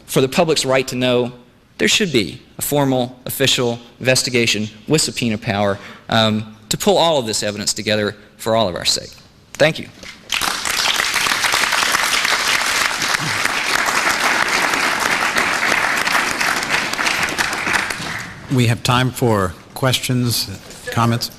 for the public's right to know, there should be a formal, official investigation with subpoena power to pull all of this evidence together for all of our sake. Thank you. We have time for questions, comments.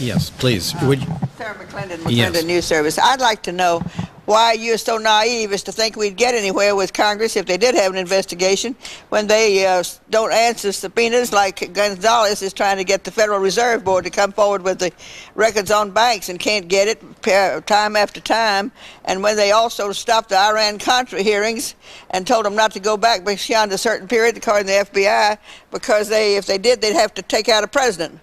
Yes, please. Sarah McClendon, News Service. I'd like to know why you're so naive as to think we'd get anywhere with Congress if they did have an investigation when they don't answer subpoenas, like Gonzalez is trying to get the Federal Reserve Board to come forward with the records on banks and can't get it time after time, and when they also stopped the Iran-Contra hearings and told them not to go back beyond a certain period, according to the FBI, because if they did, they'd have to take out a president.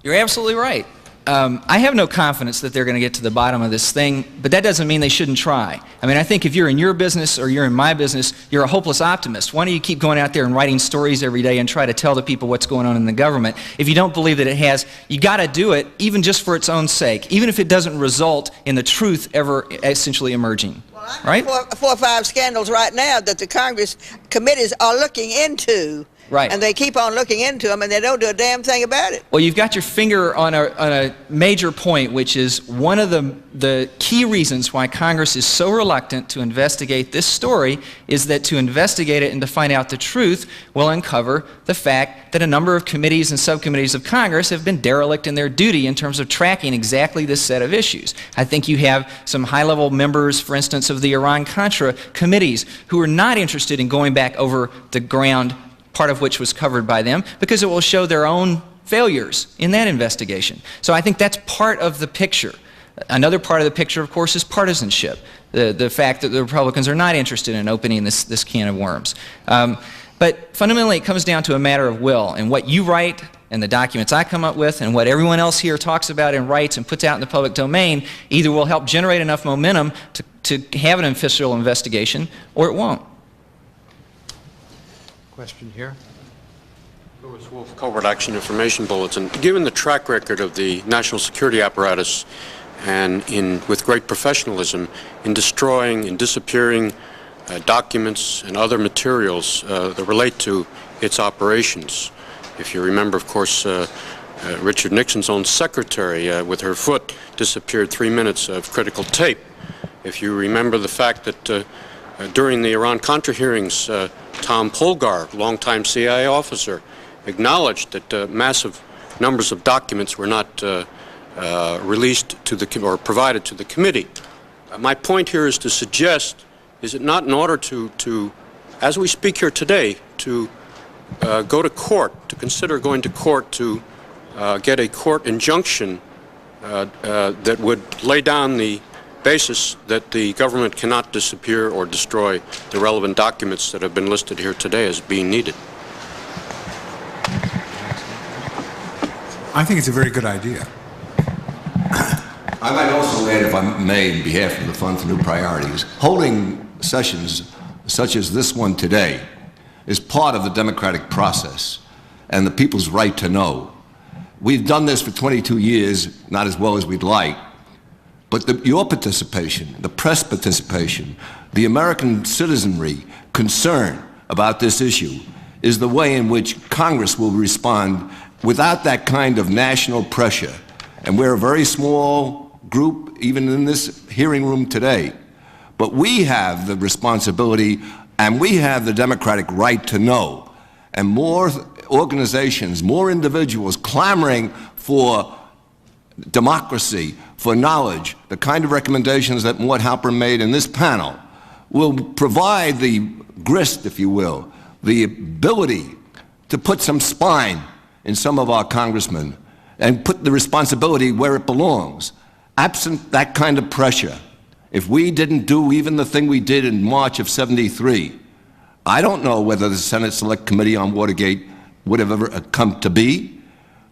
You're absolutely right. I have no confidence that they're going to get to the bottom of this thing, but that doesn't mean they shouldn't try. I mean, I think if you're in your business or you're in my business, you're a hopeless optimist. Why don't you keep going out there and writing stories every day and try to tell the people what's going on in the government? If you don't believe that it has, you got to do it, even just for its own sake, even if it doesn't result in the truth ever essentially emerging. Right? Four or five scandals right now that the Congress committees are looking into. Right. And they keep on looking into them, and they don't do a damn thing about it. Well, you've got your finger on a major point, which is one of the key reasons why Congress is so reluctant to investigate this story is that to investigate it and to find out the truth will uncover the fact that a number of committees and subcommittees of Congress have been derelict in their duty in terms of tracking exactly this set of issues. I think you have some high-level members, for instance, of the Iran-Contra committees who are not interested in going back over the ground, part of which was covered by them, because it will show their own failures in that investigation. So I think that's part of the picture. Another part of the picture, of course, is partisanship, the fact that the Republicans are not interested in opening this can of worms. But fundamentally, it comes down to a matter of will, and what you write and the documents I come up with and what everyone else here talks about and writes and puts out in the public domain either will help generate enough momentum to have an official investigation, or it won't. Question here. Lewis Wolf, Covert Action Information Bulletin. Given the track record of the national security apparatus and with great professionalism in destroying and disappearing documents and other materials that relate to its operations. If you remember, of course, Richard Nixon's own secretary with her foot disappeared 3 minutes of critical tape. If you remember the fact that during the Iran-Contra hearings, Tom Polgar, longtime CIA officer, acknowledged that massive numbers of documents were not released to or provided to the committee. My point here is to suggest, is it not in order to as we speak here today, to go to court, to consider going to court to get a court injunction that would lay down the basis that the government cannot disappear or destroy the relevant documents that have been listed here today as being needed? I think it's a very good idea. I might also add, if I may, on behalf of the Fund for New Priorities, holding sessions such as this one today is part of the democratic process and the people's right to know. We've done this for 22 years, not as well as we'd like, but your participation, the press participation, the American citizenry concern about this issue is the way in which Congress will respond without that kind of national pressure. And we're a very small group, even in this hearing room today. But we have the responsibility and we have the democratic right to know. And more organizations, more individuals clamoring for democracy, for knowledge, the kind of recommendations that Mort Halperin made in this panel will provide the grist, if you will, the ability to put some spine in some of our congressmen and put the responsibility where it belongs. Absent that kind of pressure, if we didn't do even the thing we did in March of '73, I don't know whether the Senate Select Committee on Watergate would have ever come to be.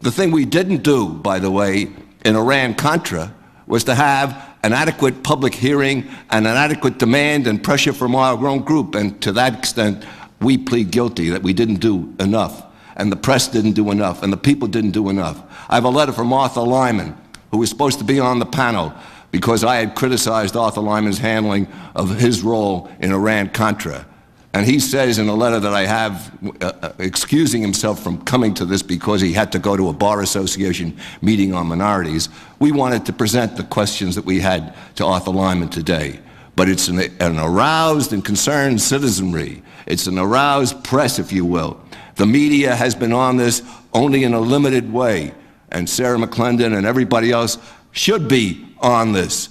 The thing we didn't do, by the way, in Iran-Contra was to have an adequate public hearing and an adequate demand and pressure from our own group. And to that extent, we plead guilty that we didn't do enough, and the press didn't do enough, and the people didn't do enough. I have a letter from Arthur Lyman, who was supposed to be on the panel because I had criticized Arthur Lyman's handling of his role in Iran-Contra. And he says in a letter that I have, excusing himself from coming to this because he had to go to a Bar Association meeting on minorities, we wanted to present the questions that we had to Arthur Lyman today. But it's an aroused and concerned citizenry. It's an aroused press, if you will. The media has been on this only in a limited way, and Sarah McClendon and everybody else should be on this.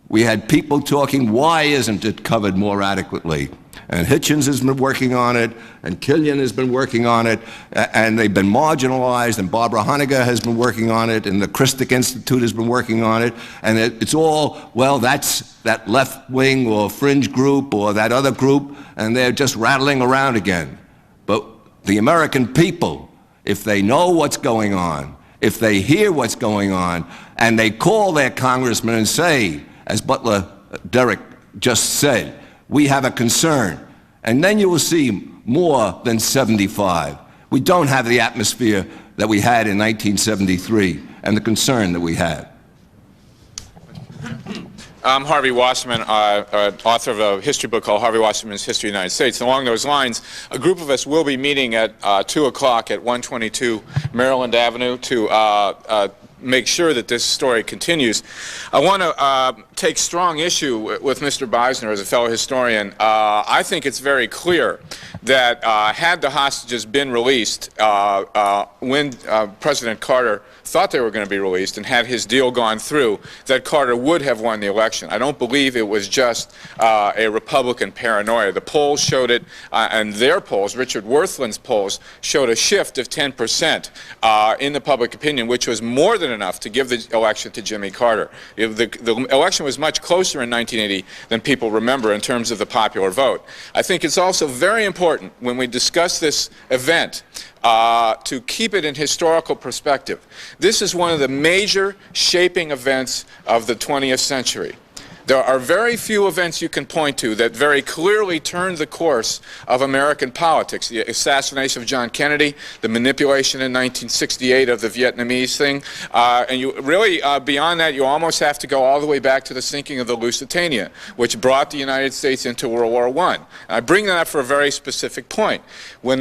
We had people talking, why isn't it covered more adequately? And Hitchens has been working on it, and Killian has been working on it, and they've been marginalized, and Barbara Honegger has been working on it, and the Christic Institute has been working on it, and it's all, well, that's that left wing or fringe group or that other group, and they're just rattling around again. But the American people, if they know what's going on, if they hear what's going on, and they call their congressman and say, as Butler Derrick just said, we have a concern, and then you will see more than 75. We don't have the atmosphere that we had in 1973 and the concern that we had. I'm Harvey Wasserman, author of a history book called Harvey Wasserman's History of the United States. And along those lines, a group of us will be meeting at 2 o'clock at 122 Maryland Avenue to make sure that this story continues. I want to take strong issue with Mr. Beisner as a fellow historian. I think it's very clear that had the hostages been released when President Carter thought they were going to be released and had his deal gone through, that Carter would have won the election. I don't believe it was just a Republican paranoia. The polls showed it, and their polls, Richard Worthland's polls, showed a shift of 10% in the public opinion, which was more than enough to give the election to Jimmy Carter. The election was much closer in 1980 than people remember in terms of the popular vote. I think it's also very important when we discuss this event to keep it in historical perspective. This is one of the major shaping events of the 20th century. There are very few events you can point to that very clearly turned the course of American politics. The assassination of John Kennedy, the manipulation in 1968 of the Vietnamese thing, and you really, beyond that, you almost have to go all the way back to the sinking of the Lusitania, which brought the United States into World War I. And I bring that up for a very specific point. When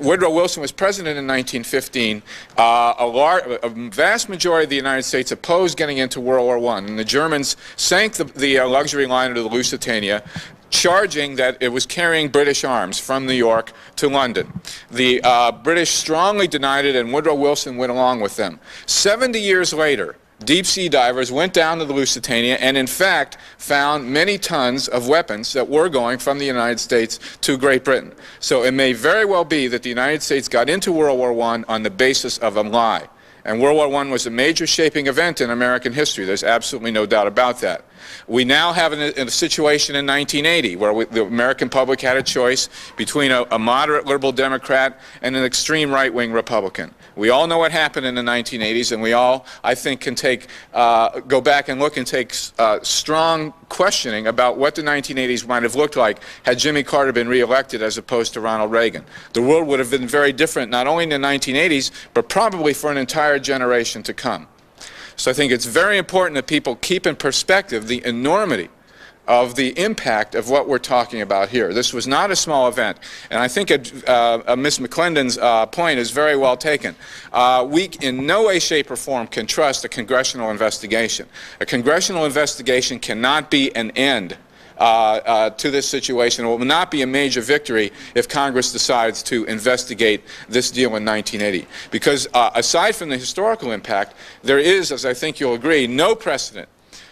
Woodrow Wilson was president in 1915, a vast majority of the United States opposed getting into World War I, and the Germans sank the luxury liner to the Lusitania, charging that it was carrying British arms from New York to London. The British strongly denied it, and Woodrow Wilson went along with them. 70 years later, deep-sea divers went down to the Lusitania and, in fact, found many tons of weapons that were going from the United States to Great Britain. So it may very well be that the United States got into World War I on the basis of a lie. And World War I was a major shaping event in American history. There's absolutely no doubt about that. We now have a situation in 1980 where the American public had a choice between a moderate liberal Democrat and an extreme right-wing Republican. We all know what happened in the 1980s, and we all, I think, can go back and look and take strong questioning about what the 1980s might have looked like had Jimmy Carter been reelected as opposed to Ronald Reagan. The world would have been very different, not only in the 1980s, but probably for an entire generation to come. So I think it's very important that people keep in perspective the enormity of the impact of what we're talking about here. This was not a small event, and I think Ms. McClendon's point is very well taken. We in no way, shape, or form can trust a congressional investigation. A congressional investigation cannot be an end to this situation. It will not be a major victory if Congress decides to investigate this deal in 1980. Because aside from the historical impact, there is, as I think you'll agree, no precedent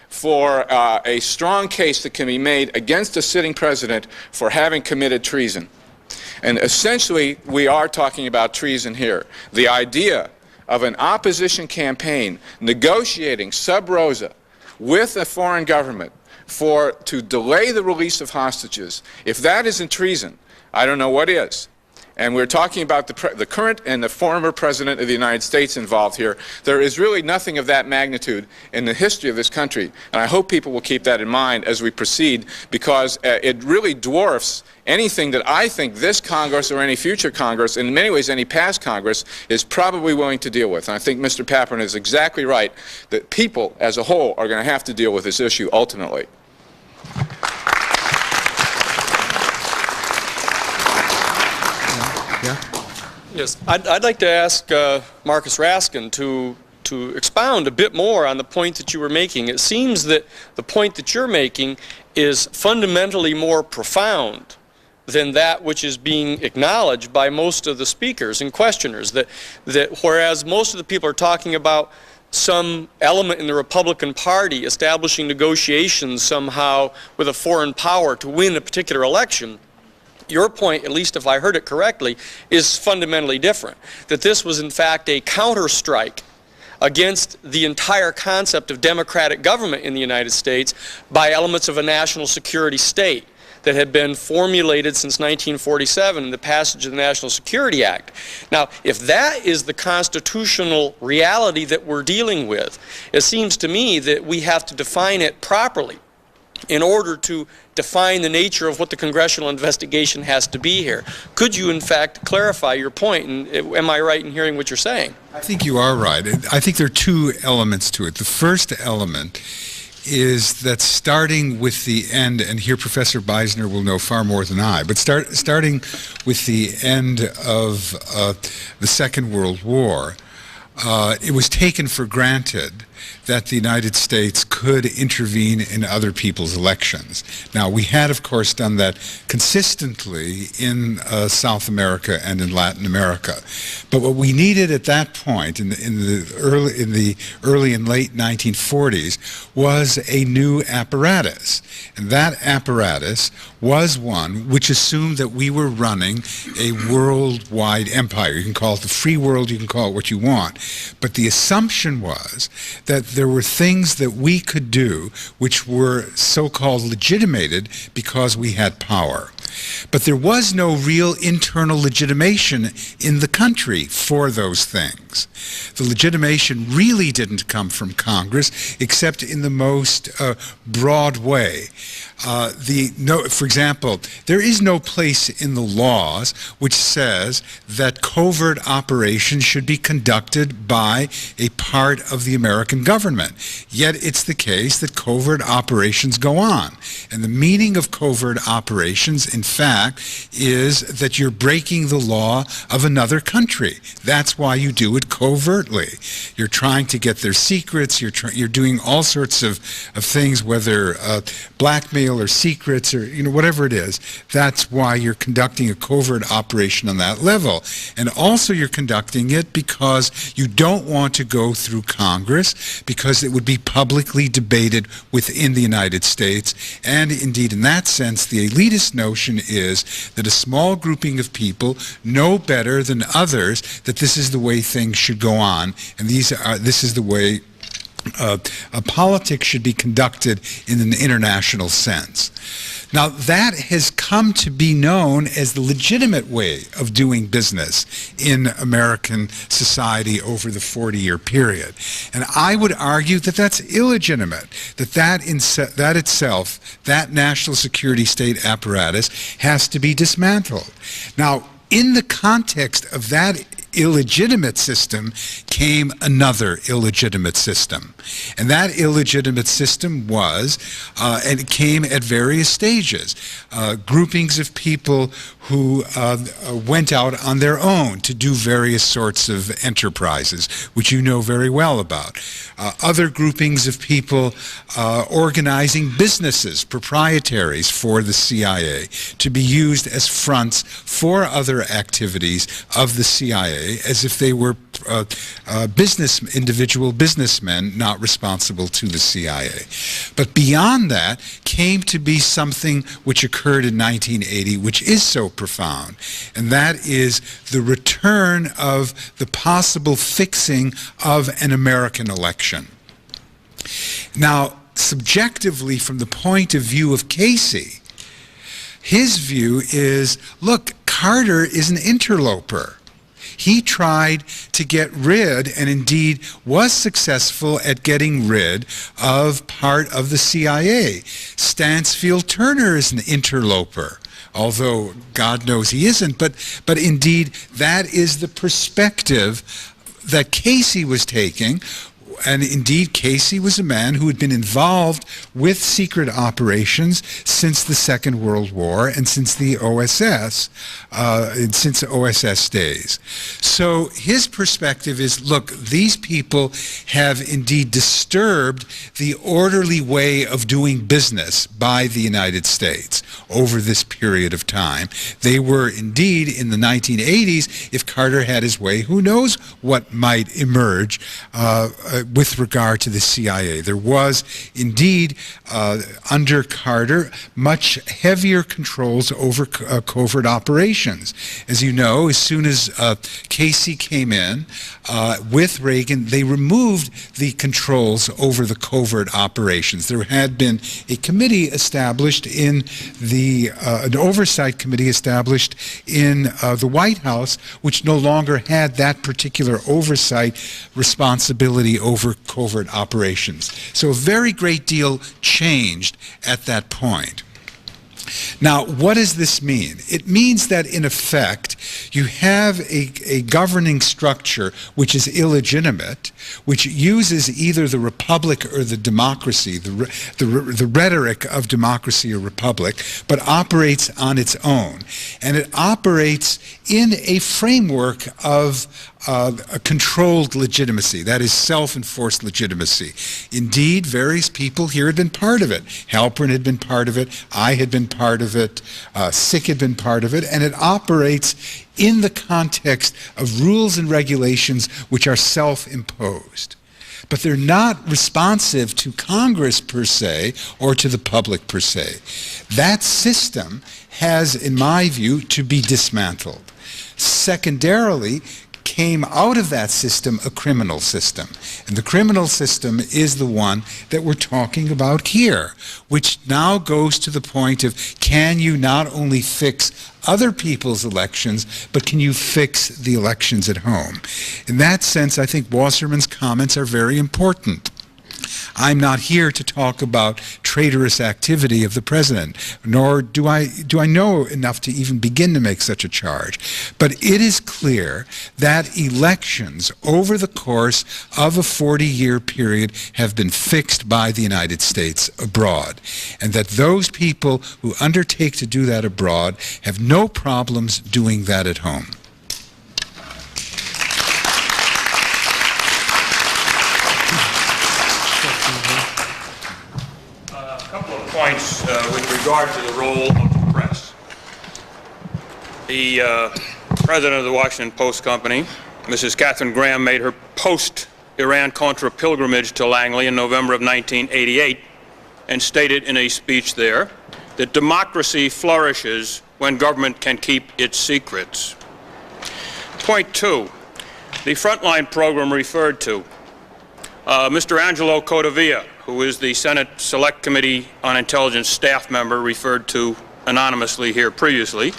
for a strong case that can be made against a sitting president for having committed treason. And essentially, we are talking about treason here. The idea of an opposition campaign negotiating sub rosa with a foreign government to delay the release of hostages, if that isn't treason, I don't know what is. And we're talking about the current and the former President of the United States involved here. There is really nothing of that magnitude in the history of this country. And I hope people will keep that in mind as we proceed, because it really dwarfs anything that I think this Congress or any future Congress, in many ways any past Congress, is probably willing to deal with. And I think Mr. Papin is exactly right, that people as a whole are going to have to deal with this issue ultimately. Yes, I'd like to ask Marcus Raskin to expound a bit more on the point that you were making. It seems that the point that you're making is fundamentally more profound than that which is being acknowledged by most of the speakers and questioners. That whereas most of the people are talking about some element in the Republican Party establishing negotiations somehow with a foreign power to win a particular election, your point, at least if I heard it correctly, is fundamentally different. That this was in fact a counterstrike against the entire concept of democratic government in the United States by elements of a national security state that had been formulated since 1947 in the passage of the National Security Act. Now, if that is the constitutional reality that we're dealing with, it seems to me that we have to define it properly in order to define the nature of what the congressional investigation has to be here. Could you, in fact, clarify your point? And am I right in hearing what you're saying? I think you are right. I think there are two elements to it. The first element is that starting with the end, and here Professor Beisner will know far more than I, but starting with the end of the Second World War, it was taken for granted that the United States could intervene in other people's elections. Now, we had, of course, done that consistently in South America and in Latin America. But what we needed at that point, in the early and late 1940s, was a new apparatus. And that apparatus was one which assumed that we were running a worldwide empire. You can call it the free world, you can call it what you want. But the assumption was that there were things that we could do which were so-called legitimated because we had power. But there was no real internal legitimation in the country for those things. The legitimation really didn't come from Congress, except in the most broad way. For example, there is no place in the laws which says that covert operations should be conducted by a part of the American government. Yet it's the case that covert operations go on. And the meaning of covert operations, in fact, is that you're breaking the law of another country. That's why you do it covertly. You're trying to get their secrets, you're doing all sorts of things, whether blackmail or secrets or whatever it is. That's why you're conducting a covert operation on that level. And also you're conducting it because you don't want to go through Congress, because it would be publicly debated within the United States. And indeed, in that sense, the elitist notion is that a small grouping of people know better than others that this is the way things should go on, and this is the way politics should be conducted in an international sense. Now, that has come to be known as the legitimate way of doing business in American society over the 40-year period. And I would argue that that's illegitimate, that itself, that national security state apparatus, has to be dismantled. Now, in the context of that illegitimate system came another illegitimate system. And that illegitimate system was, and it came at various stages, groupings of people who went out on their own to do various sorts of enterprises, which you know very well about. Other groupings of people organizing businesses, proprietaries for the CIA, to be used as fronts for other activities of the CIA, as if they were individual businessmen not responsible to the CIA. But beyond that came to be something which occurred in 1980, which is so profound, and that is the return of the possible fixing of an American election. Now, subjectively from the point of view of Casey. His view is, look, Carter is an interloper. He tried to get rid, and indeed was successful at getting rid of part of the CIA. Stansfield Turner is an interloper, although God knows he isn't, but indeed that is the perspective that Casey was taking. And indeed, Casey was a man who had been involved with secret operations since the Second World War and since the OSS, since the OSS days. So his perspective is, look, these people have indeed disturbed the orderly way of doing business by the United States over this period of time. They were indeed, in the 1980s, if Carter had his way, who knows what might emerge with regard to the CIA. There was indeed, under Carter, much heavier controls over covert operations. As you know, as soon as Casey came in with Reagan, they removed the controls over the covert operations. There had been a committee established in an oversight committee established in the White House, which no longer had that particular oversight responsibility over covert operations. So a very great deal changed at that point. Now, what does this mean? It means that, in effect, you have a governing structure which is illegitimate, which uses either the republic or the democracy, the rhetoric of democracy or republic, but operates on its own. And it operates in a framework of a controlled legitimacy, that is self-enforced legitimacy. Indeed, various people here had been part of it. Halpern had been part of it, I had been part of it, Sick had been part of it, and it operates in the context of rules and regulations which are self-imposed. But they're not responsive to Congress per se or to the public per se. That system has, in my view, to be dismantled. Secondarily, came out of that system a criminal system. And the criminal system is the one that we're talking about here, which now goes to the point of, can you not only fix other people's elections, but can you fix the elections at home? In that sense, I think Wasserman's comments are very important. I'm not here to talk about traitorous activity of the president, nor do I know enough to even begin to make such a charge. But it is clear that elections over the course of a 40-year period have been fixed by the United States abroad, and that those people who undertake to do that abroad have no problems doing that at home. Points with regard to the role of the press. The president of the Washington Post Company, Mrs. Katharine Graham, made her post-Iran-Contra pilgrimage to Langley in November of 1988 and stated in a speech there that democracy flourishes when government can keep its secrets. Point two, the Frontline program referred to. Mr. Angelo Codavia, who is the Senate Select Committee on Intelligence staff member referred to anonymously here previously,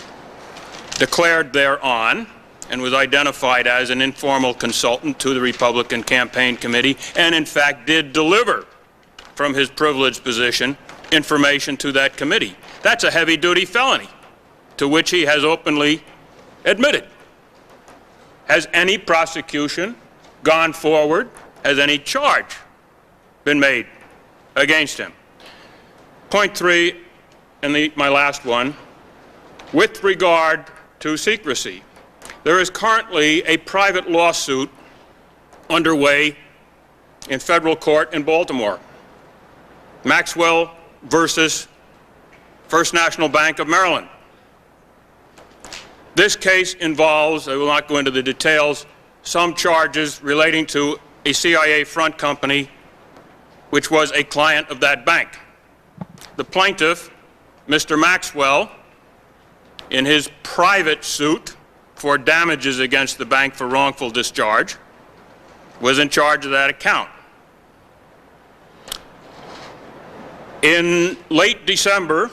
declared thereon and was identified as an informal consultant to the Republican Campaign Committee, and in fact did deliver from his privileged position information to that committee. That's a heavy-duty felony, to which he has openly admitted. Has any prosecution gone forward? Has any charge been made against him? Point three, and my last one, with regard to secrecy. There is currently a private lawsuit underway in federal court in Baltimore. Maxwell versus First National Bank of Maryland. This case involves, I will not go into the details, some charges relating to a CIA front company which was a client of that bank. The plaintiff, Mr. Maxwell, in his private suit for damages against the bank for wrongful discharge, was in charge of that account. In late December,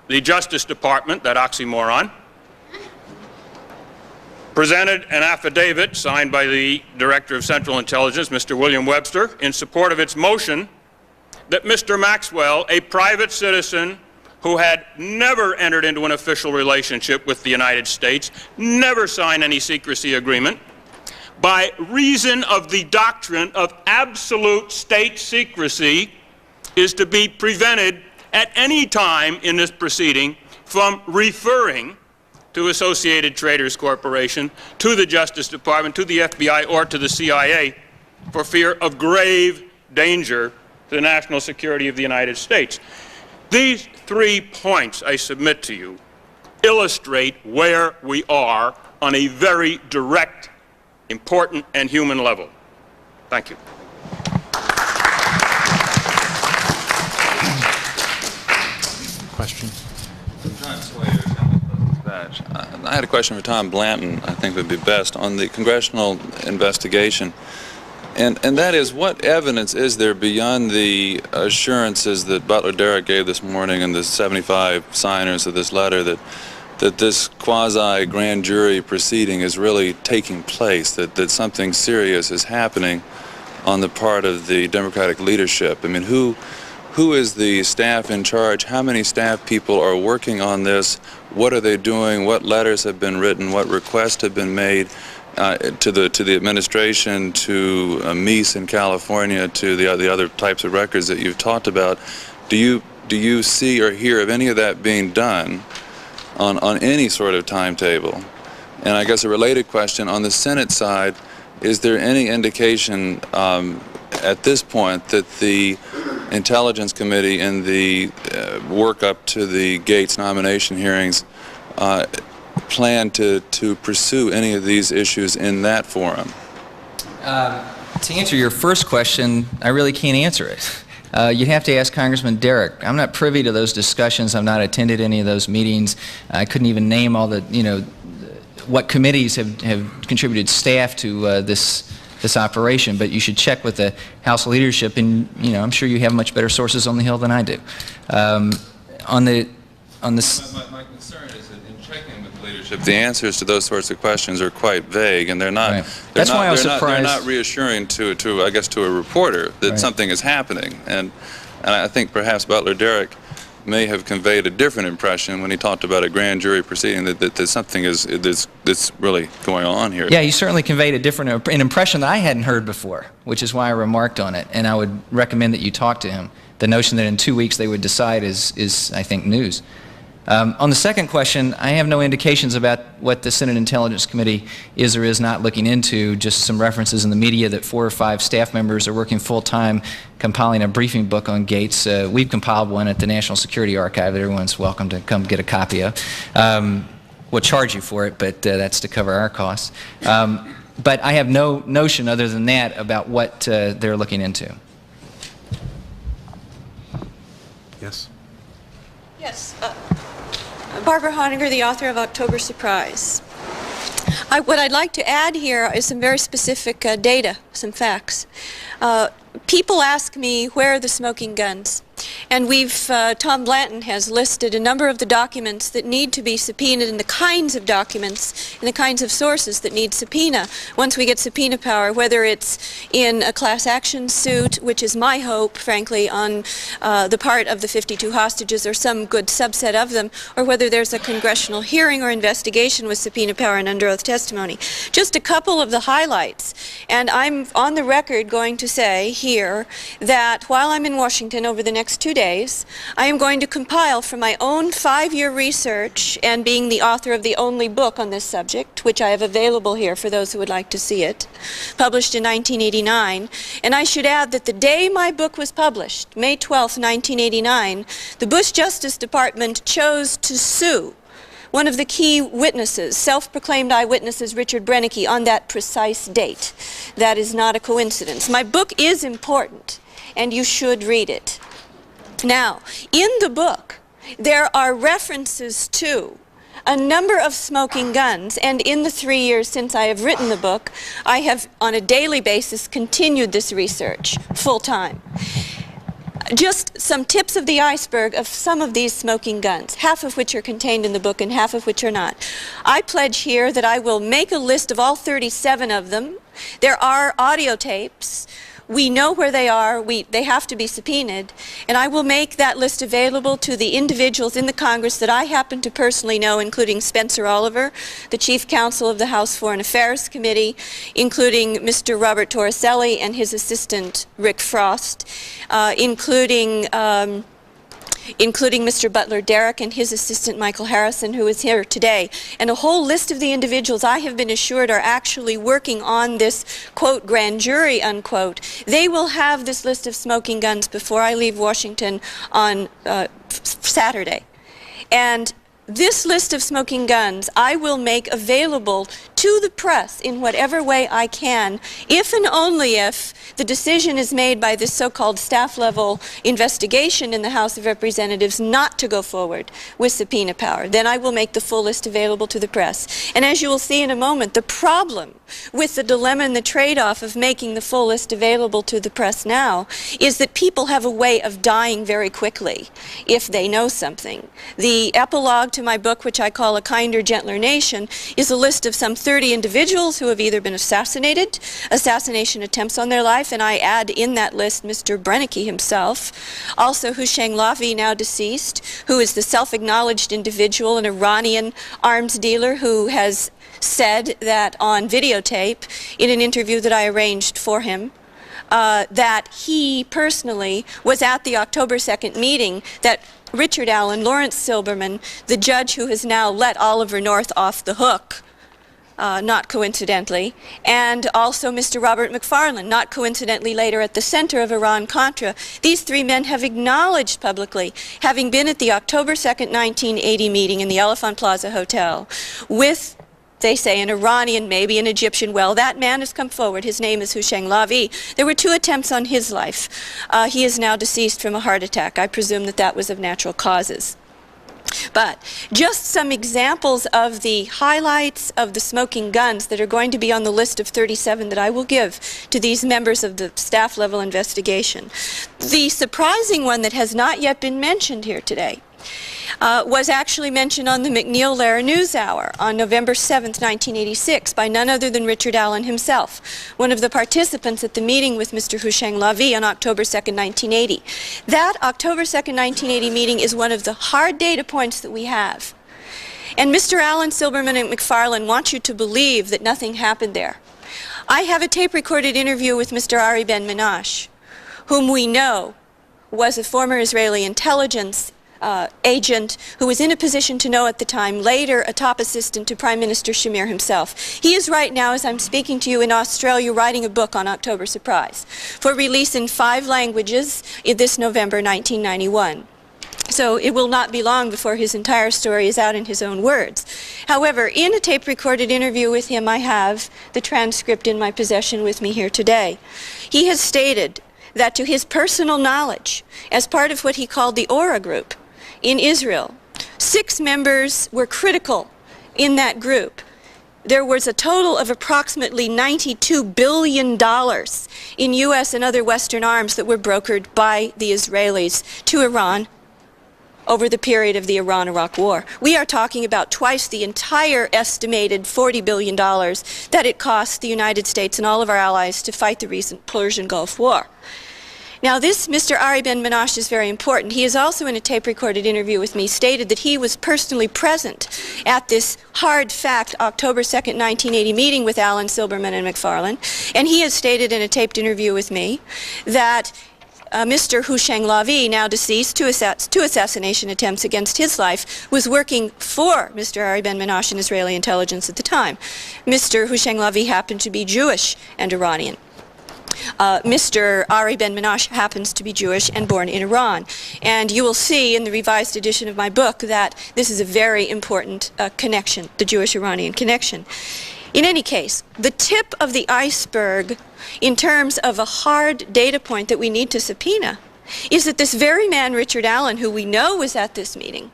the Justice Department, that oxymoron, presented an affidavit signed by the Director of Central Intelligence, Mr. William Webster, in support of its motion that Mr. Maxwell, a private citizen who had never entered into an official relationship with the United States, never signed any secrecy agreement, by reason of the doctrine of absolute state secrecy, is to be prevented at any time in this proceeding from referring to Associated Traders Corporation, to the Justice Department, to the FBI, or to the CIA for fear of grave danger to the national security of the United States. These 3 points I submit to you illustrate where we are on a very direct, important, and human level. Thank you. Question. I had a question for Tom Blanton, I think would be best, on the congressional investigation. And that is, what evidence is there beyond the assurances that Butler Derrick gave this morning and the 75 signers of this letter that this quasi-grand jury proceeding is really taking place, that something serious is happening on the part of the Democratic leadership? I mean, who is the staff in charge? How many staff people are working on this? What are they doing? What letters have been written? What requests have been made to the administration, to Meese in California, to the other types of records that you've talked about? Do you see or hear of any of that being done on any sort of timetable? And I guess a related question, on the Senate side, is there any indication at this point that the Intelligence Committee and the work up to the Gates nomination hearings plan to pursue any of these issues in that forum? To answer your first question, I really can't answer it. You'd have to ask Congressman Derrick. I'm not privy to those discussions. I've not attended any of those meetings. I couldn't even name all the, what committees have contributed staff to this operation, but you should check with the House leadership, and I'm sure you have much better sources on the Hill than I do. My concern is that in checking with leadership, the answers to those sorts of questions are quite vague, and they're not. Right. That's why I was surprised. They're not reassuring to I guess to a reporter that Right. something is happening, and I think perhaps Butler Derrick may have conveyed a different impression when he talked about a grand jury proceeding, that something that's really going on here. Yeah, he certainly conveyed an impression that I hadn't heard before, which is why I remarked on it, and I would recommend that you talk to him. The notion that in 2 weeks they would decide is I think, news. On the second question, I have no indications about what the Senate Intelligence Committee is or is not looking into, just some references in the media that 4 or 5 staff members are working full-time compiling a briefing book on Gates. We've compiled one at the National Security Archive that everyone's welcome to come get a copy of. We'll charge you for it, but that's to cover our costs. But I have no notion other than that about what they're looking into. Yes. Yes. Barbara Honegger, the author of October Surprise. What I'd like to add here is some very specific data, some facts. People ask me, where are the smoking guns? And Tom Blanton has listed a number of the documents that need to be subpoenaed and the kinds of documents and the kinds of sources that need subpoena once we get subpoena power, whether it's in a class action suit, which is my hope, frankly, on the part of the 52 hostages or some good subset of them, or whether there's a congressional hearing or investigation with subpoena power and under oath testimony. Just a couple of the highlights. And I'm on the record going to say here that while I'm in Washington over the next 2 days, I am going to compile from my own 5-year research, and being the author of the only book on this subject, which I have available here for those who would like to see it, published in 1989. And I should add that the day my book was published, May 12, 1989, the Bush Justice Department chose to sue one of the key witnesses, self-proclaimed eyewitnesses, Richard Brennecke, on that precise date. That is not a coincidence. My book is important, and you should read it. Now, in the book, there are references to a number of smoking guns, and in the 3 years since I have written the book, I have, on a daily basis, continued this research full-time. Just some tips of the iceberg of some of these smoking guns, half of which are contained in the book and half of which are not. I pledge here that I will make a list of all 37 of them. There are audio tapes. We know where they are. They have to be subpoenaed. And I will make that list available to the individuals in the Congress that I happen to personally know, including Spencer Oliver, the Chief Counsel of the House Foreign Affairs Committee, including Mr. Robert Torricelli and his assistant, Rick Frost, including Mr. Butler Derrick and his assistant Michael Harrison, who is here today, and a whole list of the individuals I have been assured are actually working on this, quote, grand jury, unquote. They will have this list of smoking guns before I leave Washington on Saturday. And this list of smoking guns I will make available to the press in whatever way I can, if and only if the decision is made by this so-called staff-level investigation in the House of Representatives not to go forward with subpoena power. Then I will make the full list available to the press. And as you will see in a moment, the problem with the dilemma and the trade-off of making the full list available to the press now is that people have a way of dying very quickly if they know something. The epilogue to my book, which I call A Kinder, Gentler Nation, is a list of some 30 individuals who have either been assassinated, assassination attempts on their life, and I add in that list Mr. Brennecke himself, also Houshang Lavi, now deceased, who is the self-acknowledged individual, an Iranian arms dealer who has said that on videotape in an interview that I arranged for him, that he personally was at the October 2nd meeting that Richard Allen, Lawrence Silberman, the judge who has now let Oliver North off the hook, not coincidentally, and also Mr. Robert McFarlane, not coincidentally later at the center of Iran-Contra. These three men have acknowledged publicly having been at the October 2nd, 1980 meeting in the Elephant Plaza Hotel with, they say, an Iranian, maybe an Egyptian. Well, that man has come forward. His name is Houshang Lavi. There were 2 attempts on his life. He is now deceased from a heart attack. I presume that that was of natural causes. But just some examples of the highlights of the smoking guns that are going to be on the list of 37 that I will give to these members of the staff-level investigation. The surprising one that has not yet been mentioned here today was actually mentioned on the McNeil-Lehrer NewsHour on November 7th, 1986, by none other than Richard Allen himself, one of the participants at the meeting with Mr. Houshang Lavi on October 2nd, 1980. That October 2nd, 1980 meeting is one of the hard data points that we have. And Mr. Allen, Silberman, and McFarlane want you to believe that nothing happened there. I have a tape-recorded interview with Mr. Ari Ben-Menashe, whom we know was a former Israeli intelligence agent who was in a position to know at the time, later a top assistant to Prime Minister Shamir himself. He is right now, as I'm speaking to you, in Australia writing a book on October Surprise for release in 5 languages this November 1991. So it will not be long before his entire story is out in his own words. However, in a tape-recorded interview with him, I have the transcript in my possession with me here today. He has stated that to his personal knowledge, as part of what he called the Aura Group in Israel, 6 members were critical in that group. There was a total of approximately $92 billion in U.S. and other Western arms that were brokered by the Israelis to Iran over the period of the Iran-Iraq War. We are talking about twice the entire estimated $40 billion that it cost the United States and all of our allies to fight the recent Persian Gulf War. Now, this Mr. Ari Ben-Menashe is very important. He has also, in a tape-recorded interview with me, stated that he was personally present at this hard fact October 2nd, 1980 meeting with Allen, Silberman, and McFarlane. And he has stated in a taped interview with me that Mr. Houshang Lavi, now deceased, 2 assassination attempts against his life, was working for Mr. Ari Ben-Menashe and Israeli intelligence at the time. Mr. Houshang Lavi happened to be Jewish and Iranian. Mr. Ari Ben-Menashe happens to be Jewish and born in Iran. And you will see in the revised edition of my book that this is a very important connection, the Jewish-Iranian connection. In any case, the tip of the iceberg in terms of a hard data point that we need to subpoena is that this very man, Richard Allen, who we know was at this meeting,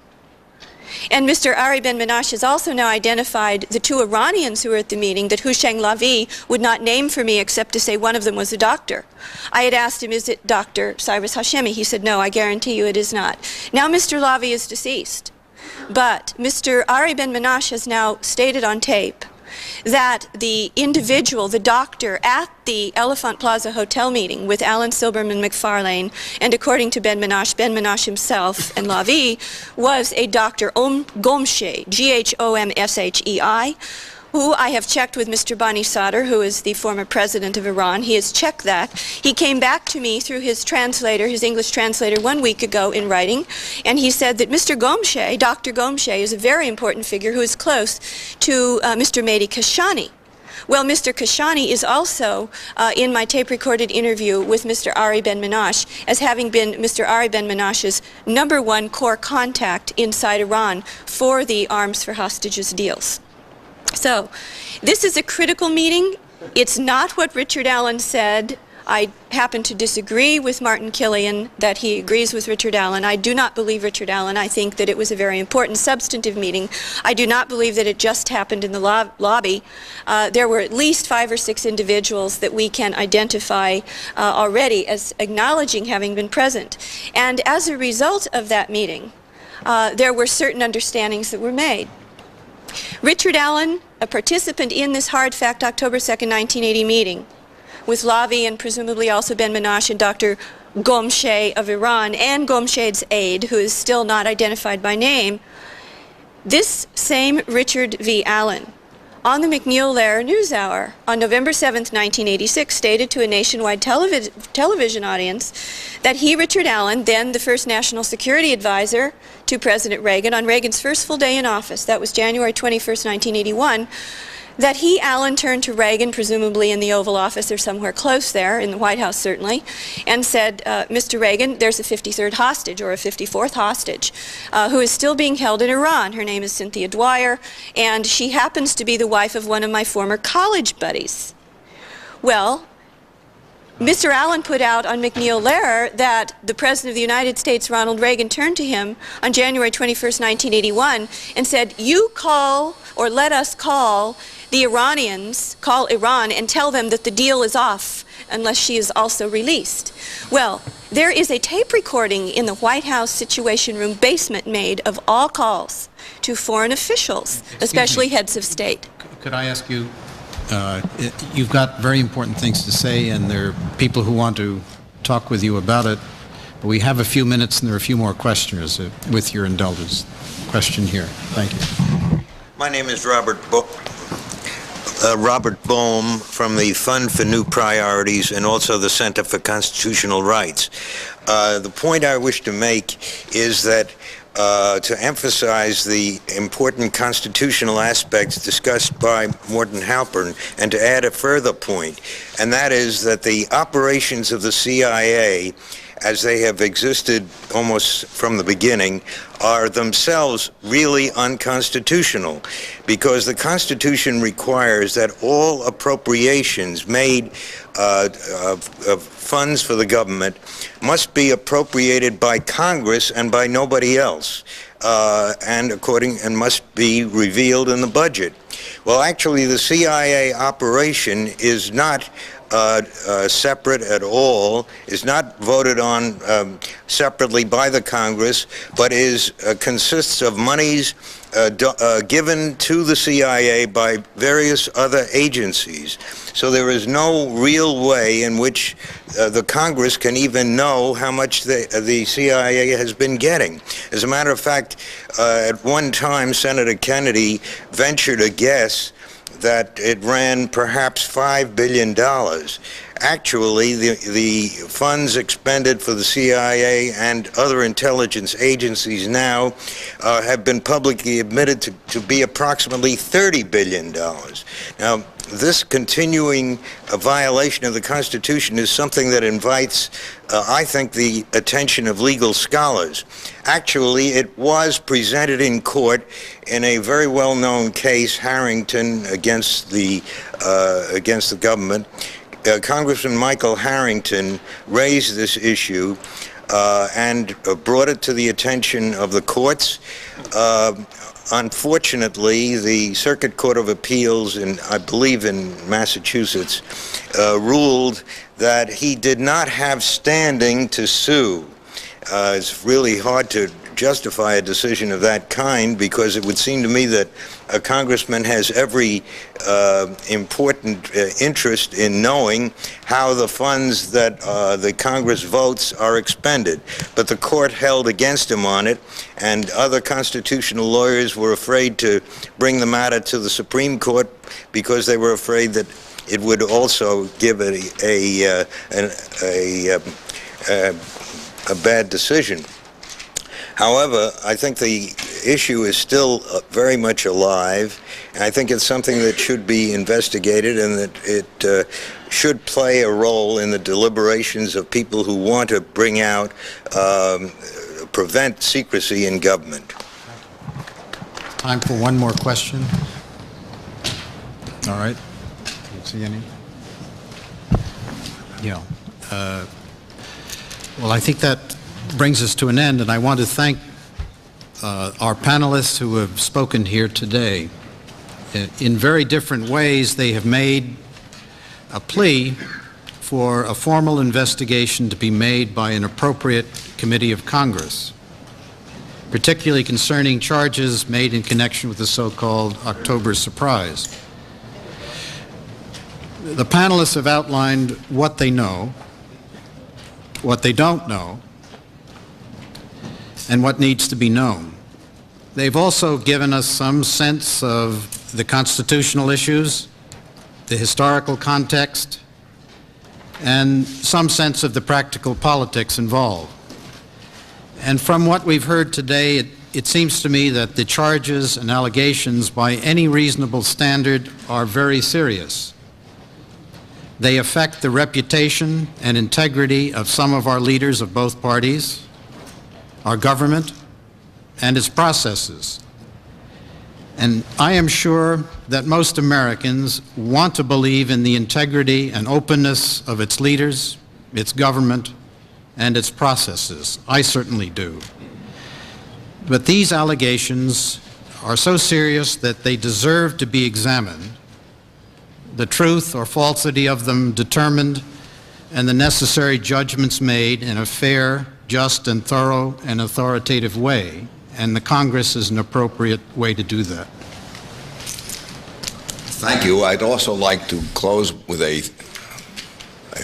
And Mr. Ari Ben-Menash has also now identified the two Iranians who were at the meeting that Houshang Lavi would not name for me except to say one of them was a doctor. I had asked him, is it Dr. Cyrus Hashemi? He said, no, I guarantee you it is not. Now Mr. Lavi is deceased, but Mr. Ari Ben-Menash has now stated on tape that the individual, the doctor at the Elephant Plaza Hotel meeting with Alan Silberman McFarlane, and according to Ben-Menash himself and Lavi, was a Dr. Ghomshei, Ghomshei, who I have checked with Mr. Bani Sadr, who is the former president of Iran. He has checked that. He came back to me through his translator, his English translator, 1 week ago in writing, and he said that Mr. Ghomshei, Dr. Ghomshei, is a very important figure who is close to Mr. Mehdi Kashani. Well, Mr. Kashani is also in my tape-recorded interview with Mr. Ari Ben-Menash as having been Mr. Ari Ben-Menash's #1 core contact inside Iran for the arms for hostages deals. So, this is a critical meeting. It's not what Richard Allen said. I happen to disagree with Martin Killian that he agrees with Richard Allen. I do not believe Richard Allen. I think that it was a very important substantive meeting. I do not believe that it just happened in the lobby. There were at least 5 or 6 individuals that we can identify already as acknowledging having been present. And as a result of that meeting, there were certain understandings that were made. Richard Allen, a participant in this hard fact October 2nd, 1980 meeting, with Lavi and presumably also Ben-Menash and Dr. Ghomshei of Iran and Ghomshei's aide, who is still not identified by name, this same Richard V. Allen, on the McNeil-Lehrer NewsHour on November 7th, 1986, stated to a nationwide television audience that he, Richard Allen, then the first national security advisor to President Reagan, on Reagan's first full day in office, that was January 21st, 1981, that he, Allen, turned to Reagan, presumably in the Oval Office or somewhere close there, in the White House certainly, and said, Mr. Reagan, there's a 53rd hostage, or a 54th hostage, who is still being held in Iran. Her name is Cynthia Dwyer, and she happens to be the wife of one of my former college buddies. Well, Mr. Allen put out on McNeil-Lehrer that the President of the United States, Ronald Reagan, turned to him on January 21st, 1981, and said, you call, or let us call, the Iranians, call Iran and tell them that the deal is off unless she is also released. Well, there is a tape recording in the White House Situation Room basement made of all calls to foreign officials, especially heads of state. Could I ask you, you've got very important things to say, and there are people who want to talk with you about it, but we have a few minutes and there are a few more questioners, with your indulgence. Question here. Thank you. My name is Robert Boehm from the Fund for New Priorities and also the Center for Constitutional Rights. The point I wish to make is that to emphasize the important constitutional aspects discussed by Morton Halpern, and to add a further point, and that is that the operations of the CIA, as they have existed almost from the beginning, are themselves really unconstitutional, because the Constitution requires that all appropriations made of funds for the government must be appropriated by Congress and by nobody else, and must be revealed in the budget. Well, actually, the CIA operation is not separate at all, is not voted on separately by the Congress, but consists of monies given to the CIA by various other agencies. So there is no real way in which the Congress can even know how much the CIA has been getting. As a matter of fact, at one time, Senator Kennedy ventured a guess that it ran perhaps $5 billion. Actually, the funds expended for the CIA and other intelligence agencies now have been publicly admitted to be approximately $30 billion. Now, this continuing violation of the Constitution is something that invites, I think, the attention of legal scholars. Actually, it was presented in court in a very well-known case, Harrington against the government. Congressman Michael Harrington raised this issue and brought it to the attention of the courts. Unfortunately, the Circuit Court of Appeals, I believe in Massachusetts, ruled that he did not have standing to sue. It's really hard to justify a decision of that kind, because it would seem to me that a congressman has every important interest in knowing how the funds that the Congress votes are expended. But the court held against him on it, and other constitutional lawyers were afraid to bring the matter to the Supreme Court because they were afraid that it would also give a bad decision. However, I think the issue is still very much alive, and I think it's something that should be investigated, and that it should play a role in the deliberations of people who want to bring out, prevent secrecy in government. Time for one more question. All right. Don't see any? Yeah. Well, I think that brings us to an end, and I want to thank our panelists who have spoken here today. In very different ways, they have made a plea for a formal investigation to be made by an appropriate committee of Congress, particularly concerning charges made in connection with the so-called October surprise. The panelists have outlined what they know, what they don't know, and what needs to be known. They've also given us some sense of the constitutional issues, the historical context, and some sense of the practical politics involved. And from what we've heard today, it seems to me that the charges and allegations by any reasonable standard are very serious. They affect the reputation and integrity of some of our leaders of both parties, our government, and its processes. And I am sure that most Americans want to believe in the integrity and openness of its leaders, its government, and its processes. I certainly do. But these allegations are so serious that they deserve to be examined, the truth or falsity of them determined, and the necessary judgments made in a fair, just, and thorough and authoritative way, and the Congress is an appropriate way to do that. Thank you. I'd also like to close with a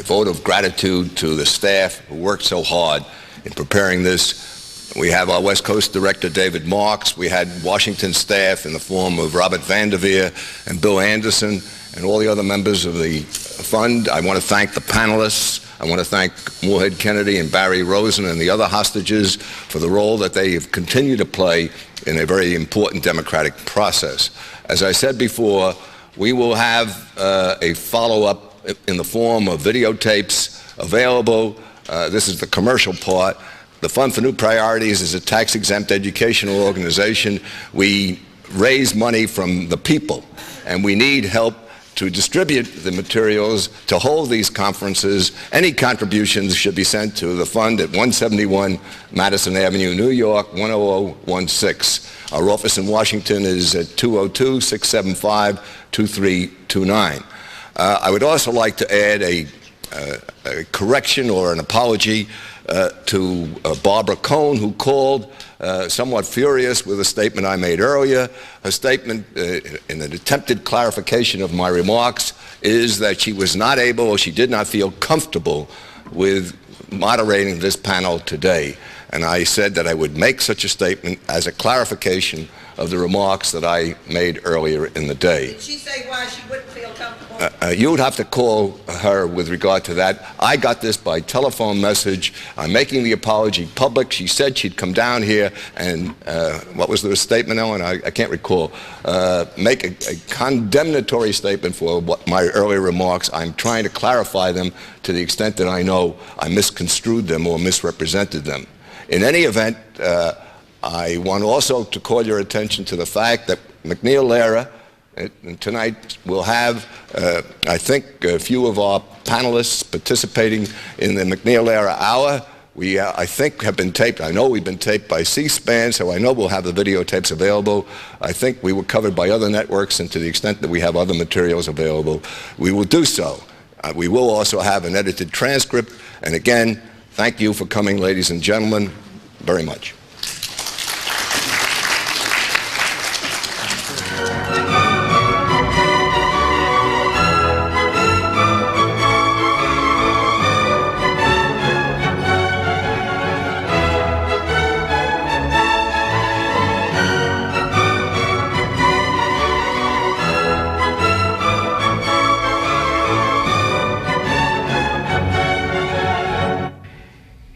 vote of gratitude to the staff who worked so hard in preparing this. We have our West Coast Director, David Marks. We had Washington staff in the form of Robert Vanderveer and Bill Anderson and all the other members of the fund. I want to thank the panelists. I want to thank Moorhead Kennedy and Barry Rosen and the other hostages for the role that they have continued to play in a very important democratic process. As I said before, we will have a follow-up in the form of videotapes available. This is the commercial part. The Fund for New Priorities is a tax-exempt educational organization. We raise money from the people, and we need help to distribute the materials, to hold these conferences. Any contributions should be sent to the fund at 171 Madison Avenue, New York, 10016. Our office in Washington is at 202-675-2329. I would also like to add a correction or an apology to Barbara Cohn, who called somewhat furious with a statement I made earlier. Her statement, in an attempted clarification of my remarks, is that she was not able, or she did not feel comfortable with moderating this panel today. And I said that I would make such a statement as a clarification of the remarks that I made earlier in the day. Did she say why she wouldn't feel comfortable? You would have to call her with regard to that. I got this by telephone message. I'm making the apology public. She said she'd come down here and, what was the statement, Ellen? I can't recall. Make a condemnatory statement for what my earlier remarks. I'm trying to clarify them to the extent that I know I misconstrued them or misrepresented them. In any event, I want also to call your attention to the fact that McNeil-Lehrer tonight will have, I think, a few of our panelists participating in the McNeil-Lehrer Hour. We, I think, have been taped. I know we've been taped by C-SPAN, so I know we'll have the videotapes available. I think we were covered by other networks, and to the extent that we have other materials available, we will do so. We will also have an edited transcript. And again, thank you for coming, ladies and gentlemen, very much.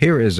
Here is